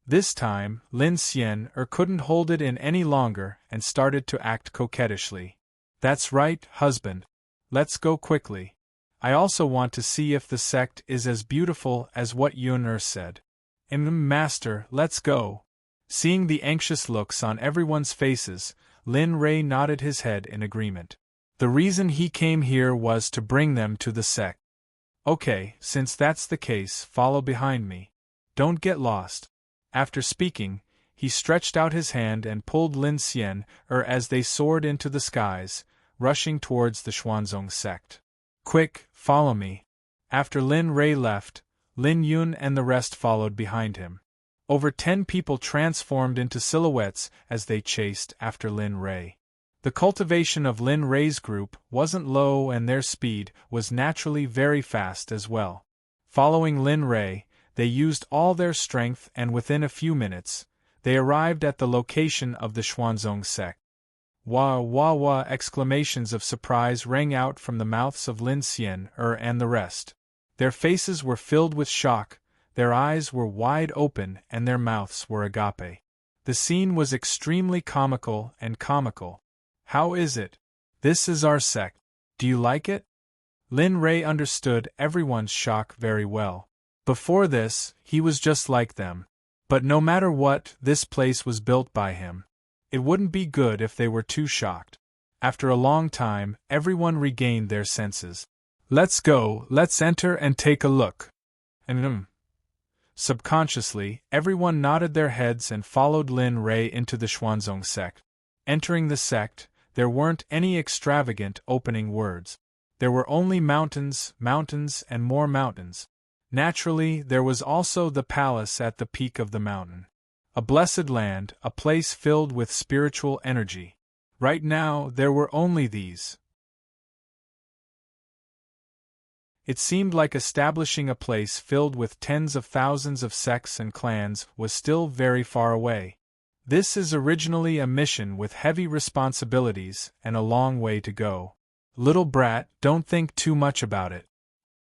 This time, Lin Xian couldn't hold it in any longer and started to act coquettishly. That's right, husband. Let's go quickly. I also want to see if the sect is as beautiful as what Yun said. Master, let's go. Seeing the anxious looks on everyone's faces, Lin Rei nodded his head in agreement. The reason he came here was to bring them to the sect. Okay, since that's the case, follow behind me. Don't get lost. After speaking, he stretched out his hand and pulled Lin Xian as they soared into the skies, rushing towards the Xuanzong sect. Quick, follow me. After Lin Rei left, Lin Yun and the rest followed behind him. Over 10 people transformed into silhouettes as they chased after Lin Rei. The cultivation of Lin Rei's group wasn't low and their speed was naturally very fast as well. Following Lin Rei, they used all their strength and within a few minutes, they arrived at the location of the Xuanzong sect. Wah wah wah! Exclamations of surprise rang out from the mouths of Lin Xian and the rest. Their faces were filled with shock, their eyes were wide open and their mouths were agape. The scene was extremely comical and comical. How is it? This is our sect. Do you like it? Lin Rei understood everyone's shock very well. Before this, he was just like them. But no matter what, this place was built by him. It wouldn't be good if they were too shocked. After a long time, everyone regained their senses. Let's go, let's enter and take a look. And subconsciously, everyone nodded their heads and followed Lin Rei into the Xuanzong sect. Entering the sect, there weren't any extravagant opening words. There were only mountains, mountains, and more mountains. Naturally, there was also the palace at the peak of the mountain. A blessed land, a place filled with spiritual energy. Right now, there were only these. It seemed like establishing a place filled with tens of thousands of sects and clans was still very far away. This is originally a mission with heavy responsibilities and a long way to go. Little brat, don't think too much about it.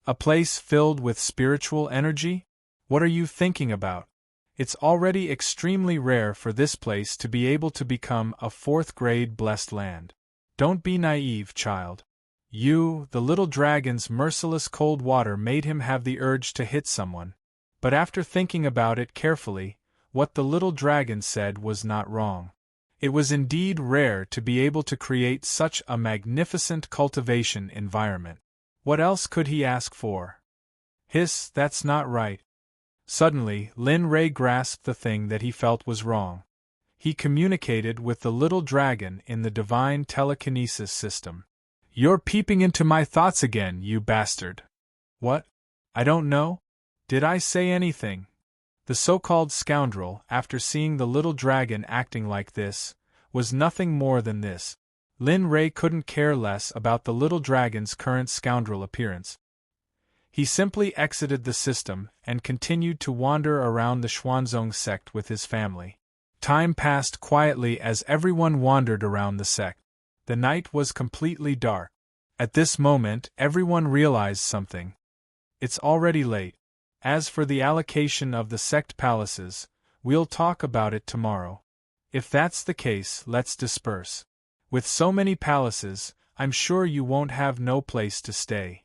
A place filled with spiritual energy? What are you thinking about? It's already extremely rare for this place to be able to become a fourth-grade blessed land. Don't be naive, child. The little dragon's merciless cold water made him have the urge to hit someone. But after thinking about it carefully, what the little dragon said was not wrong. It was indeed rare to be able to create such a magnificent cultivation environment. What else could he ask for? Hiss, that's not right. Suddenly, Lin Rei grasped the thing that he felt was wrong. He communicated with the little dragon in the divine telekinesis system. You're peeping into my thoughts again, you bastard. What? I don't know? Did I say anything? The so-called scoundrel, after seeing the little dragon acting like this, was nothing more than this. Lin Rei couldn't care less about the little dragon's current scoundrel appearance. He simply exited the system and continued to wander around the Xuanzong sect with his family. Time passed quietly as everyone wandered around the sect. The night was completely dark. At this moment, everyone realized something. It's already late. As for the allocation of the sect palaces, we'll talk about it tomorrow. If that's the case, let's disperse. With so many palaces, I'm sure you won't have no place to stay.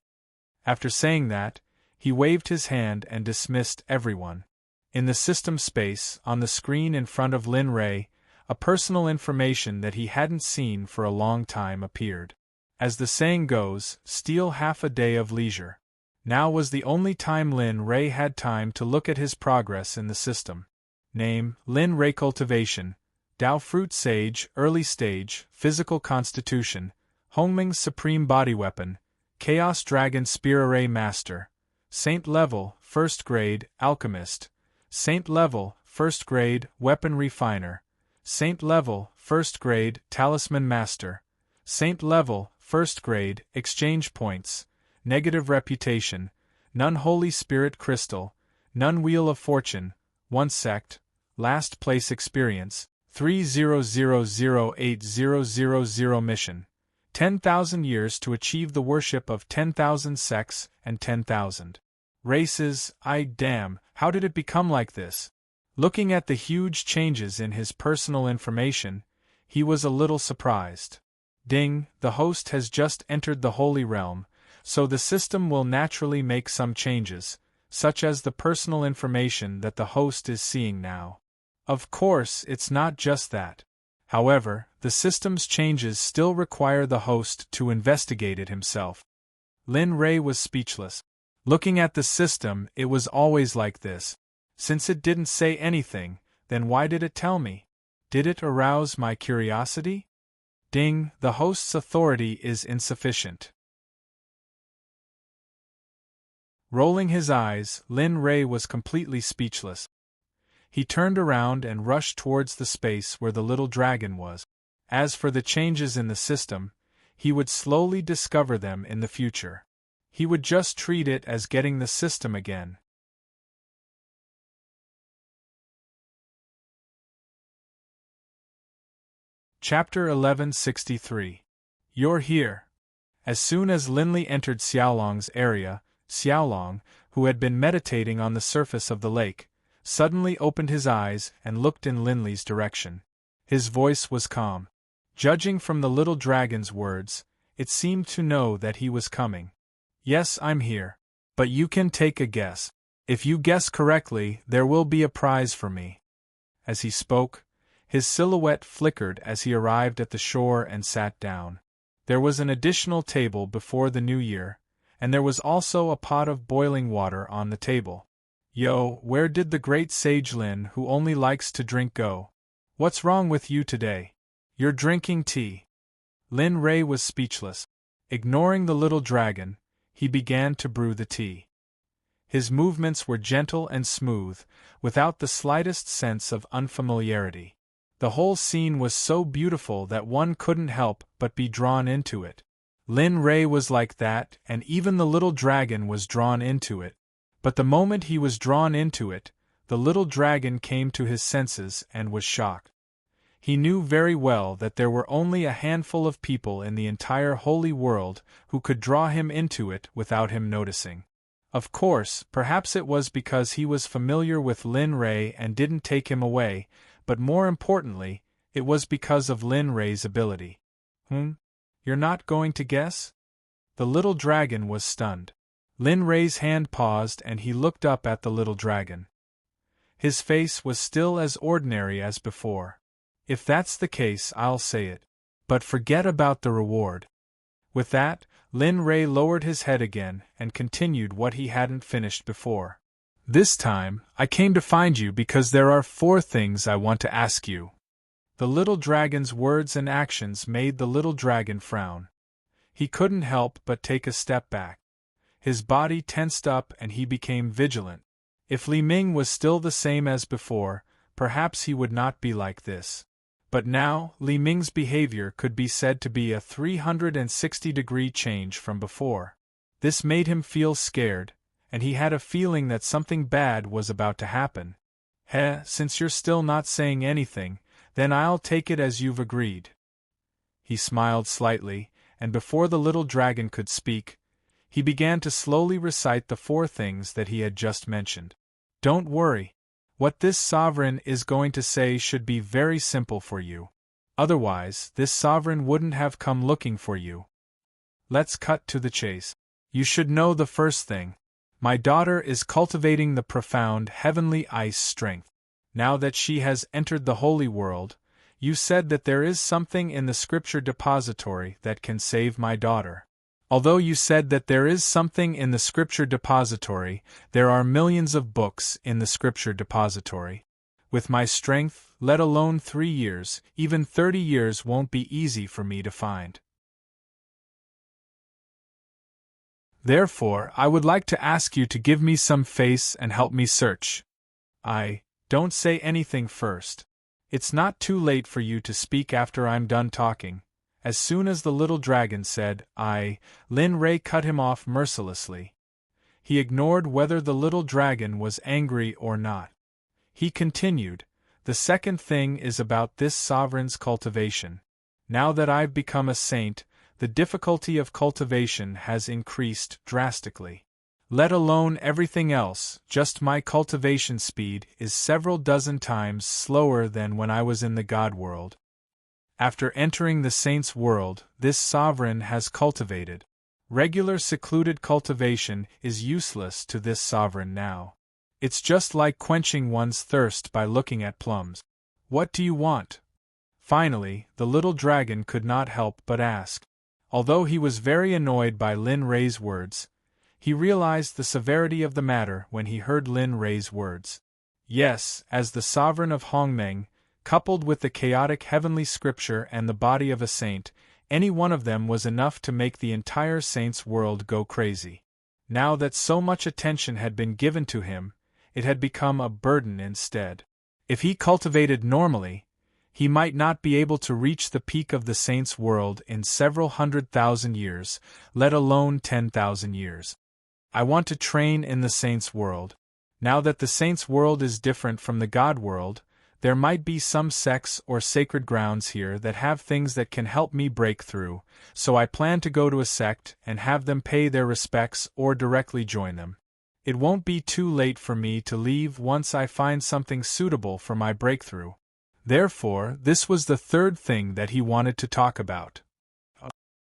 After saying that, he waved his hand and dismissed everyone. In the system space, on the screen in front of Lin Rei, a personal information that he hadn't seen for a long time appeared. As the saying goes, steal half a day of leisure. Now was the only time Lin Rei had time to look at his progress in the system. Name, Lin Rei Cultivation, Dao Fruit Sage, Early Stage, Physical Constitution, Hongming's Supreme Body Weapon, Chaos Dragon Spear Array Master, Saint Level, 1st Grade, Alchemist, Saint Level, 1st Grade, Weapon Refiner, Saint Level, 1st Grade, Talisman Master, Saint Level, 1st Grade, Exchange Points, Negative Reputation, None Holy Spirit Crystal, None Wheel of Fortune, 1 Sect, Last Place Experience, 30008000 Mission, 10,000 years to achieve the worship of 10,000 sects and 10,000 races. Damn, how did it become like this? Looking at the huge changes in his personal information, he was a little surprised. Ding, the host has just entered the Holy Realm, so the system will naturally make some changes, such as the personal information that the host is seeing now. Of course, it's not just that. However, the system's changes still require the host to investigate it himself. Lin Rei was speechless. Looking at the system, it was always like this. Since it didn't say anything, then why did it tell me? Did it arouse my curiosity? Ding, the host's authority is insufficient. Rolling his eyes, Lin Rei was completely speechless. He turned around and rushed towards the space where the little dragon was. As for the changes in the system, he would slowly discover them in the future. He would just treat it as getting the system again. Chapter 1163. You're here. As soon as Linley entered Xiaolong's area, Xiaolong, who had been meditating on the surface of the lake, suddenly opened his eyes and looked in Linley's direction. His voice was calm. Judging from the little dragon's words, it seemed to know that he was coming. Yes, I'm here. But you can take a guess. If you guess correctly, there will be a prize for me. As he spoke, his silhouette flickered as he arrived at the shore and sat down. There was an additional table before the new year, and there was also a pot of boiling water on the table. Yo, where did the great sage Lin, who only likes to drink, go? What's wrong with you today? You're drinking tea. Lin Ray was speechless. Ignoring the little dragon, he began to brew the tea. His movements were gentle and smooth, without the slightest sense of unfamiliarity. The whole scene was so beautiful that one couldn't help but be drawn into it. Lin Ray was like that, and even the little dragon was drawn into it. But the moment he was drawn into it, the little dragon came to his senses and was shocked. He knew very well that there were only a handful of people in the entire holy world who could draw him into it without him noticing. Of course, perhaps it was because he was familiar with Lin Ray and didn't take him away, but more importantly, it was because of Lin Ray's ability. You're not going to guess? The little dragon was stunned. Lin Ray's hand paused and he looked up at the little dragon. His face was still as ordinary as before. If that's the case, I'll say it. But forget about the reward. With that, Lin Ray lowered his head again and continued what he hadn't finished before. This time, I came to find you because there are 4 things I want to ask you. The little dragon's words and actions made the little dragon frown. He couldn't help but take a step back. His body tensed up and he became vigilant. If Li Ming was still the same as before, perhaps he would not be like this. But now, Li Ming's behavior could be said to be a 360-degree change from before. This made him feel scared, and he had a feeling that something bad was about to happen. Since you're still not saying anything, then I'll take it as you've agreed. He smiled slightly, and before the little dragon could speak, he began to slowly recite the 4 things that he had just mentioned. Don't worry. What this sovereign is going to say should be very simple for you. Otherwise, this sovereign wouldn't have come looking for you. Let's cut to the chase. You should know the first thing. My daughter is cultivating the profound heavenly ice strength. Now that she has entered the holy world, you said that there is something in the scripture depository that can save my daughter. Although you said that there is something in the scripture depository, there are millions of books in the scripture depository. With my strength, let alone 3 years, even 30 years won't be easy for me to find. Therefore, I would like to ask you to give me some face and help me search. Don't say anything first. It's not too late for you to speak after I'm done talking. As soon as the little dragon said, Lin Ray cut him off mercilessly. He ignored whether the little dragon was angry or not. He continued, the second thing is about this sovereign's cultivation. Now that I've become a saint, the difficulty of cultivation has increased drastically. Let alone everything else, just my cultivation speed is several dozen times slower than when I was in the God world. After entering the saint's world, this sovereign has cultivated. Regular secluded cultivation is useless to this sovereign now. It's just like quenching one's thirst by looking at plums. What do you want? Finally, the little dragon could not help but ask. Although he was very annoyed by Lin Ray's words, he realized the severity of the matter when he heard Lin Ray's words. Yes, as the sovereign of Hongmeng, coupled with the chaotic heavenly scripture and the body of a saint, any one of them was enough to make the entire saint's world go crazy. Now that so much attention had been given to him, it had become a burden instead. If he cultivated normally, he might not be able to reach the peak of the saint's world in several 100,000 years, let alone 10,000 years. I want to train in the saint's world. Now that the saint's world is different from the God world, there might be some sects or sacred grounds here that have things that can help me break through, so I plan to go to a sect and have them pay their respects or directly join them. It won't be too late for me to leave once I find something suitable for my breakthrough. Therefore, this was the third thing that he wanted to talk about.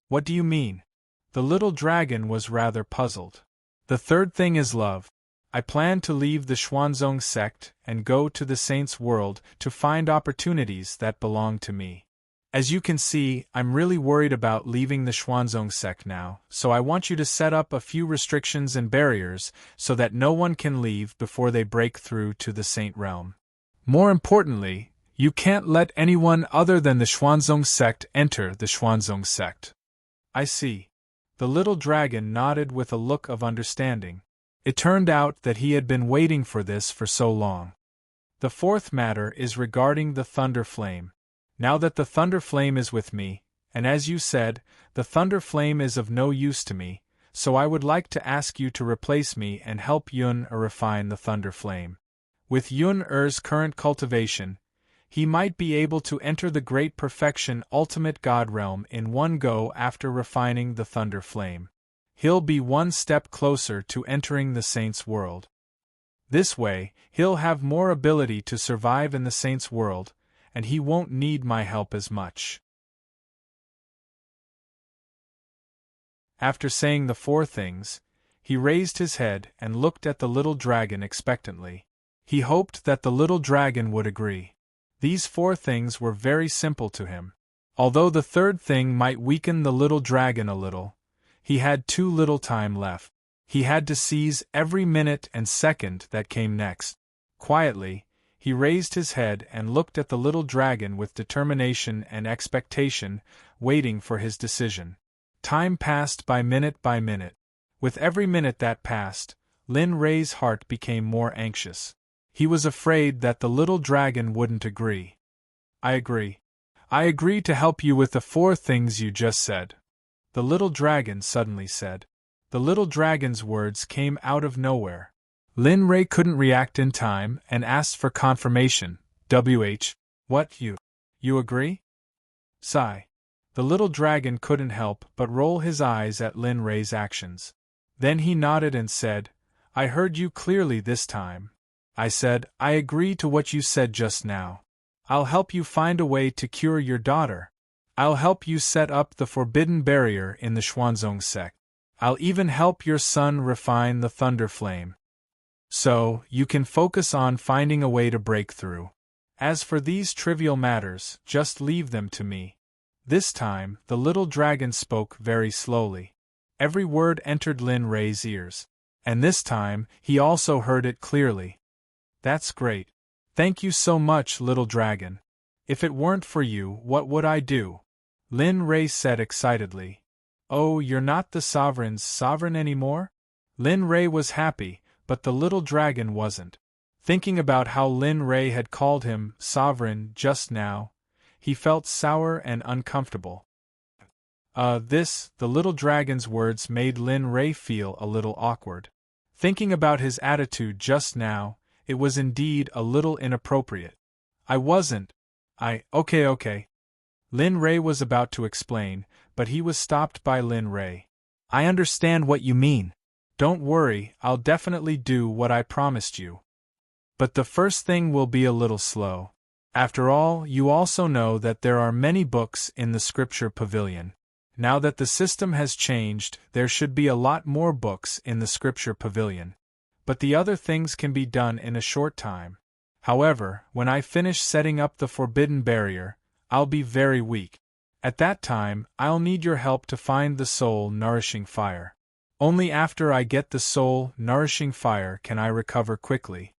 What do you mean? The little dragon was rather puzzled. The third thing is love. I plan to leave the Xuanzong sect and go to the saints' world to find opportunities that belong to me. As you can see, I'm really worried about leaving the Xuanzong sect now, so I want you to set up a few restrictions and barriers so that no one can leave before they break through to the saint realm. More importantly, you can't let anyone other than the Xuanzong sect enter the Xuanzong sect. I see. The little dragon nodded with a look of understanding. It turned out that he had been waiting for this for so long. The fourth matter is regarding the thunder flame. Now that the thunder flame is with me, and as you said, the thunder flame is of no use to me, so I would like to ask you to replace me and help Yun-Er refine the thunder flame. With Yun-Er's current cultivation, he might be able to enter the great perfection ultimate God realm in one go after refining the thunder flame. He'll be one step closer to entering the saints' world. This way, he'll have more ability to survive in the saints' world, and he won't need my help as much. After saying the four things, he raised his head and looked at the little dragon expectantly. He hoped that the little dragon would agree. These four things were very simple to him. Although the third thing might weaken the little dragon a little, he had too little time left. He had to seize every minute and second that came next. Quietly, he raised his head and looked at the little dragon with determination and expectation, waiting for his decision. Time passed by minute by minute. With every minute that passed, Lin Rei's heart became more anxious. He was afraid that the little dragon wouldn't agree. I agree. I agree to help you with the four things you just said. The little dragon suddenly said. The little dragon's words came out of nowhere. Lin Rei couldn't react in time and asked for confirmation. What, you agree? Sigh. The little dragon couldn't help but roll his eyes at Lin Rei's actions. Then he nodded and said, I heard you clearly this time. I said, I agree to what you said just now. I'll help you find a way to cure your daughter. I'll help you set up the forbidden barrier in the Xuanzong sect. I'll even help your son refine the thunder flame. So, you can focus on finding a way to break through. As for these trivial matters, just leave them to me. This time, the little dragon spoke very slowly. Every word entered Lin Rei's ears. And this time, he also heard it clearly. That's great. Thank you so much, little dragon. If it weren't for you, what would I do? Lin Rei said excitedly. Oh, you're not the sovereign's sovereign anymore? Lin Rei was happy, but the little dragon wasn't. Thinking about how Lin Rei had called him sovereign just now, he felt sour and uncomfortable. The little dragon's words made Lin Rei feel a little awkward. Thinking about his attitude just now, it was indeed a little inappropriate. Okay. Lin Rei was about to explain, but he was stopped by Lin Rei. I understand what you mean. Don't worry, I'll definitely do what I promised you. But the first thing will be a little slow. After all, you also know that there are many books in the scripture pavilion. Now that the system has changed, there should be a lot more books in the scripture pavilion. But the other things can be done in a short time. However, when I finish setting up the forbidden barrier, I'll be very weak. At that time, I'll need your help to find the soul-nourishing fire. Only after I get the soul-nourishing fire can I recover quickly.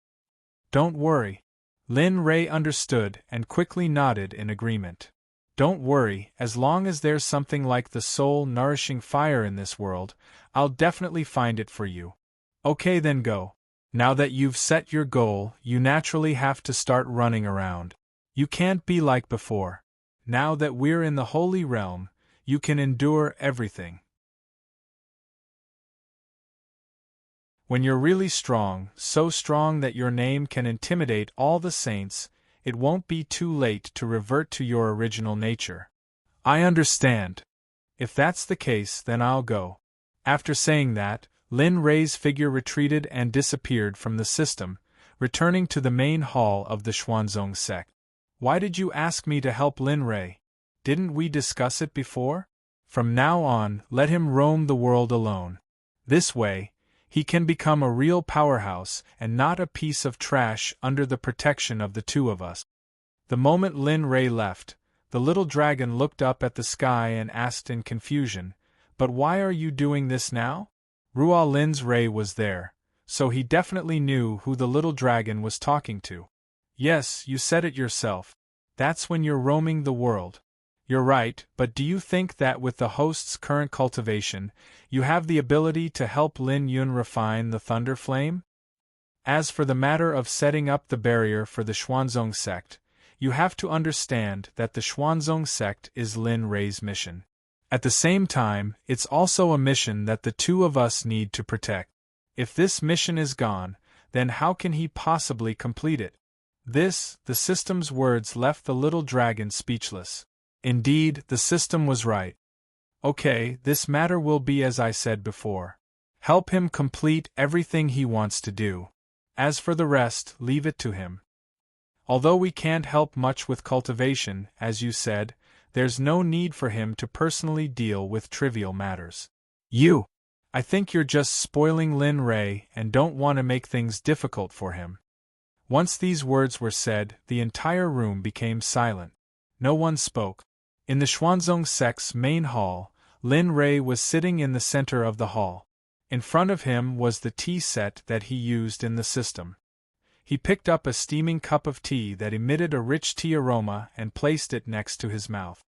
Don't worry. Lin Rei understood and quickly nodded in agreement. Don't worry, as long as there's something like the soul-nourishing fire in this world, I'll definitely find it for you. Okay, then go. Now that you've set your goal, you naturally have to start running around. You can't be like before. Now that we're in the holy realm, you can endure everything. When you're really strong, so strong that your name can intimidate all the saints, it won't be too late to revert to your original nature. I understand. If that's the case, then I'll go. After saying that, Lin Rei's figure retreated and disappeared from the system, returning to the main hall of the Xuanzong sect. Why did you ask me to help Lin Rei? Didn't we discuss it before? From now on, let him roam the world alone. This way, he can become a real powerhouse and not a piece of trash under the protection of the two of us. The moment Lin Rei left, the little dragon looked up at the sky and asked in confusion, "But why are you doing this now?" Ruo Lin's Rei was there, so he definitely knew who the little dragon was talking to. Yes, you said it yourself. That's when you're roaming the world. You're right, but do you think that with the host's current cultivation, you have the ability to help Lin Yun refine the Thunder Flame? As for the matter of setting up the barrier for the Xuanzong sect, you have to understand that the Xuanzong sect is Lin Rei's mission. At the same time, it's also a mission that the two of us need to protect. If this mission is gone, then how can he possibly complete it? The system's words left the little dragon speechless. Indeed, the system was right. Okay, this matter will be as I said before. Help him complete everything he wants to do. As for the rest, leave it to him. Although we can't help much with cultivation, as you said, there's no need for him to personally deal with trivial matters. I think you're just spoiling Lin Rei and don't want to make things difficult for him. Once these words were said, the entire room became silent. No one spoke. In the Xuanzong sect's main hall, Lin Rei was sitting in the center of the hall. In front of him was the tea set that he used in the system. He picked up a steaming cup of tea that emitted a rich tea aroma and placed it next to his mouth.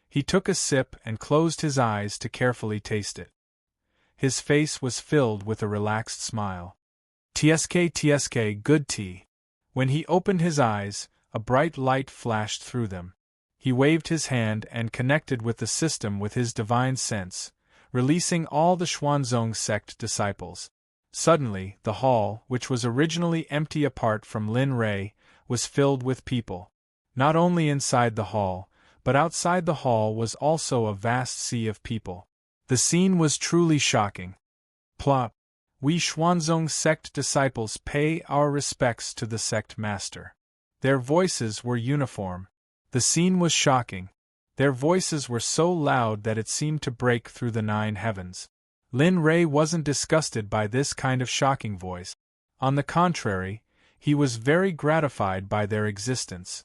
He took a sip and closed his eyes to carefully taste it. His face was filled with a relaxed smile. TSK, good tea. When he opened his eyes, a bright light flashed through them. He waved his hand and connected with the system with his divine sense, releasing all the Xuanzong sect disciples. Suddenly, the hall, which was originally empty apart from Lin Rei, was filled with people. Not only inside the hall, but outside the hall was also a vast sea of people. The scene was truly shocking. Plop! We Xuanzong sect disciples pay our respects to the sect master. Their voices were uniform. The scene was shocking. Their voices were so loud that it seemed to break through the 9 heavens. Lin Rei wasn't disgusted by this kind of shocking voice. On the contrary, he was very gratified by their existence.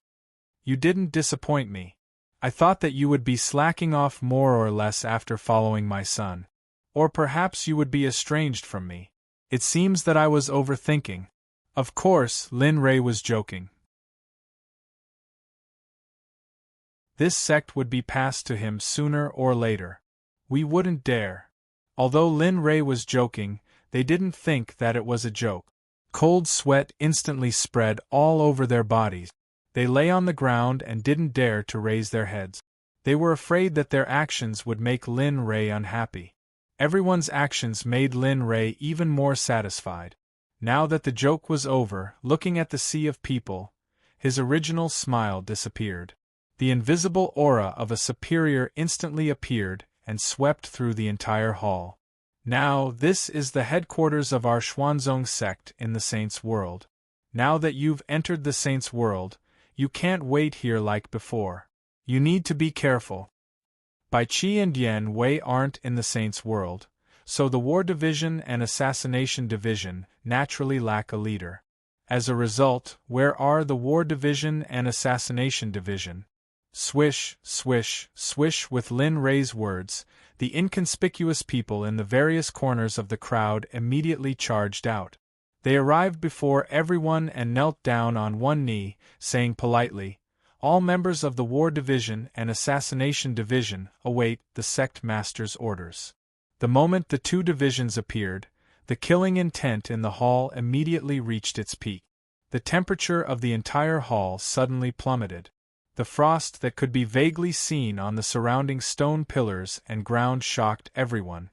You didn't disappoint me. I thought that you would be slacking off more or less after following my son. Or perhaps you would be estranged from me. It seems that I was overthinking. Of course, Lin Rei was joking. This sect would be passed to him sooner or later. We wouldn't dare. Although Lin Rei was joking, they didn't think that it was a joke. Cold sweat instantly spread all over their bodies. They lay on the ground and didn't dare to raise their heads. They were afraid that their actions would make Lin Rei unhappy. Everyone's actions made Lin Rei even more satisfied. Now that the joke was over, looking at the sea of people, his original smile disappeared. The invisible aura of a superior instantly appeared and swept through the entire hall. Now, this is the headquarters of our Xuanzong sect in the Saints' World. Now that you've entered the Saints' World, you can't wait here like before. You need to be careful. Bai Qi and Yan Wei aren't in the Saints' World, so the War Division and Assassination Division naturally lack a leader. As a result, where are the War Division and Assassination Division? Swish, swish, swish. With Lin Rei's words, the inconspicuous people in the various corners of the crowd immediately charged out. They arrived before everyone and knelt down on one knee, saying politely, "All members of the War Division and Assassination Division await the sect master's orders." The moment the 2 divisions appeared, the killing intent in the hall immediately reached its peak. The temperature of the entire hall suddenly plummeted. The frost that could be vaguely seen on the surrounding stone pillars and ground shocked everyone.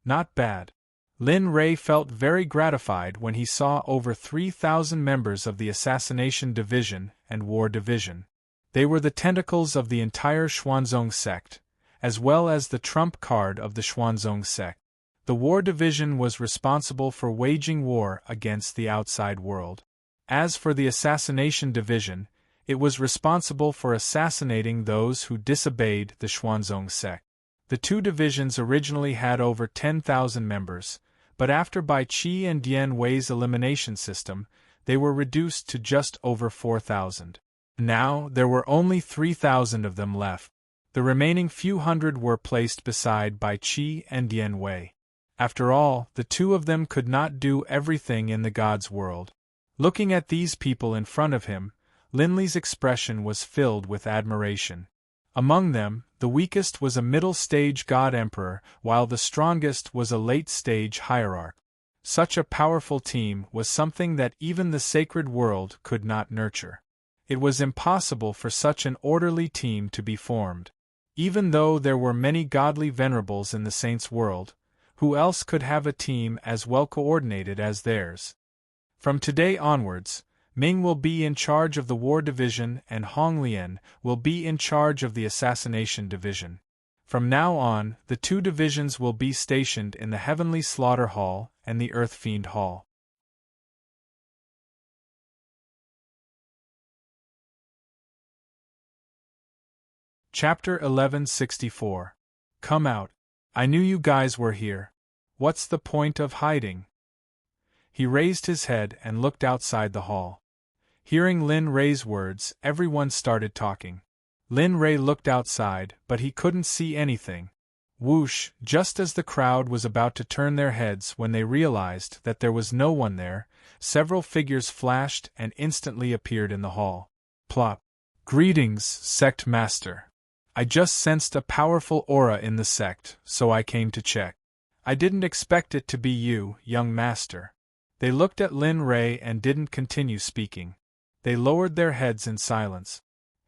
Not bad. Lin Rei felt very gratified when he saw over 3,000 members of the Assassination Division and War Division. They were the tentacles of the entire Xuanzong sect, as well as the trump card of the Xuanzong sect. The War Division was responsible for waging war against the outside world. As for the Assassination Division, it was responsible for assassinating those who disobeyed the Xuanzong sect. The two divisions originally had over 10,000 members, but after Bai Qi and Dian Wei's elimination system, they were reduced to just over 4,000. Now, there were only 3,000 of them left. The remaining few hundred were placed beside Bai Qi and Dian Wei. After all, the two of them could not do everything in the God's world. Looking at these people in front of him, Lin Li's expression was filled with admiration. Among them, the weakest was a middle-stage God-Emperor, while the strongest was a late-stage hierarch. Such a powerful team was something that even the sacred world could not nurture. It was impossible for such an orderly team to be formed. Even though there were many godly venerables in the saints' world, who else could have a team as well coordinated as theirs? From today onwards, Ming will be in charge of the War Division and Hong Lian will be in charge of the Assassination Division. From now on, the two divisions will be stationed in the Heavenly Slaughter Hall and the Earth Fiend Hall. Chapter 1164. Come out. I knew you guys were here. What's the point of hiding? He raised his head and looked outside the hall. Hearing Lin Rei's words, everyone started talking. Lin Rei looked outside, but he couldn't see anything. Whoosh! Just as the crowd was about to turn their heads when they realized that there was no one there, several figures flashed and instantly appeared in the hall. Plop! Greetings, Sect Master. I just sensed a powerful aura in the sect, so I came to check. I didn't expect it to be you, young master. They looked at Lin Rei and didn't continue speaking. They lowered their heads in silence.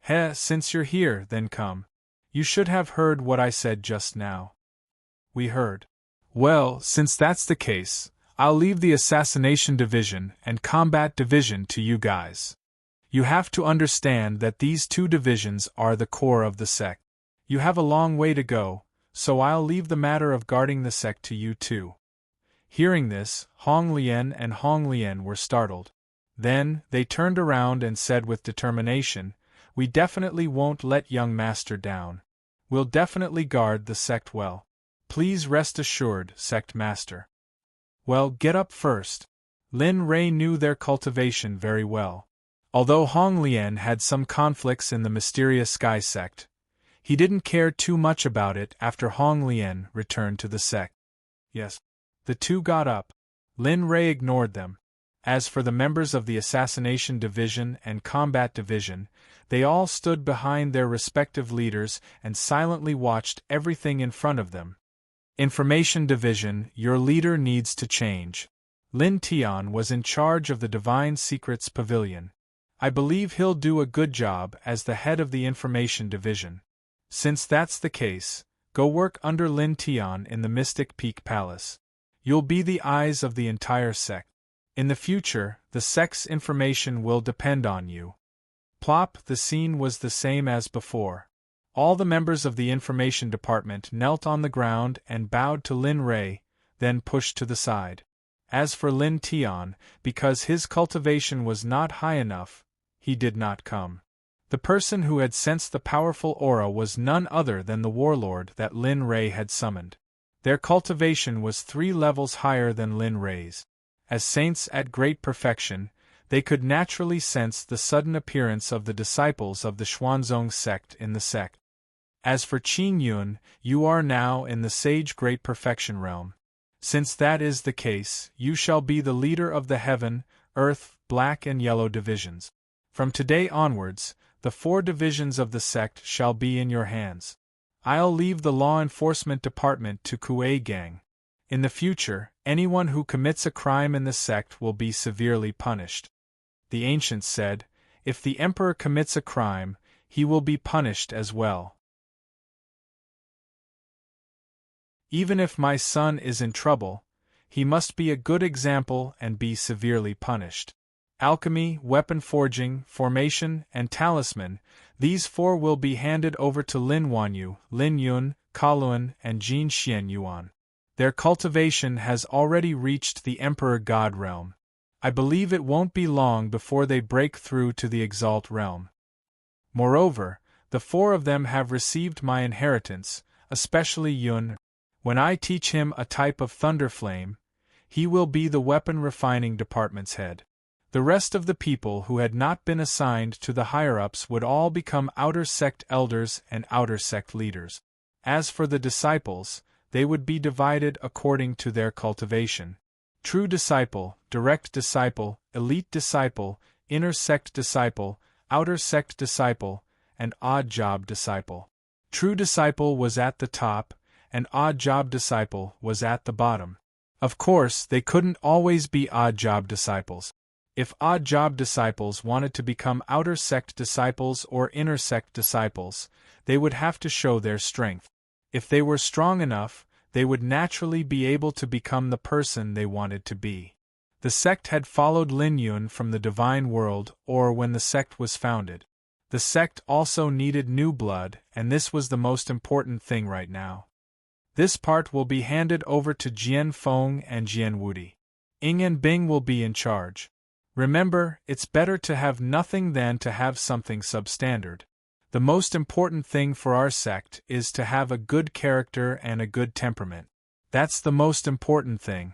Since you're here, then come. You should have heard what I said just now. We heard. Well, since that's the case, I'll leave the Assassination Division and Combat Division to you guys. You have to understand that these two divisions are the core of the sect. You have a long way to go, so I'll leave the matter of guarding the sect to you too. Hearing this, Hong Lian and Hong Lian were startled. Then, they turned around and said with determination, We definitely won't let young master down. We'll definitely guard the sect well. Please rest assured, sect master. Well, get up first. Lin Rei knew their cultivation very well. Although Hong Lian had some conflicts in the mysterious Sky sect, he didn't care too much about it after Hong Lian returned to the sect. Yes. The two got up. Lin Rei ignored them. As for the members of the Assassination Division and Combat Division, they all stood behind their respective leaders and silently watched everything in front of them. Information Division, your leader needs to change. Lin Tian was in charge of the Divine Secrets Pavilion. I believe he'll do a good job as the head of the Information Division. Since that's the case, go work under Lin Tian in the Mystic Peak Palace. You'll be the eyes of the entire sect. In the future, the sect's information will depend on you. Plop! The scene was the same as before. All the members of the information department knelt on the ground and bowed to Lin Rei, then pushed to the side. As for Lin Tian, because his cultivation was not high enough, he did not come. The person who had sensed the powerful aura was none other than the warlord that Lin Rei had summoned. Their cultivation was 3 levels higher than Lin Rei's. As saints at great perfection, they could naturally sense the sudden appearance of the disciples of the Xuanzong sect in the sect. As for Qing Yun, you are now in the sage great perfection realm. Since that is the case, you shall be the leader of the heaven, earth, black and yellow divisions. From today onwards, the 4 divisions of the sect shall be in your hands. I'll leave the law enforcement department to Kuei Gang. In the future, anyone who commits a crime in the sect will be severely punished. The ancients said, if the emperor commits a crime, he will be punished as well. Even if my son is in trouble, he must be a good example and be severely punished. Alchemy, weapon forging, formation, and talisman, these 4 will be handed over to Lin Wanyu, Lin Yun, Kaluan, and Jin Xian Yuan. Their cultivation has already reached the Emperor God realm. I believe it won't be long before they break through to the Exalt realm. Moreover, the 4 of them have received my inheritance, especially Yun. When I teach him a type of thunderflame, he will be the weapon refining department's head. The rest of the people who had not been assigned to the higher-ups would all become outer sect elders and outer sect leaders. As for the disciples, they would be divided according to their cultivation. True disciple, direct disciple, elite disciple, inner sect disciple, outer sect disciple, and odd job disciple. True disciple was at the top, and odd job disciple was at the bottom. Of course, they couldn't always be odd job disciples. If odd job disciples wanted to become outer sect disciples or inner sect disciples, they would have to show their strength. If they were strong enough, they would naturally be able to become the person they wanted to be. The sect had followed Lin Yun from the divine world or when the sect was founded. The sect also needed new blood, and this was the most important thing right now. This part will be handed over to Jian Feng and Jian Wudi. Ying and Bing will be in charge. Remember, it's better to have nothing than to have something substandard. The most important thing for our sect is to have a good character and a good temperament. That's the most important thing.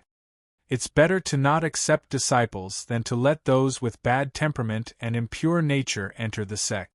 It's better to not accept disciples than to let those with bad temperament and impure nature enter the sect.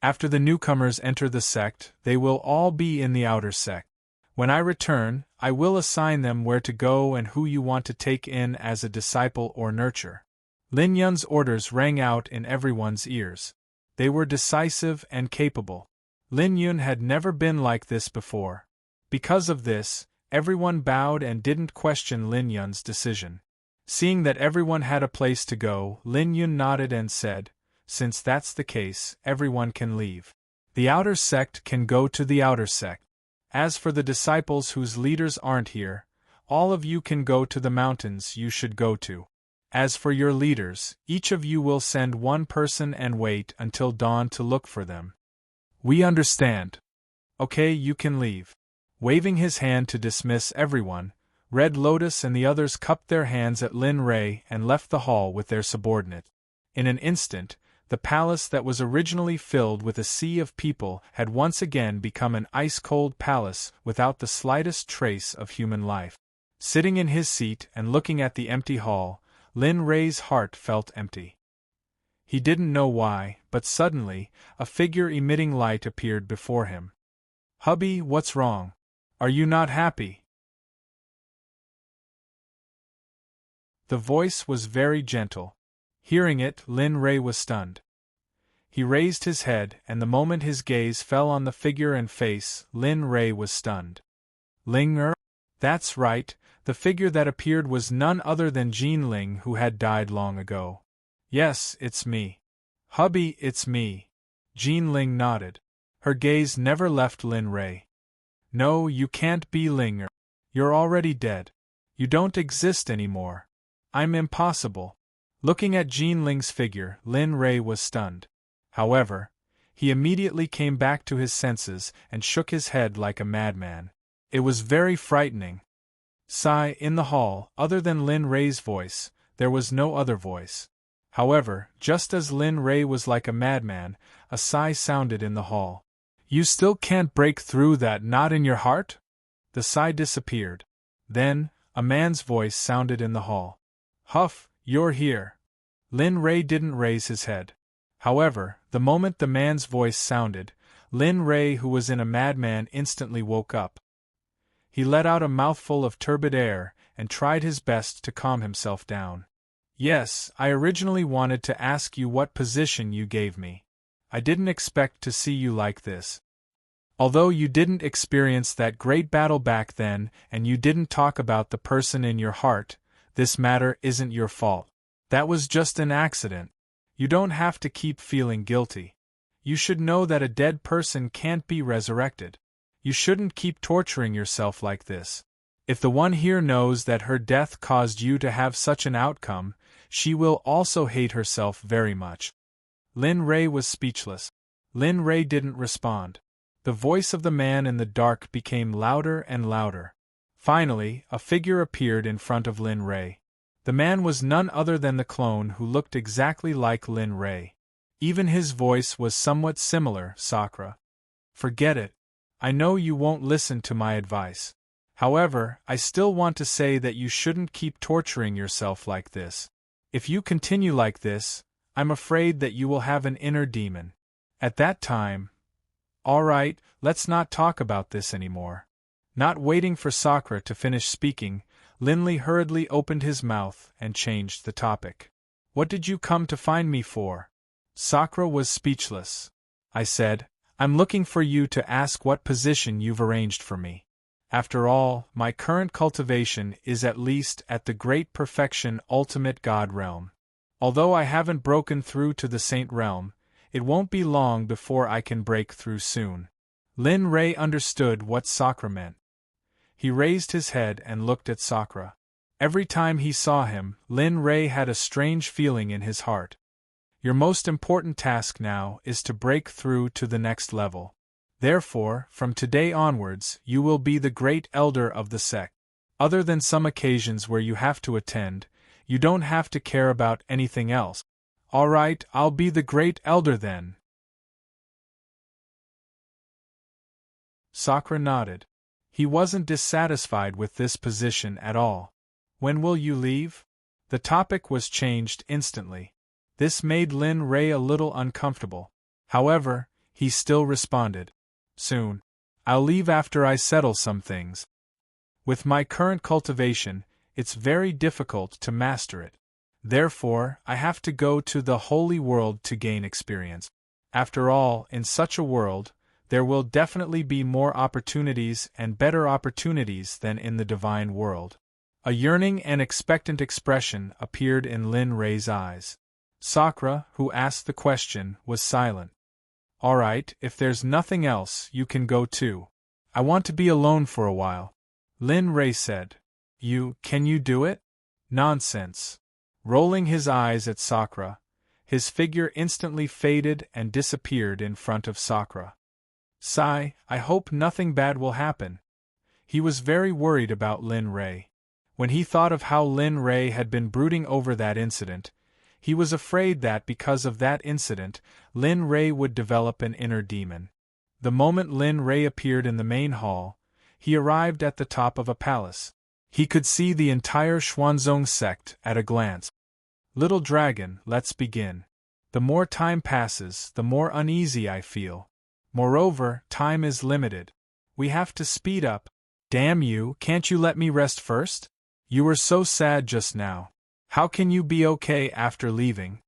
After the newcomers enter the sect, they will all be in the outer sect. When I return, I will assign them where to go and who you want to take in as a disciple or nurture. Lin Yun's orders rang out in everyone's ears. They were decisive and capable. Lin Yun had never been like this before. Because of this, everyone bowed and didn't question Lin Yun's decision. Seeing that everyone had a place to go, Lin Yun nodded and said, "Since that's the case, everyone can leave. The outer sect can go to the outer sect. As for the disciples whose leaders aren't here, all of you can go to the mountains you should go to. As for your leaders, each of you will send one person and wait until dawn to look for them." "We understand." "Okay, you can leave." Waving his hand to dismiss everyone, Red Lotus and the others cupped their hands at Lin Ray and left the hall with their subordinate. In an instant, the palace that was originally filled with a sea of people had once again become an ice-cold palace without the slightest trace of human life. Sitting in his seat and looking at the empty hall, Lin Ray's heart felt empty. He didn't know why, but suddenly, a figure emitting light appeared before him. "Hubby, what's wrong? Are you not happy?" The voice was very gentle. Hearing it, Lin Ray was stunned. He raised his head, and the moment his gaze fell on the figure and face, Lin Ray was stunned. "Ling Er?" That's right, the figure that appeared was none other than Jean Ling, who had died long ago. "Yes, it's me." "Hubby, it's me." Jean Ling nodded. Her gaze never left Lin Ray. "No, you can't be Ling Er. You're already dead. You don't exist anymore. I'm impossible." Looking at Jean Ling's figure, Lin Ray was stunned. However, he immediately came back to his senses and shook his head like a madman. It was very frightening. Sigh, in the hall, other than Lin Ray's voice, there was no other voice. However, just as Lin Ray was like a madman, a sigh sounded in the hall. "You still can't break through that knot in your heart?" The sigh disappeared. Then, a man's voice sounded in the hall. "Huff, you're here." Lin Ray didn't raise his head. However, the moment the man's voice sounded, Lin Ray, who was in a madman, instantly woke up. He let out a mouthful of turbid air and tried his best to calm himself down. "Yes, I originally wanted to ask you what position you gave me. I didn't expect to see you like this. Although you didn't experience that great battle back then and you didn't talk about the person in your heart, this matter isn't your fault. That was just an accident. You don't have to keep feeling guilty. You should know that a dead person can't be resurrected. You shouldn't keep torturing yourself like this. If the one here knows that her death caused you to have such an outcome, she will also hate herself very much." Lin Ray was speechless. Lin Ray didn't respond. The voice of the man in the dark became louder and louder. Finally, a figure appeared in front of Lin Ray. The man was none other than the clone who looked exactly like Lin Ray. Even his voice was somewhat similar. Sakura. Forget it. I know you won't listen to my advice. However, I still want to say that you shouldn't keep torturing yourself like this. If you continue like this, I'm afraid that you will have an inner demon. At that time… Alright, let's not talk about this anymore. Not waiting for Sakura to finish speaking, Linley hurriedly opened his mouth and changed the topic. What did you come to find me for? Sakura was speechless. I said, I'm looking for you to ask what position you've arranged for me. After all, my current cultivation is at least at the great perfection ultimate God realm. Although I haven't broken through to the Saint realm, it won't be long before I can break through soon. Lin Ray understood what Sakura meant. He raised his head and looked at Sakura. Every time he saw him, Lin Ray had a strange feeling in his heart. Your most important task now is to break through to the next level. Therefore, from today onwards, you will be the great elder of the sect. Other than some occasions where you have to attend, you don't have to care about anything else. Alright, I'll be the great elder then. Sakura nodded. He wasn't dissatisfied with this position at all. When will you leave? The topic was changed instantly. This made Lin Ray a little uncomfortable. However, he still responded. Soon. I'll leave after I settle some things. With my current cultivation, it's very difficult to master it. Therefore, I have to go to the holy world to gain experience. After all, in such a world, there will definitely be more opportunities and better opportunities than in the divine world. A yearning and expectant expression appeared in Lin Ray's eyes. Sakura, who asked the question, was silent. Alright, if there's nothing else, you can go too. I want to be alone for a while. Lin Ray said. Can you do it? Nonsense. Rolling his eyes at Sakura, his figure instantly faded and disappeared in front of Sakura. Sigh, I hope nothing bad will happen. He was very worried about Lin Ray. When he thought of how Lin Ray had been brooding over that incident, he was afraid that because of that incident, Lin Ray would develop an inner demon. The moment Lin Ray appeared in the main hall, he arrived at the top of a palace. He could see the entire Xuanzong sect at a glance. Little dragon, let's begin. The more time passes, the more uneasy I feel. Moreover, time is limited. We have to speed up. Damn you, can't you let me rest first? You were so sad just now. How can you be okay after leaving?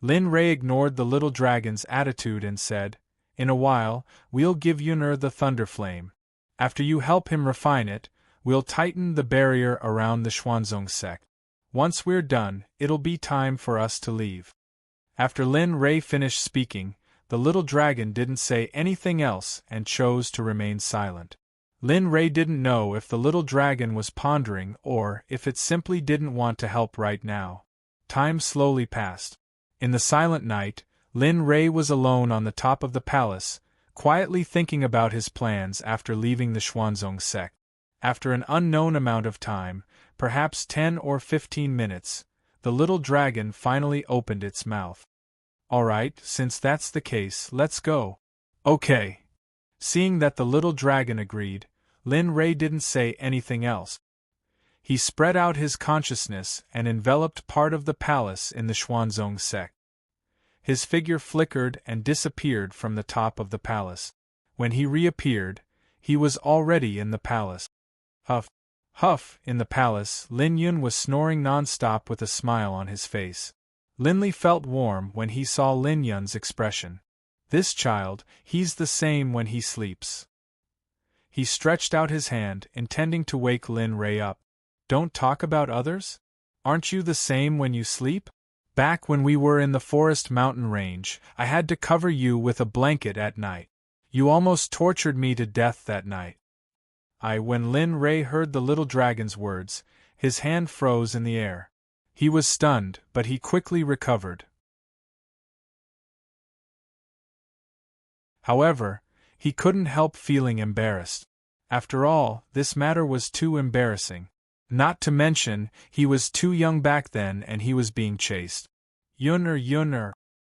Lin Ray ignored the little dragon's attitude and said, In a while, we'll give Yun'er the Thunder Flame. After you help him refine it, we'll tighten the barrier around the Xuanzong sect. Once we're done, it'll be time for us to leave. After Lin Ray finished speaking, the little dragon didn't say anything else and chose to remain silent. Lin Ray didn't know if the little dragon was pondering or if it simply didn't want to help right now. Time slowly passed. In the silent night, Lin Ray was alone on the top of the palace, quietly thinking about his plans after leaving the Xuanzong sect. After an unknown amount of time, perhaps 10 or 15 minutes, the little dragon finally opened its mouth. Alright, since that's the case, let's go. Okay. Seeing that the little dragon agreed, Lin Ray didn't say anything else. He spread out his consciousness and enveloped part of the palace in the Xuanzong sect. His figure flickered and disappeared from the top of the palace. When he reappeared, he was already in the palace. Huff, huff, in the palace, Lin Yun was snoring non-stop with a smile on his face. Linley felt warm when he saw Lin Yun's expression. This child, he's the same when he sleeps. He stretched out his hand, intending to wake Lin Ray up. Don't talk about others? Aren't you the same when you sleep? Back when we were in the forest mountain range, I had to cover you with a blanket at night. You almost tortured me to death that night. When Lin Ray heard the little dragon's words, his hand froze in the air. He was stunned, but he quickly recovered. However, he couldn't help feeling embarrassed. After all, this matter was too embarrassing. Not to mention, he was too young back then and he was being chased. Yun.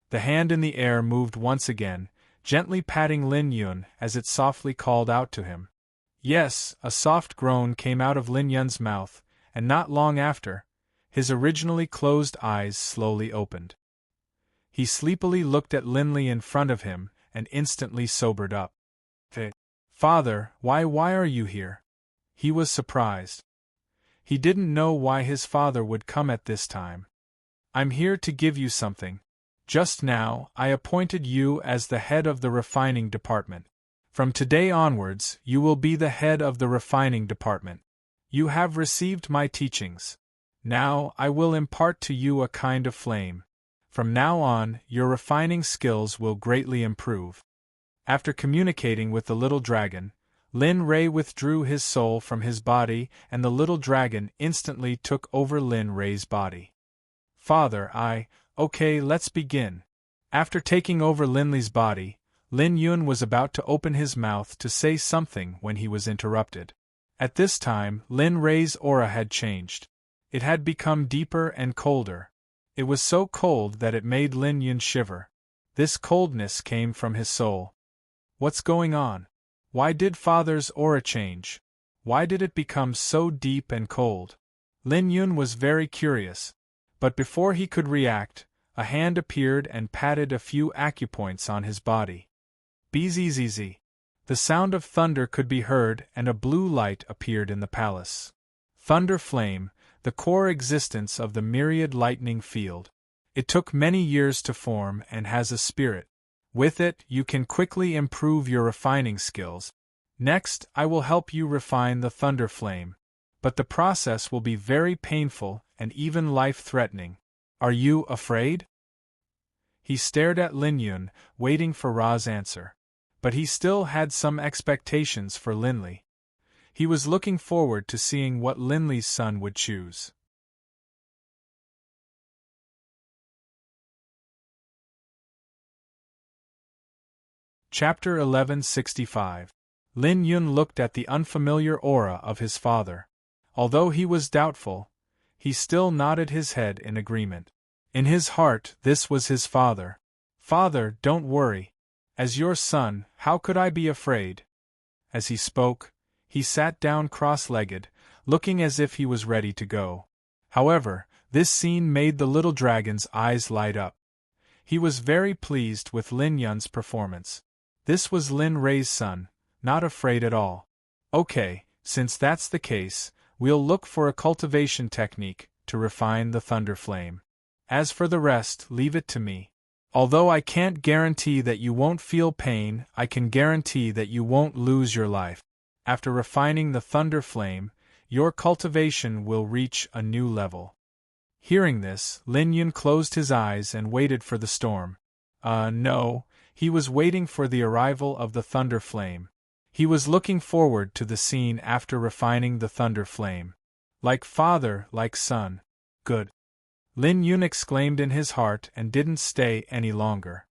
The hand in the air moved once again, gently patting Lin Yun as it softly called out to him. Yes, a soft groan came out of Lin Yun's mouth, and not long after, his originally closed eyes slowly opened. He sleepily looked at Linley in front of him and instantly sobered up. Father, why are you here? He was surprised. He didn't know why his father would come at this time. I'm here to give you something. Just now, I appointed you as the head of the refining department. From today onwards, you will be the head of the refining department. You have received my teachings. Now, I will impart to you a kind of flame. From now on, your refining skills will greatly improve. After communicating with the little dragon, Lin Rei withdrew his soul from his body and the little dragon instantly took over Lin Rei's body. Father, okay, let's begin. After taking over Linley's body, Lin Yun was about to open his mouth to say something when he was interrupted. At this time, Lin Rei's aura had changed. It had become deeper and colder. It was so cold that it made Lin Yun shiver. This coldness came from his soul. What's going on? Why did Father's aura change? Why did it become so deep and cold? Lin Yun was very curious. But before he could react, a hand appeared and patted a few acupoints on his body. Bzzz. The sound of thunder could be heard and a blue light appeared in the palace. Thunder flame, the core existence of the myriad lightning field. It took many years to form and has a spirit. With it, you can quickly improve your refining skills. Next, I will help you refine the thunder flame. But the process will be very painful and even life-threatening. Are you afraid? He stared at Lin Yun, waiting for Ra's answer. But he still had some expectations for Linley. He was looking forward to seeing what Linley's son would choose. Chapter 1165. Lin Yun looked at the unfamiliar aura of his father. Although he was doubtful, he still nodded his head in agreement. In his heart, this was his father. Father, don't worry. As your son, how could I be afraid? As he spoke, he sat down cross-legged, looking as if he was ready to go. However, this scene made the little dragon's eyes light up. He was very pleased with Lin Yun's performance. This was Lin Rei's son, not afraid at all. Okay, since that's the case, we'll look for a cultivation technique to refine the thunder flame. As for the rest, leave it to me. Although I can't guarantee that you won't feel pain, I can guarantee that you won't lose your life. After refining the thunder flame, your cultivation will reach a new level. Hearing this, Lin Yun closed his eyes and waited for the storm. No, he was waiting for the arrival of the thunder flame. He was looking forward to the scene after refining the thunder flame. Like father, like son. Good. Lin Yun exclaimed in his heart and didn't stay any longer.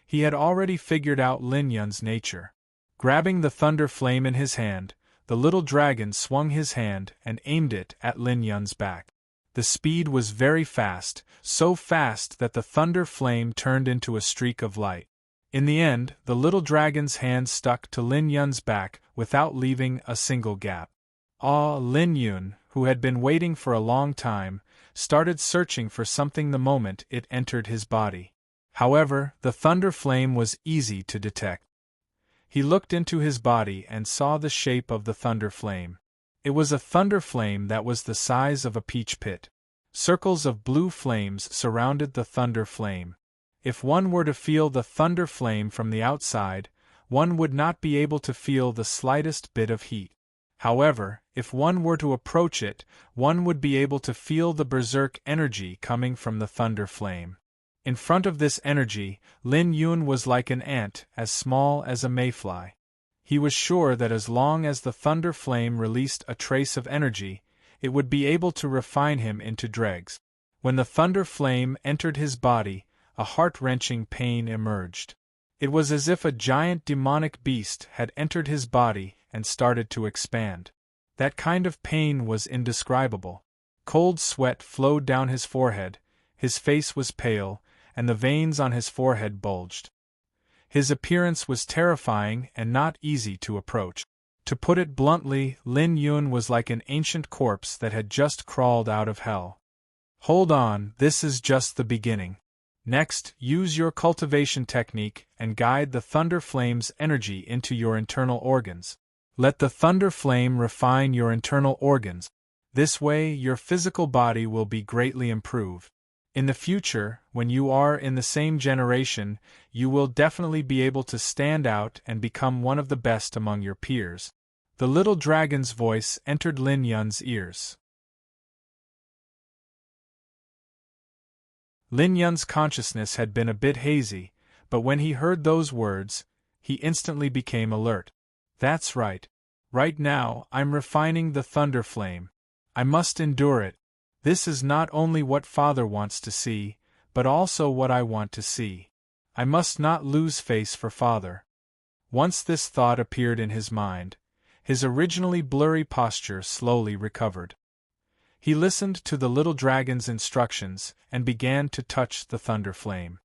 He had already figured out Lin Yun's nature. Grabbing the thunder flame in his hand, the little dragon swung his hand and aimed it at Lin Yun's back. The speed was very fast, so fast that the thunder flame turned into a streak of light. In the end, the little dragon's hand stuck to Lin Yun's back without leaving a single gap. Lin Yun, who had been waiting for a long time, started searching for something the moment it entered his body. However, the thunder flame was easy to detect. He looked into his body and saw the shape of the thunder flame. It was a thunder flame that was the size of a peach pit. Circles of blue flames surrounded the thunder flame. If one were to feel the thunder flame from the outside, one would not be able to feel the slightest bit of heat. However, if one were to approach it, one would be able to feel the berserk energy coming from the thunder flame. In front of this energy, Lin Yun was like an ant as small as a mayfly. He was sure that as long as the thunder flame released a trace of energy, it would be able to refine him into dregs. When the thunder flame entered his body, a heart-wrenching pain emerged. It was as if a giant demonic beast had entered his body and started to expand. That kind of pain was indescribable. Cold sweat flowed down his forehead, his face was pale, and the veins on his forehead bulged. His appearance was terrifying and not easy to approach. To put it bluntly, Lin Yun was like an ancient corpse that had just crawled out of hell. Hold on, this is just the beginning. Next, use your cultivation technique and guide the thunder flame's energy into your internal organs. Let the thunder flame refine your internal organs. This way, your physical body will be greatly improved. In the future, when you are in the same generation, you will definitely be able to stand out and become one of the best among your peers. The little dragon's voice entered Lin Yun's ears. Lin Yun's consciousness had been a bit hazy, but when he heard those words, he instantly became alert. That's right. Right now, I'm refining the thunder flame. I must endure it. This is not only what Father wants to see, but also what I want to see. I must not lose face for Father. Once this thought appeared in his mind, his originally blurry posture slowly recovered. He listened to the little dragon's instructions and began to touch the thunder flame.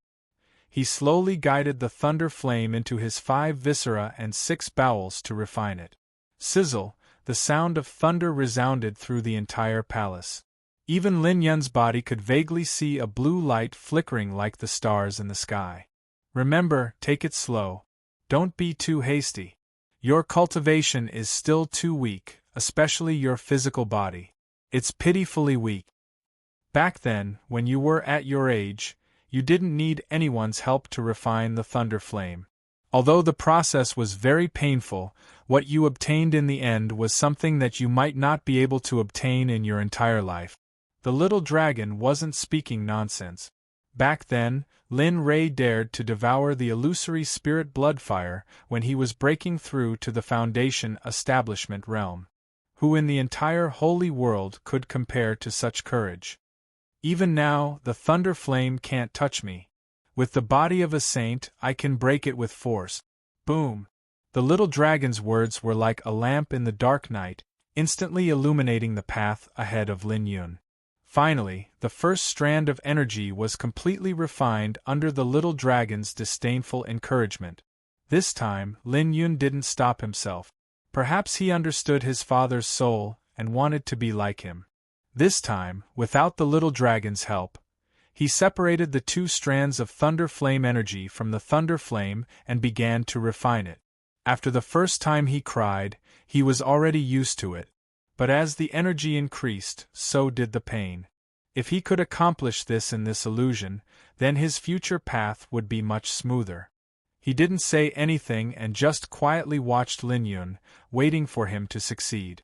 He slowly guided the thunder flame into his 5 viscera and 6 bowels to refine it. Sizzle, the sound of thunder resounded through the entire palace. Even Lin Yun's body could vaguely see a blue light flickering like the stars in the sky. Remember, take it slow. Don't be too hasty. Your cultivation is still too weak, especially your physical body. It's pitifully weak. Back then, when you were at your age, you didn't need anyone's help to refine the thunder flame. Although the process was very painful, what you obtained in the end was something that you might not be able to obtain in your entire life. The little dragon wasn't speaking nonsense. Back then, Lin Ray dared to devour the illusory spirit bloodfire when he was breaking through to the Foundation establishment realm. Who in the entire holy world could compare to such courage? Even now, the thunder flame can't touch me. With the body of a saint, I can break it with force. Boom! The little dragon's words were like a lamp in the dark night, instantly illuminating the path ahead of Lin Yun. Finally, the first strand of energy was completely refined under the little dragon's disdainful encouragement. This time, Lin Yun didn't stop himself. Perhaps he understood his father's soul and wanted to be like him. This time, without the little dragon's help, he separated the 2 strands of thunder flame energy from the thunder flame and began to refine it. After the first time he cried, he was already used to it. But as the energy increased, so did the pain. If he could accomplish this in this illusion, then his future path would be much smoother. He didn't say anything and just quietly watched Lin Yun, waiting for him to succeed.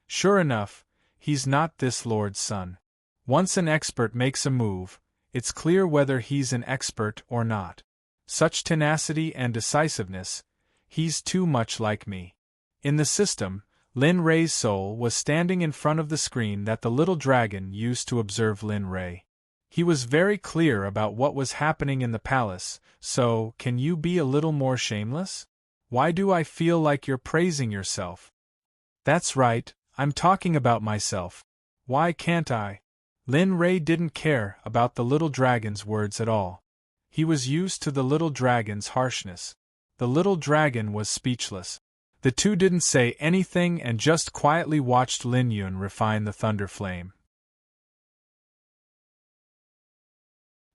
Sure enough, he's not this lord's son. Once an expert makes a move, it's clear whether he's an expert or not. Such tenacity and decisiveness, he's too much like me. In the system, Lin Ray's soul was standing in front of the screen that the little dragon used to observe Lin Ray. He was very clear about what was happening in the palace, so, can you be a little more shameless? Why do I feel like you're praising yourself? That's right, I'm talking about myself. Why can't I? Lin Ray didn't care about the little dragon's words at all. He was used to the little dragon's harshness. The little dragon was speechless. The 2 didn't say anything and just quietly watched Lin Yun refine the thunder flame.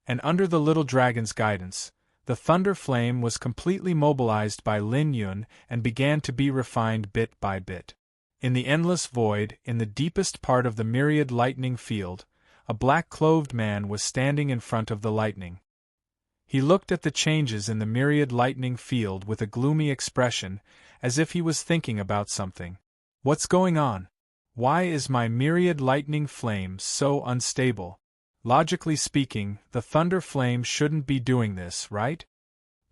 And under the little dragon's guidance, the thunder flame was completely mobilized by Lin Yun and began to be refined bit by bit. In the endless void, in the deepest part of the myriad lightning field, a black-clothed man was standing in front of the lightning. He looked at the changes in the myriad lightning field with a gloomy expression, as if he was thinking about something. What's going on? Why is my myriad lightning flame so unstable? Logically speaking, the thunder flame shouldn't be doing this, right?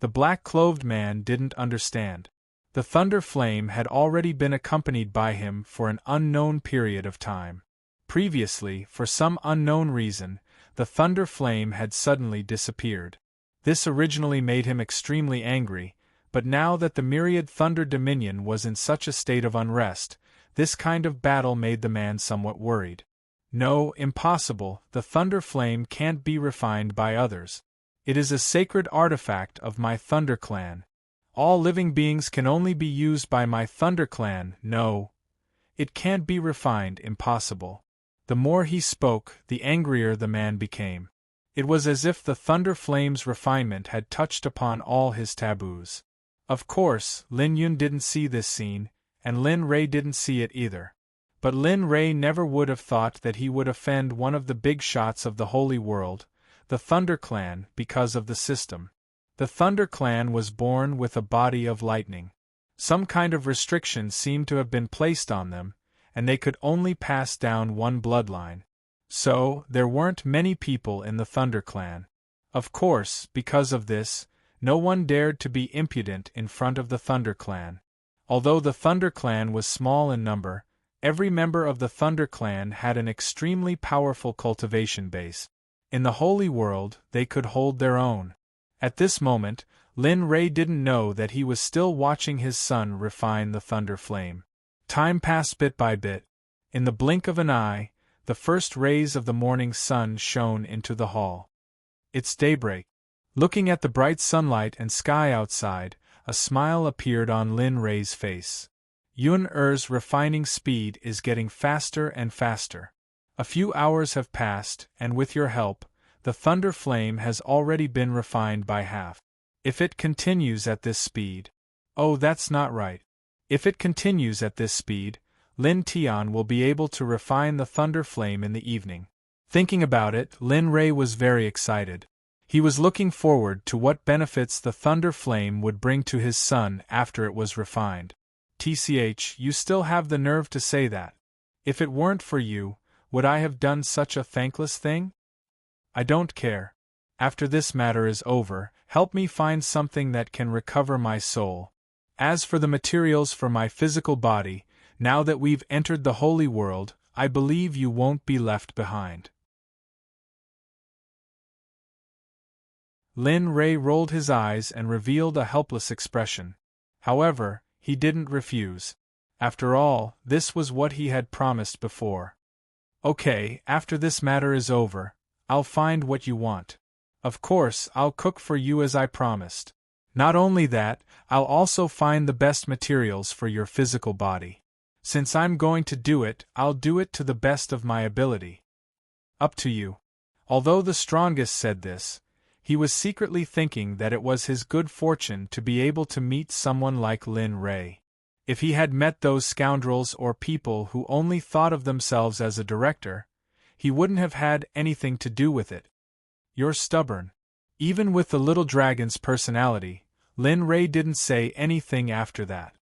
The black-clothed man didn't understand. The thunder flame had already been accompanied by him for an unknown period of time. Previously, for some unknown reason, the thunder flame had suddenly disappeared. This originally made him extremely angry, but now that the myriad Thunder Dominion was in such a state of unrest, this kind of battle made the man somewhat worried. No, impossible, the Thunder Flame can't be refined by others. It is a sacred artifact of my Thunder Clan. All living beings can only be used by my Thunder Clan. No, it can't be refined, impossible. The more he spoke, the angrier the man became. It was as if the Thunder Flame's refinement had touched upon all his taboos. Of course, Lin Yun didn't see this scene, and Lin Ray didn't see it either. But Lin Ray never would have thought that he would offend one of the big shots of the Holy World, the Thunder Clan, because of the system. The Thunder Clan was born with a body of lightning. Some kind of restriction seemed to have been placed on them, and they could only pass down one bloodline. So, there weren't many people in the Thunder Clan. Of course, because of this, no one dared to be impudent in front of the Thunder Clan. Although the Thunder Clan was small in number, every member of the Thunder Clan had an extremely powerful cultivation base. In the Holy World, they could hold their own. At this moment, Lin Ray didn't know that he was still watching his son refine the Thunder Flame. Time passed bit by bit. In the blink of an eye, the first rays of the morning sun shone into the hall. It's daybreak. Looking at the bright sunlight and sky outside, a smile appeared on Lin Ray's face. Yun Er's refining speed is getting faster and faster. A few hours have passed, and with your help, the Thunder Flame has already been refined by half. If it continues at this speed... Oh, that's not right. If it continues at this speed, Lin Tian will be able to refine the Thunder Flame in the evening. Thinking about it, Lin Ray was very excited. He was looking forward to what benefits the Thunder Flame would bring to his son after it was refined. TCH, you still have the nerve to say that. If it weren't for you, would I have done such a thankless thing? I don't care. After this matter is over, help me find something that can recover my soul. As for the materials for my physical body, now that we've entered the Holy World, I believe you won't be left behind. Lin Ray rolled his eyes and revealed a helpless expression. However, he didn't refuse. After all, this was what he had promised before. Okay, after this matter is over, I'll find what you want. Of course, I'll cook for you as I promised. Not only that, I'll also find the best materials for your physical body. Since I'm going to do it, I'll do it to the best of my ability. Up to you. Although the strongest said this, he was secretly thinking that it was his good fortune to be able to meet someone like Lin Ray. If he had met those scoundrels or people who only thought of themselves as a director, he wouldn't have had anything to do with it. You're stubborn. Even with the little dragon's personality, Lin Ray didn't say anything after that.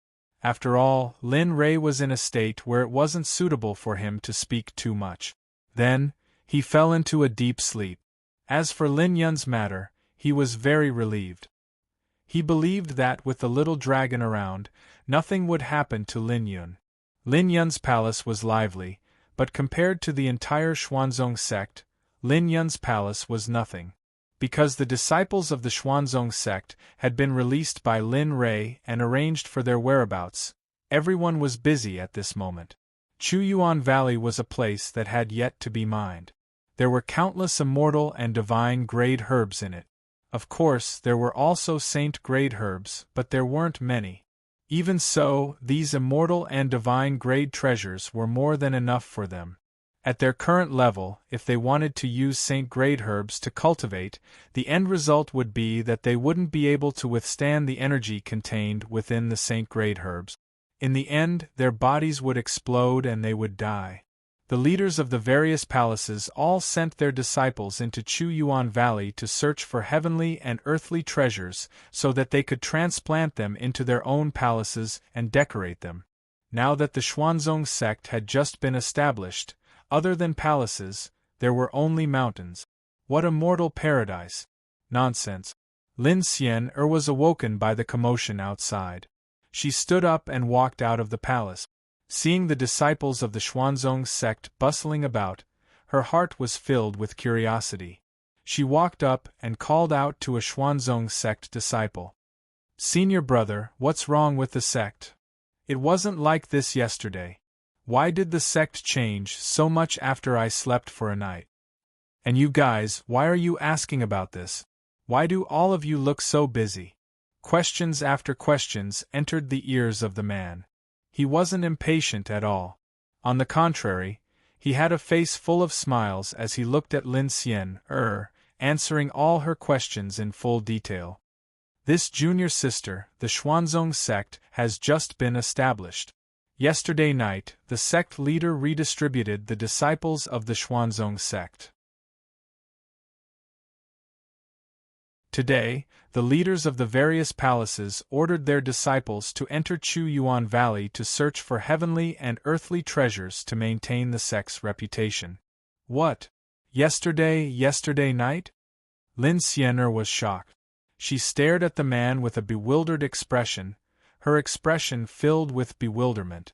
After all, Lin Ray was in a state where it wasn't suitable for him to speak too much. Then, he fell into a deep sleep. As for Lin Yun's matter, he was very relieved. He believed that with the little dragon around, nothing would happen to Lin Yun. Lin Yun's palace was lively, but compared to the entire Xuanzong sect, Lin Yun's palace was nothing. Because the disciples of the Xuanzong sect had been released by Lin Ray and arranged for their whereabouts, everyone was busy at this moment. Chuyuan Valley was a place that had yet to be mined. There were countless immortal and divine-grade herbs in it. Of course, there were also saint-grade herbs, but there weren't many. Even so, these immortal and divine-grade treasures were more than enough for them. At their current level, if they wanted to use saint-grade herbs to cultivate, the end result would be that they wouldn't be able to withstand the energy contained within the saint-grade herbs. In the end, their bodies would explode and they would die. The leaders of the various palaces all sent their disciples into Chuyuan Valley to search for heavenly and earthly treasures so that they could transplant them into their own palaces and decorate them. Now that the Xuanzong sect had just been established, other than palaces, there were only mountains. What a mortal paradise! Nonsense. Lin Xian was awoken by the commotion outside. She stood up and walked out of the palace. Seeing the disciples of the Xuanzong sect bustling about, her heart was filled with curiosity. She walked up and called out to a Xuanzong sect disciple. Senior brother, what's wrong with the sect? It wasn't like this yesterday. Why did the sect change so much after I slept for a night? And you guys, why are you asking about this? Why do all of you look so busy? Questions after questions entered the ears of the man. He wasn't impatient at all. On the contrary, he had a face full of smiles as he looked at Lin Xian, answering all her questions in full detail. This junior sister, the Xuanzong sect, has just been established. Yesterday night, the sect leader redistributed the disciples of the Xuanzong sect. Today, the leaders of the various palaces ordered their disciples to enter Chu Yuan Valley to search for heavenly and earthly treasures to maintain the sect's reputation. What? Yesterday night? Lin Xian'er was shocked. She stared at the man with a bewildered expression, her expression filled with bewilderment.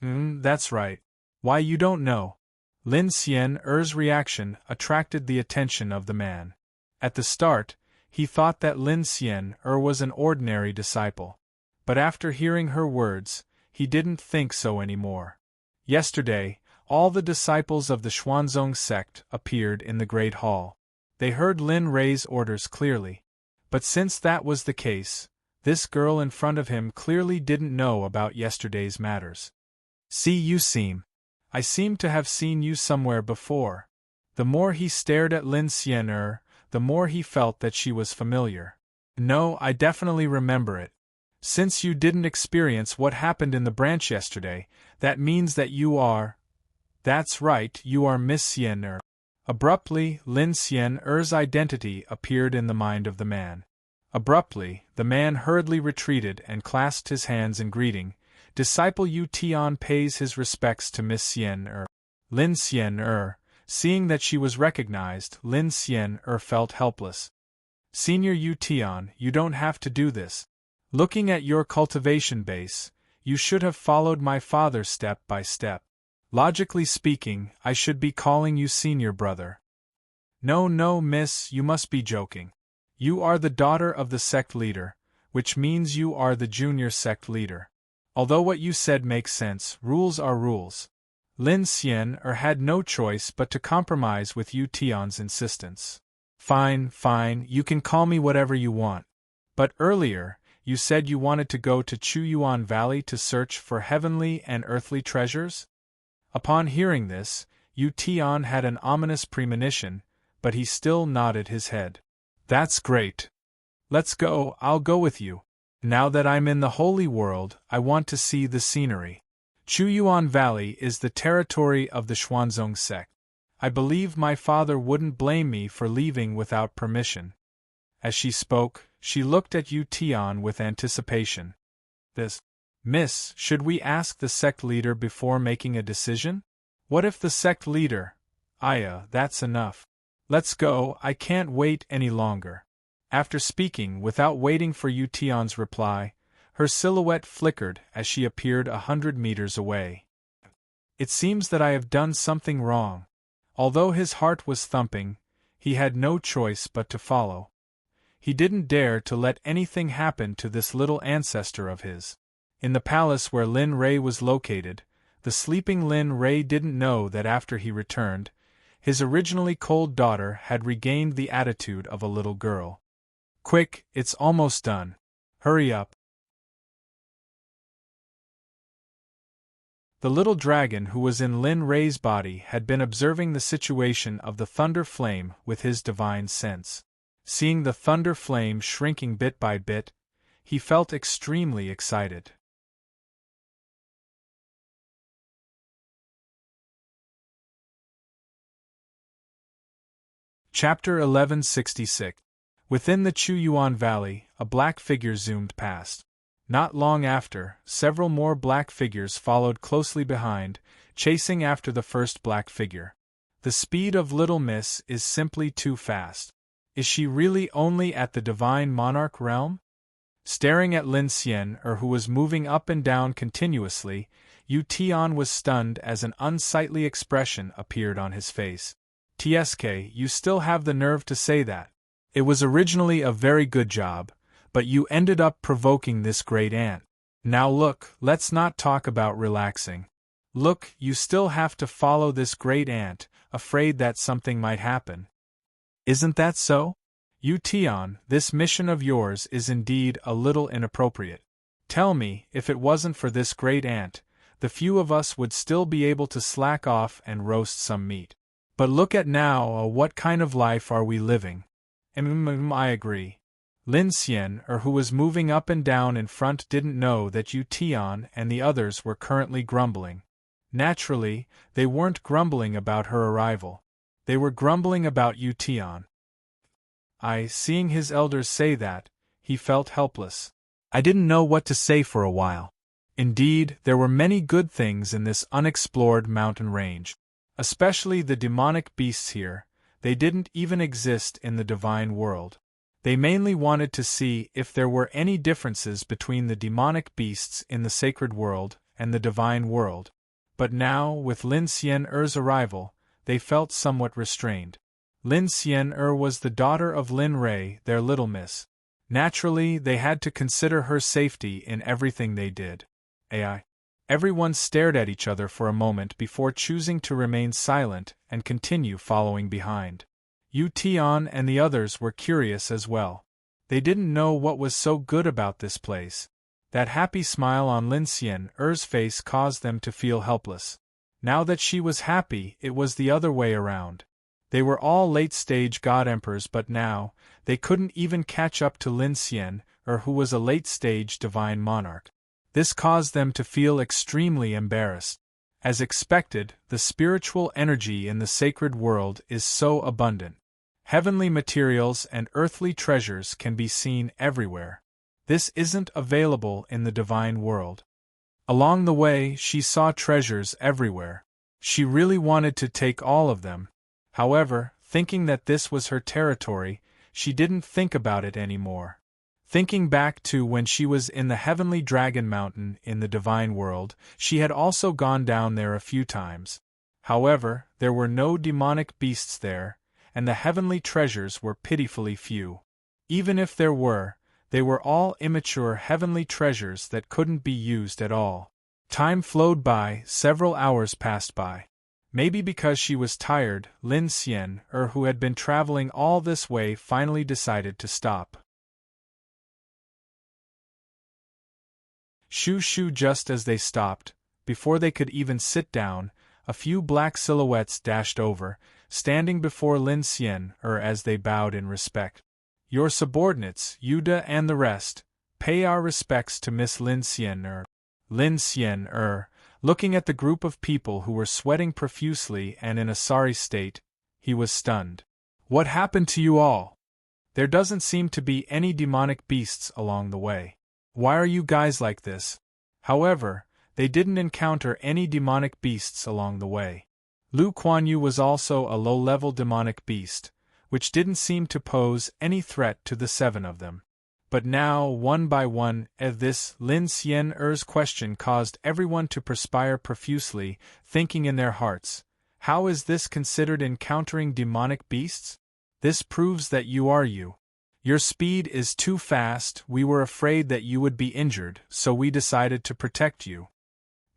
That's right. Why, you don't know. Lin Xian'er's reaction attracted the attention of the man. At the start, he thought that Lin Xian'er was an ordinary disciple. But after hearing her words, he didn't think so anymore. Yesterday, all the disciples of the Xuanzong sect appeared in the Great Hall. They heard Lin Rei's orders clearly. But since that was the case, this girl in front of him clearly didn't know about yesterday's matters. I seem to have seen you somewhere before. The more he stared at Lin Xian'er, the more he felt that she was familiar. No, I definitely remember it. Since you didn't experience what happened in the branch yesterday, that means that you are… That's right, you are Miss Xian'er. Abruptly, Lin Xian'er's identity appeared in the mind of the man. Abruptly, the man hurriedly retreated and clasped his hands in greeting. Disciple Yu Tian pays his respects to Miss Xian'er. Lin Xian'er, seeing that she was recognized, Lin Xian'er felt helpless. Senior Yu Tian, you don't have to do this. Looking at your cultivation base, you should have followed my father step by step. Logically speaking, I should be calling you senior brother. No, miss, you must be joking. You are the daughter of the sect leader, which means you are the junior sect leader. Although what you said makes sense, rules are rules. Lin Xian'er had no choice but to compromise with Yu Tian's insistence. Fine, you can call me whatever you want. But earlier, you said you wanted to go to Chu Yuan Valley to search for heavenly and earthly treasures? Upon hearing this, Yu Tian had an ominous premonition, but he still nodded his head. That's great. Let's go, I'll go with you. Now that I'm in the holy world, I want to see the scenery. Chu Yuan Valley is the territory of the Xuanzong sect. I believe my father wouldn't blame me for leaving without permission. As she spoke, she looked at Yu Tian with anticipation. Miss, should we ask the sect leader before making a decision? What if the sect leader… that's enough. Let's go, I can't wait any longer. After speaking without waiting for Yu Tian's reply, her silhouette flickered as she appeared 100 meters away. It seems that I have done something wrong. Although his heart was thumping, he had no choice but to follow. He didn't dare to let anything happen to this little ancestor of his. In the palace where Lin Rei was located, the sleeping Lin Rei didn't know that after he returned, his originally cold daughter had regained the attitude of a little girl. Quick, it's almost done. Hurry up. The little dragon who was in Lin Rei's body had been observing the situation of the thunder flame with his divine sense. Seeing the thunder flame shrinking bit by bit, he felt extremely excited. Chapter 1166. Within the Chu Yuan Valley, a black figure zoomed past. Not long after, several more black figures followed closely behind, chasing after the first black figure. The speed of Little Miss is simply too fast. Is she really only at the Divine Monarch realm? Staring at Lin Xian'er, who was moving up and down continuously, Yu Tian was stunned as an unsightly expression appeared on his face. TSK, you still have the nerve to say that. It was originally a very good job, but you ended up provoking this great ant. Now look, let's not talk about relaxing. Look, you still have to follow this great ant, afraid that something might happen. Isn't that so? Tion, this mission of yours is indeed a little inappropriate. Tell me, if it wasn't for this great ant, the few of us would still be able to slack off and roast some meat. But look at now, what kind of life are we living? I agree. Lin Xian, who was moving up and down in front, didn't know that Tion and the others were currently grumbling. Naturally, they weren't grumbling about her arrival. They were grumbling about Tion. Seeing his elders say that, he felt helpless. I didn't know what to say for a while. Indeed, there were many good things in this unexplored mountain range. Especially the demonic beasts here, they didn't even exist in the divine world. They mainly wanted to see if there were any differences between the demonic beasts in the sacred world and the divine world. But now, with Lin Xian's arrival, they felt somewhat restrained. Lin Xian was the daughter of Lin Rei, their little miss. Naturally, they had to consider her safety in everything they did. Everyone stared at each other for a moment before choosing to remain silent and continue following behind. Tion and the others were curious as well. They didn't know what was so good about this place. That happy smile on Lin Xian's face caused them to feel helpless. Now that she was happy, it was the other way around. They were all late-stage god emperors, but now, they couldn't even catch up to Lin Xian, who was a late-stage divine monarch. This caused them to feel extremely embarrassed. As expected, the spiritual energy in the sacred world is so abundant. Heavenly materials and earthly treasures can be seen everywhere. This isn't available in the divine world. Along the way, she saw treasures everywhere. She really wanted to take all of them. However, thinking that this was her territory, she didn't think about it anymore. Thinking back to when she was in the Heavenly Dragon Mountain in the Divine World, she had also gone down there a few times. However, there were no demonic beasts there, and the heavenly treasures were pitifully few. Even if there were, they were all immature heavenly treasures that couldn't be used at all. Time flowed by, several hours passed by. Maybe because she was tired, Lin Xian, who had been traveling all this way, finally decided to stop. Shoo, just as they stopped, before they could even sit down, a few black silhouettes dashed over, standing before Lin Xian, as they bowed in respect. Your subordinates, Yuda and the rest, pay our respects to Miss Lin Xian. Lin Xian, looking at the group of people who were sweating profusely and in a sorry state, he was stunned. What happened to you all? There doesn't seem to be any demonic beasts along the way. Why are you guys like this? However, they didn't encounter any demonic beasts along the way. Lu Kuan-yu was also a low-level demonic beast, which didn't seem to pose any threat to the seven of them. But now, one by one, this Lin Xian's question caused everyone to perspire profusely, thinking in their hearts, how is this considered encountering demonic beasts? This proves that you are you. Your speed is too fast, we were afraid that you would be injured, so we decided to protect you.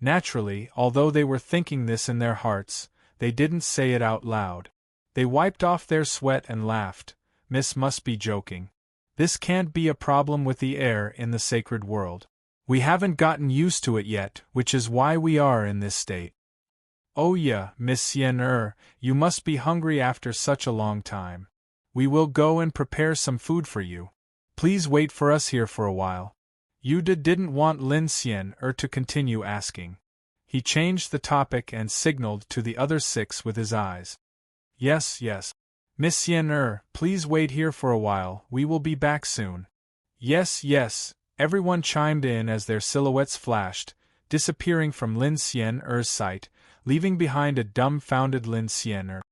Naturally, although they were thinking this in their hearts, they didn't say it out loud. They wiped off their sweat and laughed. Miss must be joking. This can't be a problem with the air in the sacred world. We haven't gotten used to it yet, which is why we are in this state. Oh yeah, Miss Xian, you must be hungry after such a long time. We will go and prepare some food for you. Please wait for us here for a while. Yuda didn't want Lin Xian to continue asking. He changed the topic and signaled to the other six with his eyes. Yes. Miss Xian, please wait here for a while, we will be back soon. Yes, everyone chimed in as their silhouettes flashed, disappearing from Lin Xian's sight, leaving behind a dumbfounded Lin Xian.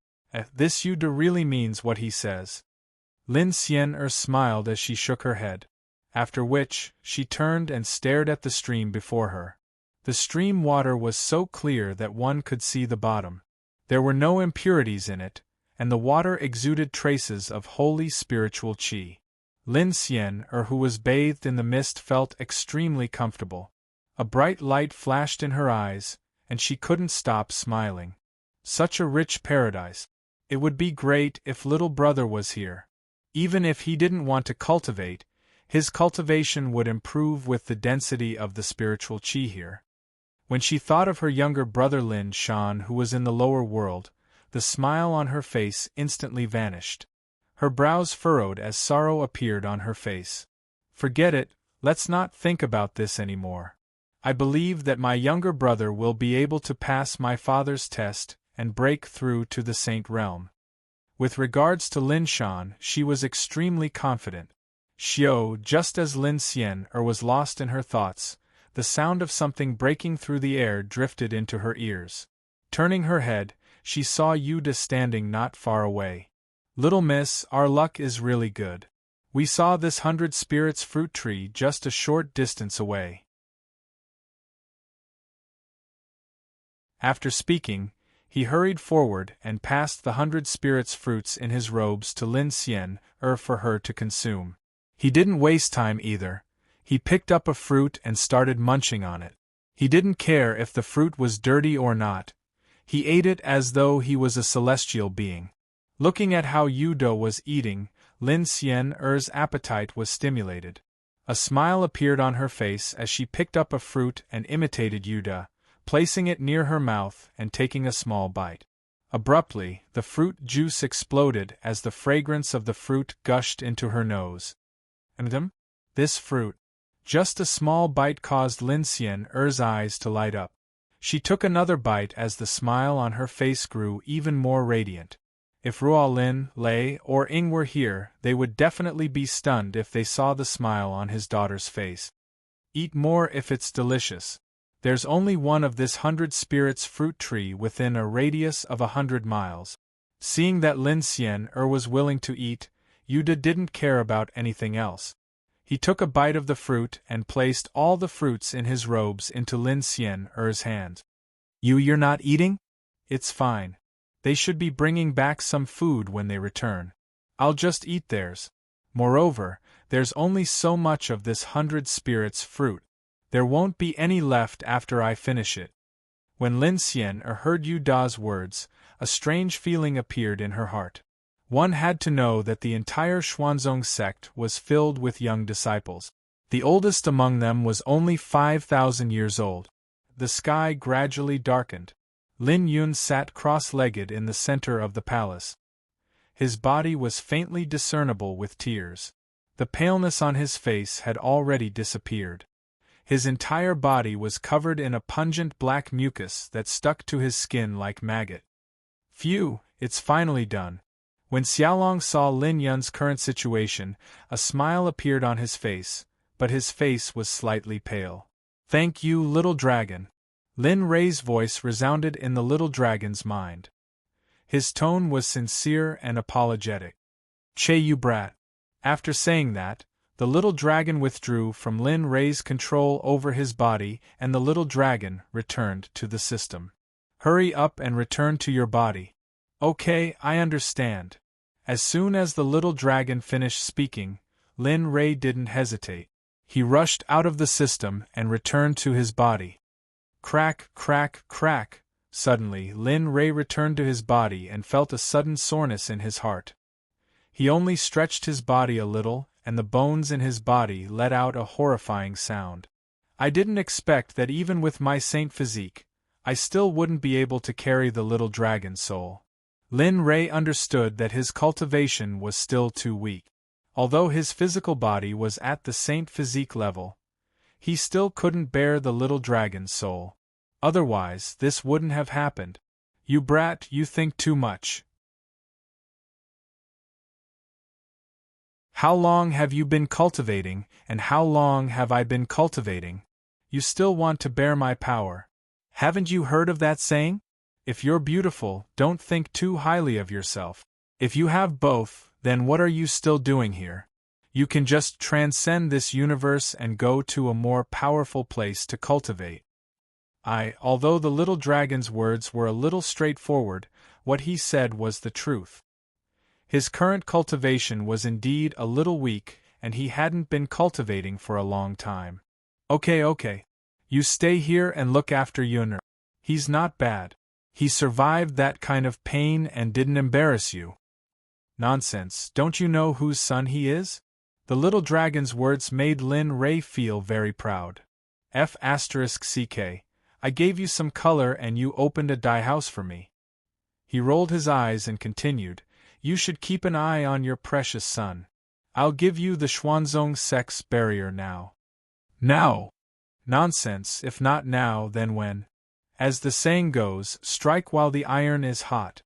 This Yuda really means what he says. Lin Xian smiled as she shook her head. After which, she turned and stared at the stream before her. The stream water was so clear that one could see the bottom. There were no impurities in it, and the water exuded traces of holy spiritual qi. Lin Xian, who was bathed in the mist, felt extremely comfortable. A bright light flashed in her eyes, and she couldn't stop smiling. Such a rich paradise. It would be great if little brother was here. Even if he didn't want to cultivate, his cultivation would improve with the density of the spiritual qi here. When she thought of her younger brother Lin Shan, who was in the lower world, the smile on her face instantly vanished. Her brows furrowed as sorrow appeared on her face. Forget it, let's not think about this anymore. I believe that my younger brother will be able to pass my father's test and break through to the saint realm. With regards to Lin Shan, she was extremely confident. Just as Lin Xian was lost in her thoughts, the sound of something breaking through the air drifted into her ears. Turning her head, she saw Yuda standing not far away. Little miss, our luck is really good. We saw this 100 spirits fruit tree just a short distance away. After speaking, he hurried forward and passed the 100 spirits fruits in his robes to Lin Xian for her to consume. He didn't waste time either. He picked up a fruit and started munching on it. He didn't care if the fruit was dirty or not. He ate it as though he was a celestial being. Looking at how Yuda was eating, Lin Xian's appetite was stimulated. A smile appeared on her face as she picked up a fruit and imitated Yuda, placing it near her mouth and taking a small bite. Abruptly, the fruit juice exploded as the fragrance of the fruit gushed into her nose. And this fruit. Just a small bite caused Lin Xian's eyes to light up. She took another bite as the smile on her face grew even more radiant. If Ruo Lin, Lei, or Ying were here, they would definitely be stunned if they saw the smile on his daughter's face. Eat more if it's delicious. There's only one of this 100 spirits fruit tree within a radius of 100 miles. Seeing that Lin Xian was willing to eat, Yuda didn't care about anything else. He took a bite of the fruit and placed all the fruits in his robes into Lin Xian's hand. You're not eating? It's fine. They should be bringing back some food when they return. I'll just eat theirs. Moreover, there's only so much of this 100 spirits fruit. There won't be any left after I finish it. When Lin Xian heard Yuda's words, a strange feeling appeared in her heart. One had to know that the entire Xuanzong sect was filled with young disciples. The oldest among them was only 5,000 years old. The sky gradually darkened. Lin Yun sat cross-legged in the center of the palace. His body was faintly discernible with tears. The paleness on his face had already disappeared. His entire body was covered in a pungent black mucus that stuck to his skin like maggot. Phew, it's finally done. When Xiaolong saw Lin Yun's current situation, a smile appeared on his face, but his face was slightly pale. Thank you, little dragon. Lin Rei's voice resounded in the little dragon's mind. His tone was sincere and apologetic. Che you brat. After saying that, the little dragon withdrew from Lin Rei's control over his body and the little dragon returned to the system. Hurry up and return to your body. Okay, I understand. As soon as the little dragon finished speaking, Lin Rei didn't hesitate. He rushed out of the system and returned to his body. Crack, crack, crack. Suddenly, Lin Rei returned to his body and felt a sudden soreness in his heart. He only stretched his body a little, and the bones in his body let out a horrifying sound. I didn't expect that even with my saint physique, I still wouldn't be able to carry the little dragon's soul. Lin Rei understood that his cultivation was still too weak. Although his physical body was at the saint physique level, he still couldn't bear the little dragon's soul. Otherwise, this wouldn't have happened. You brat, you think too much. How long have you been cultivating, and how long have I been cultivating? You still want to bear my power. Haven't you heard of that saying? If you're beautiful, don't think too highly of yourself. If you have both, then what are you still doing here? You can just transcend this universe and go to a more powerful place to cultivate. Although the little dragon's words were a little straightforward, what he said was the truth. His current cultivation was indeed a little weak, and he hadn't been cultivating for a long time. Okay. You stay here and look after Yunner. He's not bad. He survived that kind of pain and didn't embarrass you. Nonsense, don't you know whose son he is? The little dragon's words made Lin Ray feel very proud. F***ck, I gave you some color and you opened a dye house for me. He rolled his eyes and continued, you should keep an eye on your precious son. I'll give you the Xuanzong Sect's barrier now. Now! Nonsense, if not now, then when? As the saying goes, strike while the iron is hot.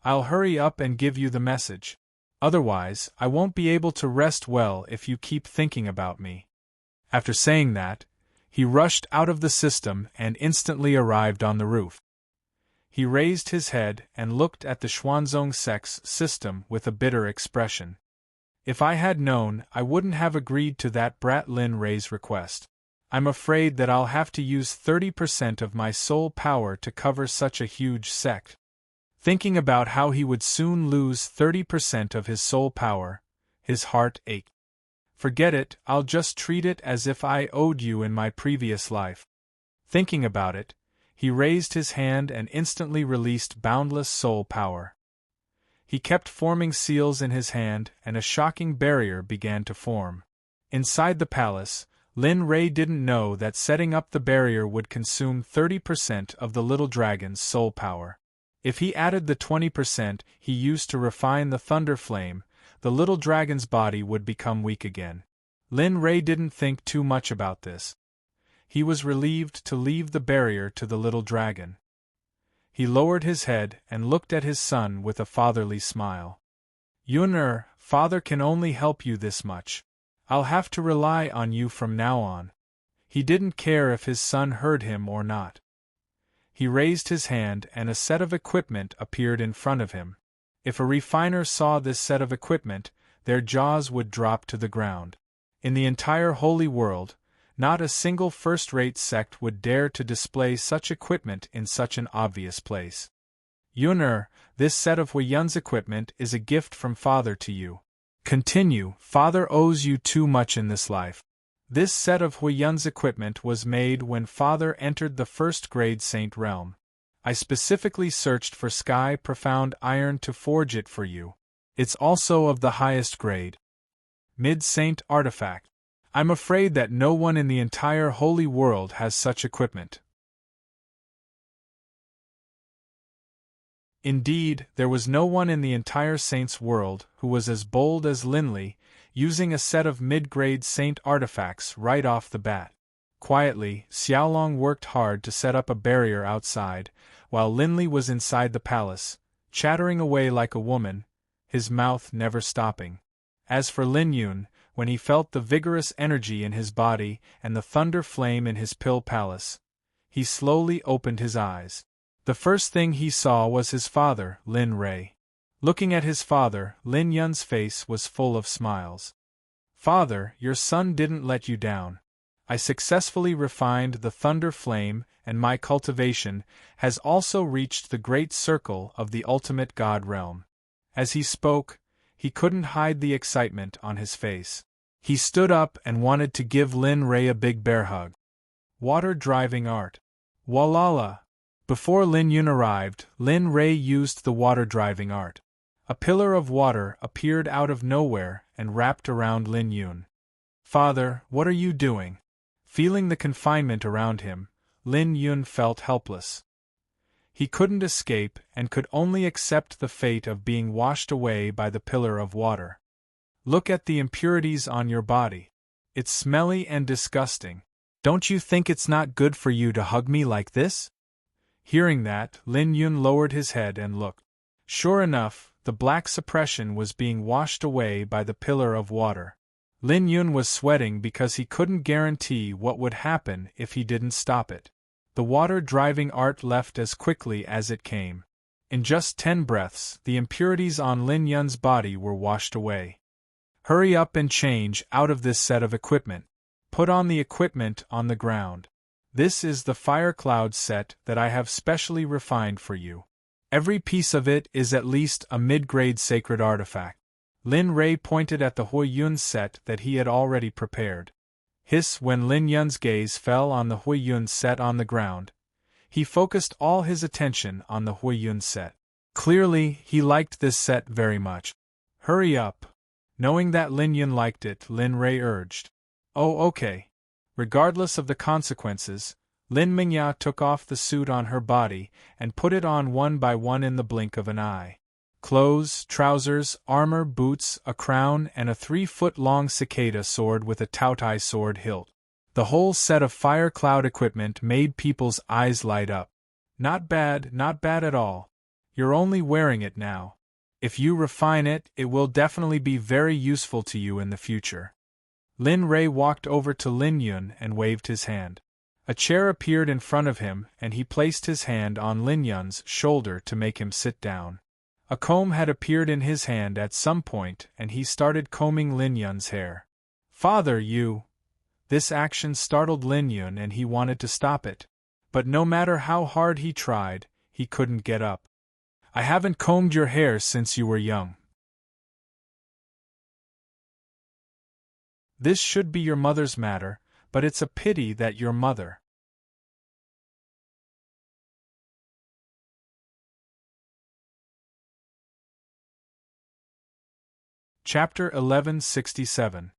I'll hurry up and give you the message. Otherwise, I won't be able to rest well if you keep thinking about me. After saying that, he rushed out of the system and instantly arrived on the roof. He raised his head and looked at the Xuanzong Sect's system with a bitter expression. If I had known, I wouldn't have agreed to that brat Lin Ray's request. I'm afraid that I'll have to use 30% of my soul power to cover such a huge sect. Thinking about how he would soon lose 30% of his soul power, his heart ached. Forget it, I'll just treat it as if I owed you in my previous life. Thinking about it, he raised his hand and instantly released boundless soul power. He kept forming seals in his hand, and a shocking barrier began to form. Inside the palace, Lin Ray didn't know that setting up the barrier would consume 30% of the little dragon's soul power. If he added the 20% he used to refine the thunder flame, the little dragon's body would become weak again. Lin Ray didn't think too much about this. He was relieved to leave the barrier to the little dragon. He lowered his head and looked at his son with a fatherly smile. Yunner, father can only help you this much. I'll have to rely on you from now on. He didn't care if his son heard him or not. He raised his hand and a set of equipment appeared in front of him. If a refiner saw this set of equipment, their jaws would drop to the ground. In the entire holy world, not a single first-rate sect would dare to display such equipment in such an obvious place. Yunner, this set of Huiyun's equipment is a gift from father to you. Continue, father owes you too much in this life. This set of Huiyun's equipment was made when father entered the first-grade saint realm. I specifically searched for sky profound iron to forge it for you. It's also of the highest grade. Mid-saint artifact. I'm afraid that no one in the entire holy world has such equipment. Indeed, there was no one in the entire saint's world who was as bold as Linley, using a set of mid-grade saint artifacts right off the bat. Quietly, Xiaolong worked hard to set up a barrier outside, while Linley was inside the palace, chattering away like a woman, his mouth never stopping. As for Lin Yun, when he felt the vigorous energy in his body and the thunder flame in his pill palace, he slowly opened his eyes. The first thing he saw was his father, Lin Ray. Looking at his father, Lin Yun's face was full of smiles. Father, your son didn't let you down. I successfully refined the thunder flame, and my cultivation has also reached the great circle of the ultimate god realm. As he spoke, he couldn't hide the excitement on his face. He stood up and wanted to give Lin Ray a big bear hug. Water-driving art. Walala! Before Lin Yun arrived, Lin Ray used the water-driving art. A pillar of water appeared out of nowhere and wrapped around Lin Yun. Father, what are you doing? Feeling the confinement around him, Lin Yun felt helpless. He couldn't escape and could only accept the fate of being washed away by the pillar of water. Look at the impurities on your body. It's smelly and disgusting. Don't you think it's not good for you to hug me like this? Hearing that, Lin Yun lowered his head and looked. Sure enough, the black suppression was being washed away by the pillar of water. Lin Yun was sweating because he couldn't guarantee what would happen if he didn't stop it. The water-driving art left as quickly as it came. In just 10 breaths, the impurities on Lin Yun's body were washed away. Hurry up and change out of this set of equipment. Put on the equipment on the ground. This is the fire cloud set that I have specially refined for you. Every piece of it is at least a mid-grade sacred artifact. Lin Rei pointed at the Hui Yun's set that he had already prepared. Hiss! When Lin Yun's gaze fell on the Hui Yun set on the ground, he focused all his attention on the Hui Yun set. Clearly, he liked this set very much. Hurry up. Knowing that Lin Yun liked it, Lin Rei urged. Oh, okay. Regardless of the consequences, Lin Mingya took off the suit on her body and put it on one by one in the blink of an eye. Clothes, trousers, armor, boots, a crown, and a 3-foot-long cicada sword with a Taotai sword hilt. The whole set of fire cloud equipment made people's eyes light up. Not bad at all. You're only wearing it now. If you refine it, it will definitely be very useful to you in the future. Lin Rei walked over to Lin Yun and waved his hand. A chair appeared in front of him and he placed his hand on Lin Yun's shoulder to make him sit down. A comb had appeared in his hand at some point and he started combing Lin Yun's hair. Father, you! This action startled Lin Yun and he wanted to stop it. But no matter how hard he tried, he couldn't get up. I haven't combed your hair since you were young. This should be your mother's matter, but it's a pity that your mother. Chapter 1167.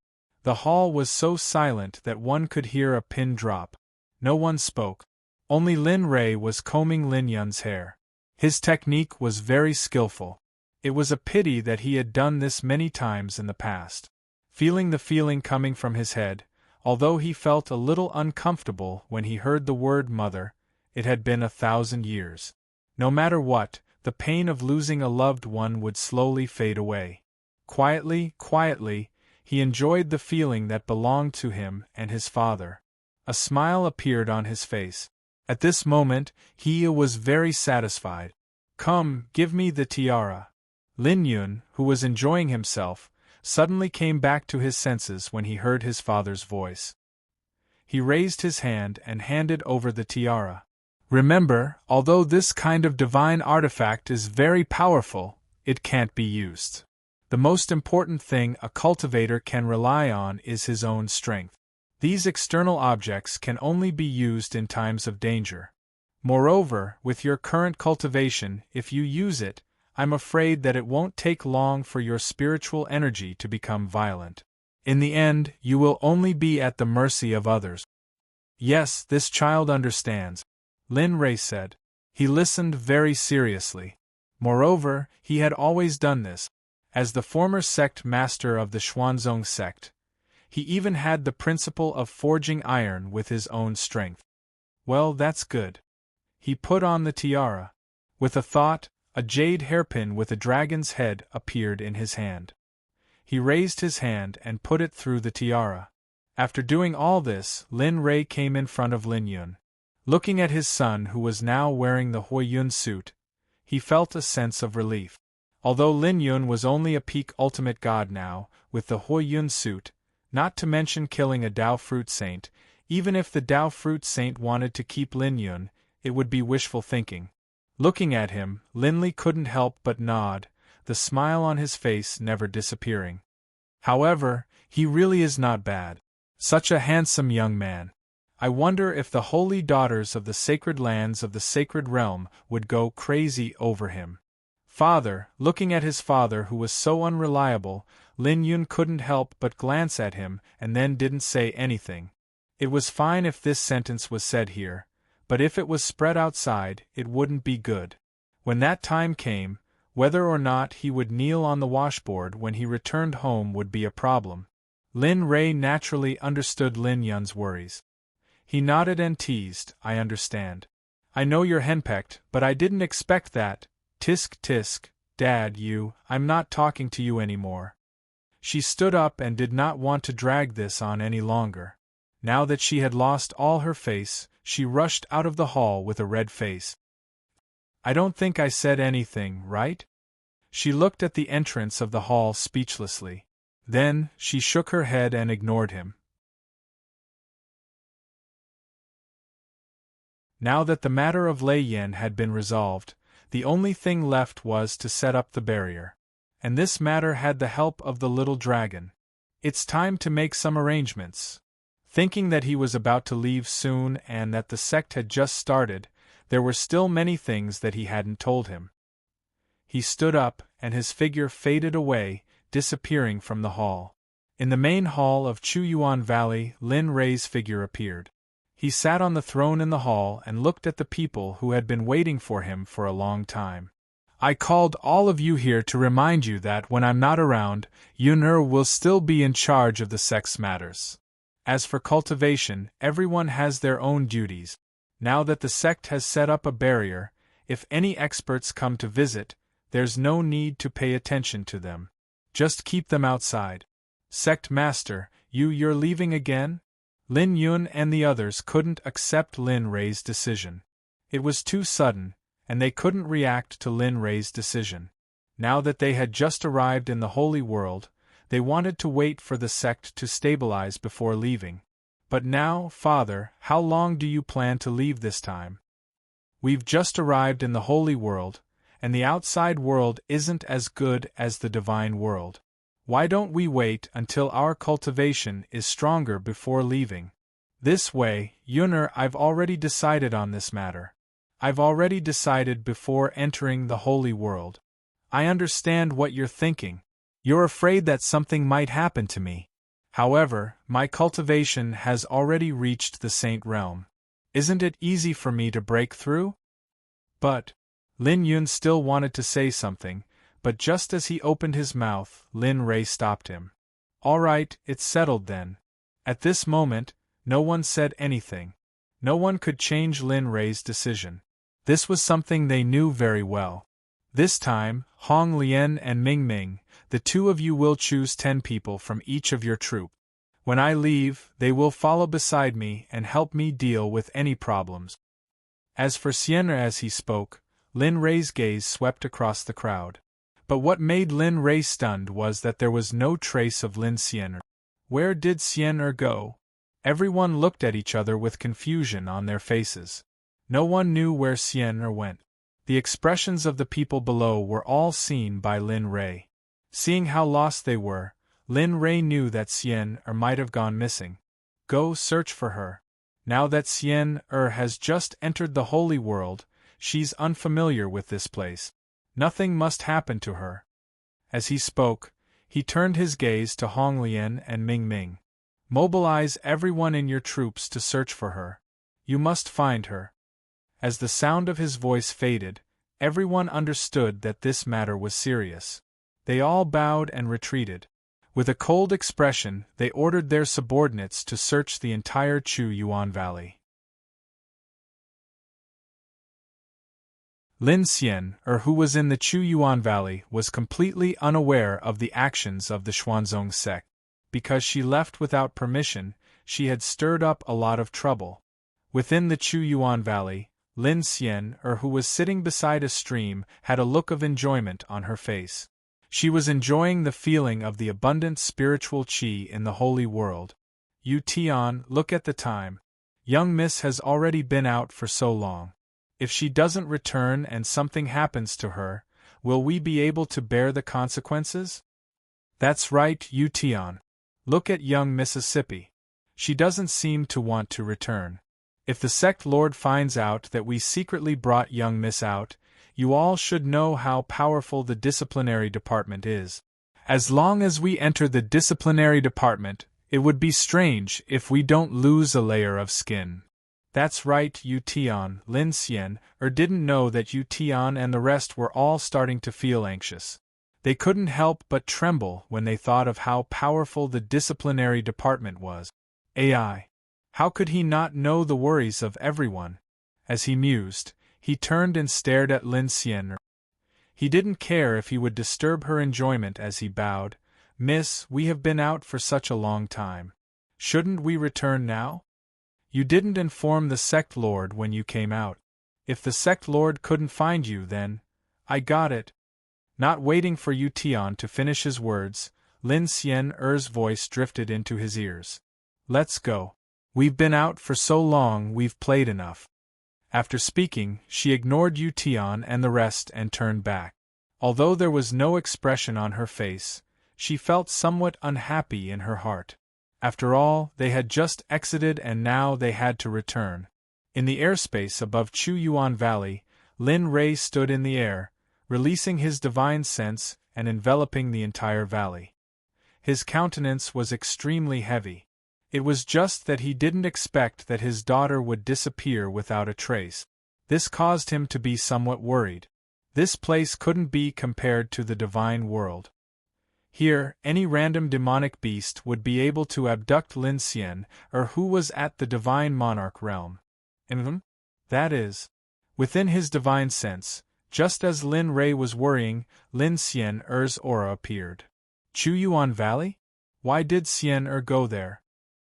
The hall was so silent that one could hear a pin drop. No one spoke. Only Lin Rei was combing Lin Yun's hair. His technique was very skillful. It was a pity that he had done this many times in the past. Feeling the feeling coming from his head, although he felt a little uncomfortable when he heard the word mother, it had been 1,000 years. No matter what, the pain of losing a loved one would slowly fade away. Quietly, he enjoyed the feeling that belonged to him and his father. A smile appeared on his face. At this moment, he was very satisfied. Come, give me the tiara. Lin Yun, who was enjoying himself, suddenly came back to his senses when he heard his father's voice. He raised his hand and handed over the tiara. Remember, although this kind of divine artifact is very powerful, it can't be used. The most important thing a cultivator can rely on is his own strength. These external objects can only be used in times of danger. Moreover, with your current cultivation, if you use it, I'm afraid that it won't take long for your spiritual energy to become violent. In the end, you will only be at the mercy of others. Yes, this child understands, Lin Rei said. He listened very seriously. Moreover, he had always done this. As the former sect master of the Xuanzong sect, he even had the principle of forging iron with his own strength. Well, that's good. He put on the tiara. With a thought, a jade hairpin with a dragon's head appeared in his hand. He raised his hand and put it through the tiara. After doing all this, Lin Rei came in front of Lin Yun. Looking at his son who was now wearing the Hui Yun suit, he felt a sense of relief. Although Lin Yun was only a peak ultimate god now, with the Hui Yun suit, not to mention killing a Dao Fruit Saint, even if the Dao Fruit Saint wanted to keep Lin Yun, it would be wishful thinking. Looking at him, Lin Li couldn't help but nod, the smile on his face never disappearing. However, he really is not bad. Such a handsome young man. I wonder if the holy daughters of the sacred lands of the sacred realm would go crazy over him. Father, looking at his father who was so unreliable, Lin Yun couldn't help but glance at him and then didn't say anything. It was fine if this sentence was said here, but if it was spread outside, it wouldn't be good. When that time came, whether or not he would kneel on the washboard when he returned home would be a problem. Lin Rei naturally understood Lin Yun's worries. He nodded and teased, I understand. I know you're henpecked, but I didn't expect that. Tisk, Dad, I'm not talking to you anymore. She stood up and did not want to drag this on any longer. Now that she had lost all her face, she rushed out of the hall with a red face. I don't think I said anything, right? She looked at the entrance of the hall speechlessly. Then, she shook her head and ignored him. Now that the matter of Lei Yan had been resolved, the only thing left was to set up the barrier. and this matter had the help of the little dragon. It's time to make some arrangements. Thinking that he was about to leave soon and that the sect had just started, there were still many things that he hadn't told him. He stood up, and his figure faded away, disappearing from the hall. In the main hall of Chuyuan Valley, Lin Rei's figure appeared. He sat on the throne in the hall and looked at the people who had been waiting for him for a long time. I called all of you here to remind you that when I'm not around, Yun'er will still be in charge of the sect's matters. As for cultivation, everyone has their own duties. Now that the sect has set up a barrier, if any experts come to visit, there's no need to pay attention to them. Just keep them outside. Sect Master, you're leaving again? Lin Yun and the others couldn't accept Lin Rei's decision. It was too sudden, and they couldn't react to Lin Rei's decision. Now that they had just arrived in the Holy World, they wanted to wait for the sect to stabilize before leaving. But now, Father, how long do you plan to leave this time? We've just arrived in the Holy World, and the outside world isn't as good as the divine world. Why don't we wait until our cultivation is stronger before leaving? This way, Yun'er, I've already decided on this matter. I've already decided before entering the Holy World. I understand what you're thinking. You're afraid that something might happen to me. However, my cultivation has already reached the Saint Realm. Isn't it easy for me to break through? But Lin Yun still wanted to say something, but just as he opened his mouth, Lin Rei stopped him. All right, it's settled then. At this moment, no one said anything. No one could change Lin Rei's decision. This was something they knew very well. This time, Hong Lian and Ming Ming, the two of you will choose 10 people from each of your troop. When I leave, they will follow beside me and help me deal with any problems. As for Xian'er, as he spoke, Lin Rei's gaze swept across the crowd. But what made Lin Rei stunned was that there was no trace of Lin Xian'er. Where did Xian'er go? Everyone looked at each other with confusion on their faces. No one knew where Xian'er went. The expressions of the people below were all seen by Lin Rei. Seeing how lost they were, Lin Rei knew that Xian'er might have gone missing. Go search for her. Now that Xian'er has just entered the Holy World, she's unfamiliar with this place. Nothing must happen to her. As he spoke, he turned his gaze to Hong Lian and Ming Ming. Mobilize everyone in your troops to search for her. You must find her. As the sound of his voice faded, everyone understood that this matter was serious. They all bowed and retreated. With a cold expression, they ordered their subordinates to search the entire Chuyuan Valley. Lin Xian'er, who was in the Chuyuan Valley, was completely unaware of the actions of the Xuanzong sect. Because she left without permission, she had stirred up a lot of trouble. Within the Chuyuan Valley, Lin Xian'er, who was sitting beside a stream, had a look of enjoyment on her face. She was enjoying the feeling of the abundant spiritual qi in the holy world. Yu Tian, look at the time. Young Miss has already been out for so long. If she doesn't return and something happens to her, will we be able to bear the consequences? That's right, Yu Tian. Look at young Mississippi. She doesn't seem to want to return. If the sect lord finds out that we secretly brought young Miss out, you all should know how powerful the disciplinary department is. As long as we enter the disciplinary department, it would be strange if we don't lose a layer of skin. That's right, Yu Tian. Lin Xian'er didn't know that Yu Tian and the rest were all starting to feel anxious. They couldn't help but tremble when they thought of how powerful the disciplinary department was. AI. How could he not know the worries of everyone? As he mused, he turned and stared at Lin Xian'er. He didn't care if he would disturb her enjoyment as he bowed. Miss, we have been out for such a long time. Shouldn't we return now? You didn't inform the sect lord when you came out. If the sect lord couldn't find you, then I got it. Not waiting for Yu Tian to finish his words, Lin Xian'er's voice drifted into his ears. Let's go. We've been out for so long, we've played enough. After speaking, she ignored Yu Tian and the rest and turned back. Although there was no expression on her face, she felt somewhat unhappy in her heart. After all, they had just exited and now they had to return. In the airspace above Chu Yuan Valley, Lin Rei stood in the air, releasing his divine sense and enveloping the entire valley. His countenance was extremely heavy. It was just that he didn't expect that his daughter would disappear without a trace. This caused him to be somewhat worried. This place couldn't be compared to the divine world. Here, any random demonic beast would be able to abduct Lin Xian, or who was at the divine monarch realm. That is, within his divine sense, just as Lin Rei was worrying, Lin Xian-er's aura appeared. Chu Yuan Valley? Why did Xian-er go there?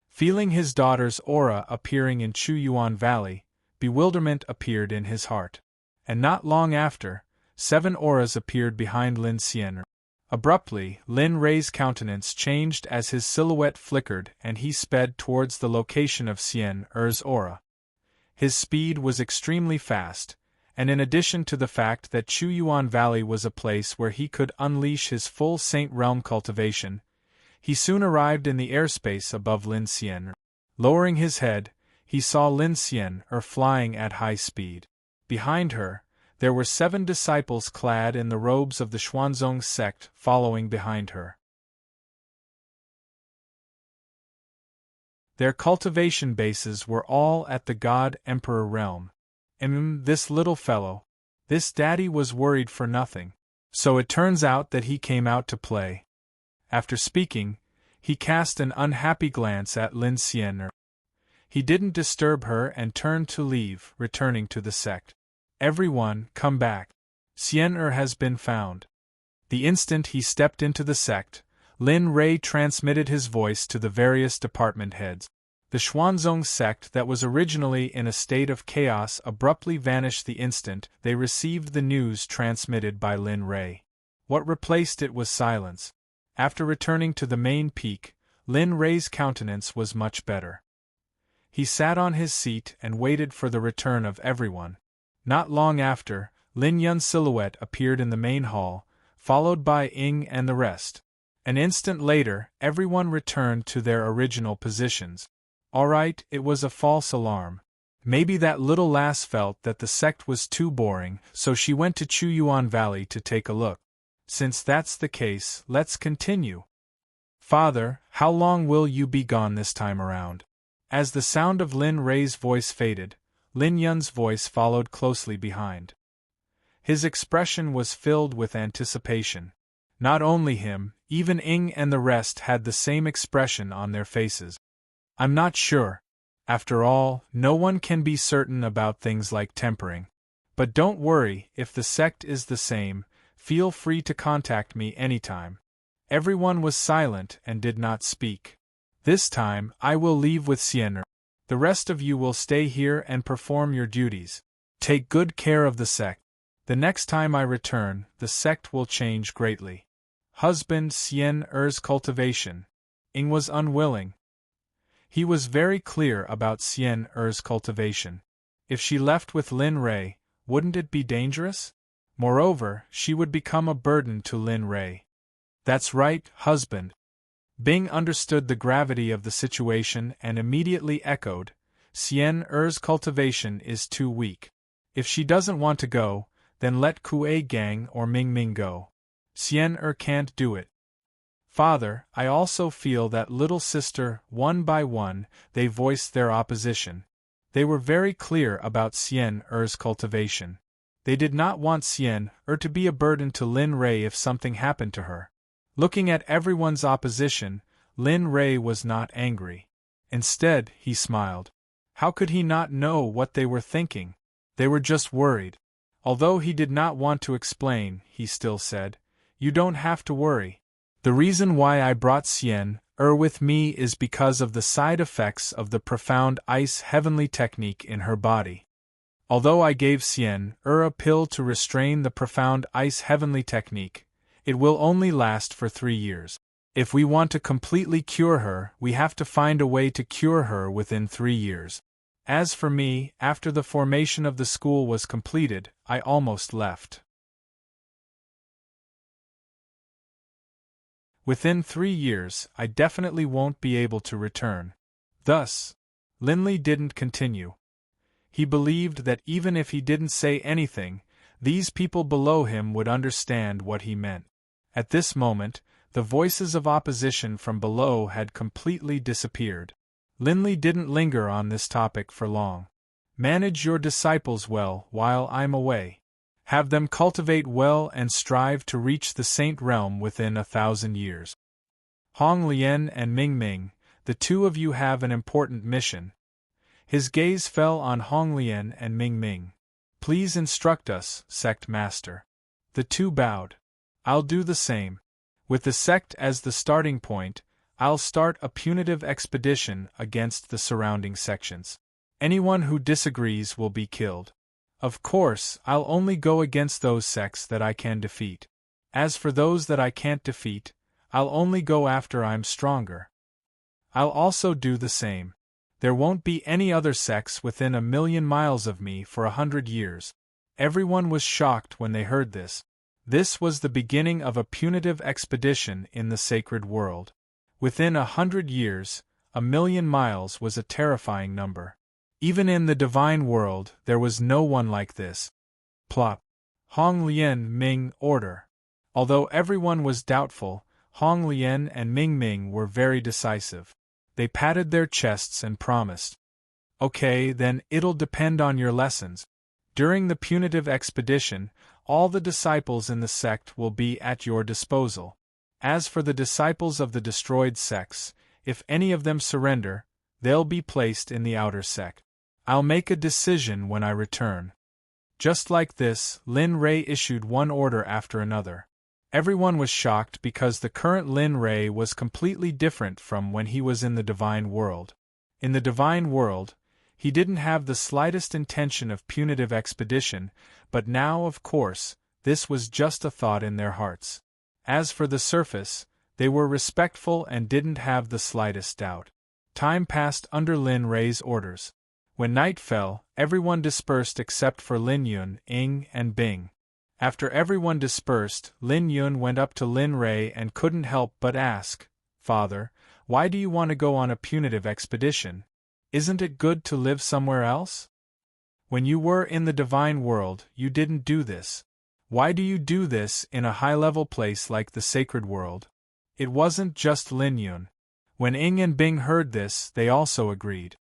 Feeling his daughter's aura appearing in Chu Yuan Valley, bewilderment appeared in his heart. And not long after, 7 auras appeared behind Lin Xian-er. Abruptly, Lin Rei's countenance changed as his silhouette flickered and he sped towards the location of Xian-er's aura. His speed was extremely fast, and in addition to the fact that Chu Yuan Valley was a place where he could unleash his full Saint Realm cultivation, he soon arrived in the airspace above Lin Xian-er. Lowering his head, he saw Lin Xian-er flying at high speed. Behind her, there were 7 disciples clad in the robes of the Xuanzong sect following behind her. Their cultivation bases were all at the God-Emperor realm. This little fellow, this daddy was worried for nothing. So it turns out that he came out to play. After speaking, he cast an unhappy glance at Lin Xian-er. He didn't disturb her and turned to leave, returning to the sect. Everyone, come back. Xian-er has been found. The instant he stepped into the sect, Lin Rei transmitted his voice to the various department heads. The Xuanzong sect that was originally in a state of chaos abruptly vanished the instant they received the news transmitted by Lin Rei. What replaced it was silence. After returning to the main peak, Lin Rei's countenance was much better. He sat on his seat and waited for the return of everyone. Not long after, Lin Yun's silhouette appeared in the main hall, followed by Ying and the rest. An instant later, everyone returned to their original positions. Alright, it was a false alarm. Maybe that little lass felt that the sect was too boring, so she went to Chu Yuan Valley to take a look. Since that's the case, let's continue. Father, how long will you be gone this time around? As the sound of Lin Rei's voice faded, Lin Yun's voice followed closely behind. His expression was filled with anticipation. Not only him, even Ying and the rest had the same expression on their faces. I'm not sure. After all, no one can be certain about things like tempering. But don't worry, if the sect is the same, feel free to contact me anytime. Everyone was silent and did not speak. This time, I will leave with Xian-er. The rest of you will stay here and perform your duties. Take good care of the sect. The next time I return, the sect will change greatly. Husband Xian-er's cultivation. Ying was unwilling. He was very clear about Xian-er's cultivation. If she left with Lin Rei, wouldn't it be dangerous? Moreover, she would become a burden to Lin Rei. That's right, husband. Bing understood the gravity of the situation and immediately echoed, Xian-er's cultivation is too weak. If she doesn't want to go, then let Kuei Gang or Ming Ming go. Xian-er can't do it. Father, I also feel that little sister, one by one, they voiced their opposition. They were very clear about Xian-er's cultivation. They did not want Xian-er to be a burden to Lin Rei if something happened to her. Looking at everyone's opposition, Lin Rei was not angry. Instead, he smiled. How could he not know what they were thinking? They were just worried. Although he did not want to explain, he still said, "You don't have to worry. The reason why I brought Xian-er with me is because of the side effects of the profound ice heavenly technique in her body. Although I gave Xian-er a pill to restrain the profound ice heavenly technique, it will only last for 3 years. If we want to completely cure her, we have to find a way to cure her within 3 years. As for me, after the formation of the school was completed, I almost left. Within 3 years, I definitely won't be able to return. Thus, Linley didn't continue. He believed that even if he didn't say anything, these people below him would understand what he meant. At this moment, the voices of opposition from below had completely disappeared. Linley didn't linger on this topic for long. Manage your disciples well while I'm away. Have them cultivate well and strive to reach the saint realm within 1,000 years. Hong Lian and Ming Ming, the two of you have an important mission. His gaze fell on Hong Lian and Ming Ming. Please instruct us, Sect Master. The two bowed. I'll do the same. With the Sect as the starting point, I'll start a punitive expedition against the surrounding sections. Anyone who disagrees will be killed. Of course, I'll only go against those sects that I can defeat. As for those that I can't defeat, I'll only go after I'm stronger. I'll also do the same. There won't be any other sects within 1,000,000 miles of me for 100 years. Everyone was shocked when they heard this. This was the beginning of a punitive expedition in the sacred world. Within 100 years, 1,000,000 miles was a terrifying number. Even in the divine world, there was no one like this. Plop. Hong Lian Ming order. Although everyone was doubtful, Hong Lian and Ming Ming were very decisive. They patted their chests and promised. Okay, then it'll depend on your lessons. During the punitive expedition, all the disciples in the sect will be at your disposal. As for the disciples of the destroyed sects, if any of them surrender, they'll be placed in the outer sect. I'll make a decision when I return. Just like this, Lin Ray issued one order after another. Everyone was shocked because the current Lin Ray was completely different from when he was in the divine world. In the divine world, he didn't have the slightest intention of punitive expedition, but now, of course, this was just a thought in their hearts. As for the surface, they were respectful and didn't have the slightest doubt. Time passed under Lin Ray's orders. When night fell, everyone dispersed except for Lin Yun, Ing, and Bing. After everyone dispersed, Lin Yun went up to Lin Ray and couldn't help but ask, "Father, why do you want to go on a punitive expedition? Isn't it good to live somewhere else? When you were in the divine world, you didn't do this. Why do you do this in a high-level place like the sacred world?" It wasn't just Lin Yun. When Ing and Bing heard this, they also agreed.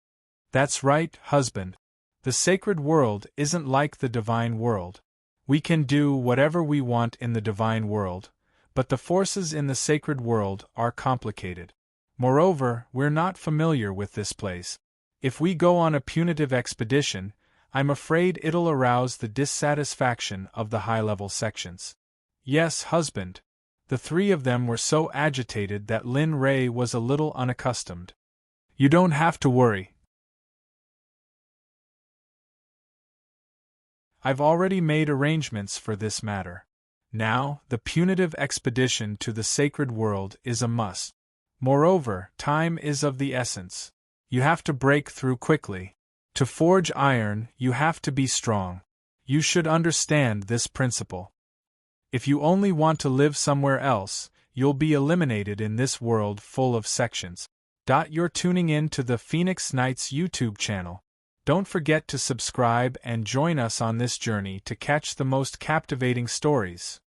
That's right, husband. The sacred world isn't like the divine world. We can do whatever we want in the divine world, but the forces in the sacred world are complicated. Moreover, we're not familiar with this place. If we go on a punitive expedition, I'm afraid it'll arouse the dissatisfaction of the high-level sections. Yes, husband. The three of them were so agitated that Lin Ray was a little unaccustomed. You don't have to worry. I've already made arrangements for this matter. Now, the punitive expedition to the sacred world is a must. Moreover, time is of the essence. You have to break through quickly. To forge iron, you have to be strong. You should understand this principle. If you only want to live somewhere else, you'll be eliminated in this world full of sections. You're tuning in to the Phoenix Knights YouTube channel. Don't forget to subscribe and join us on this journey to catch the most captivating stories.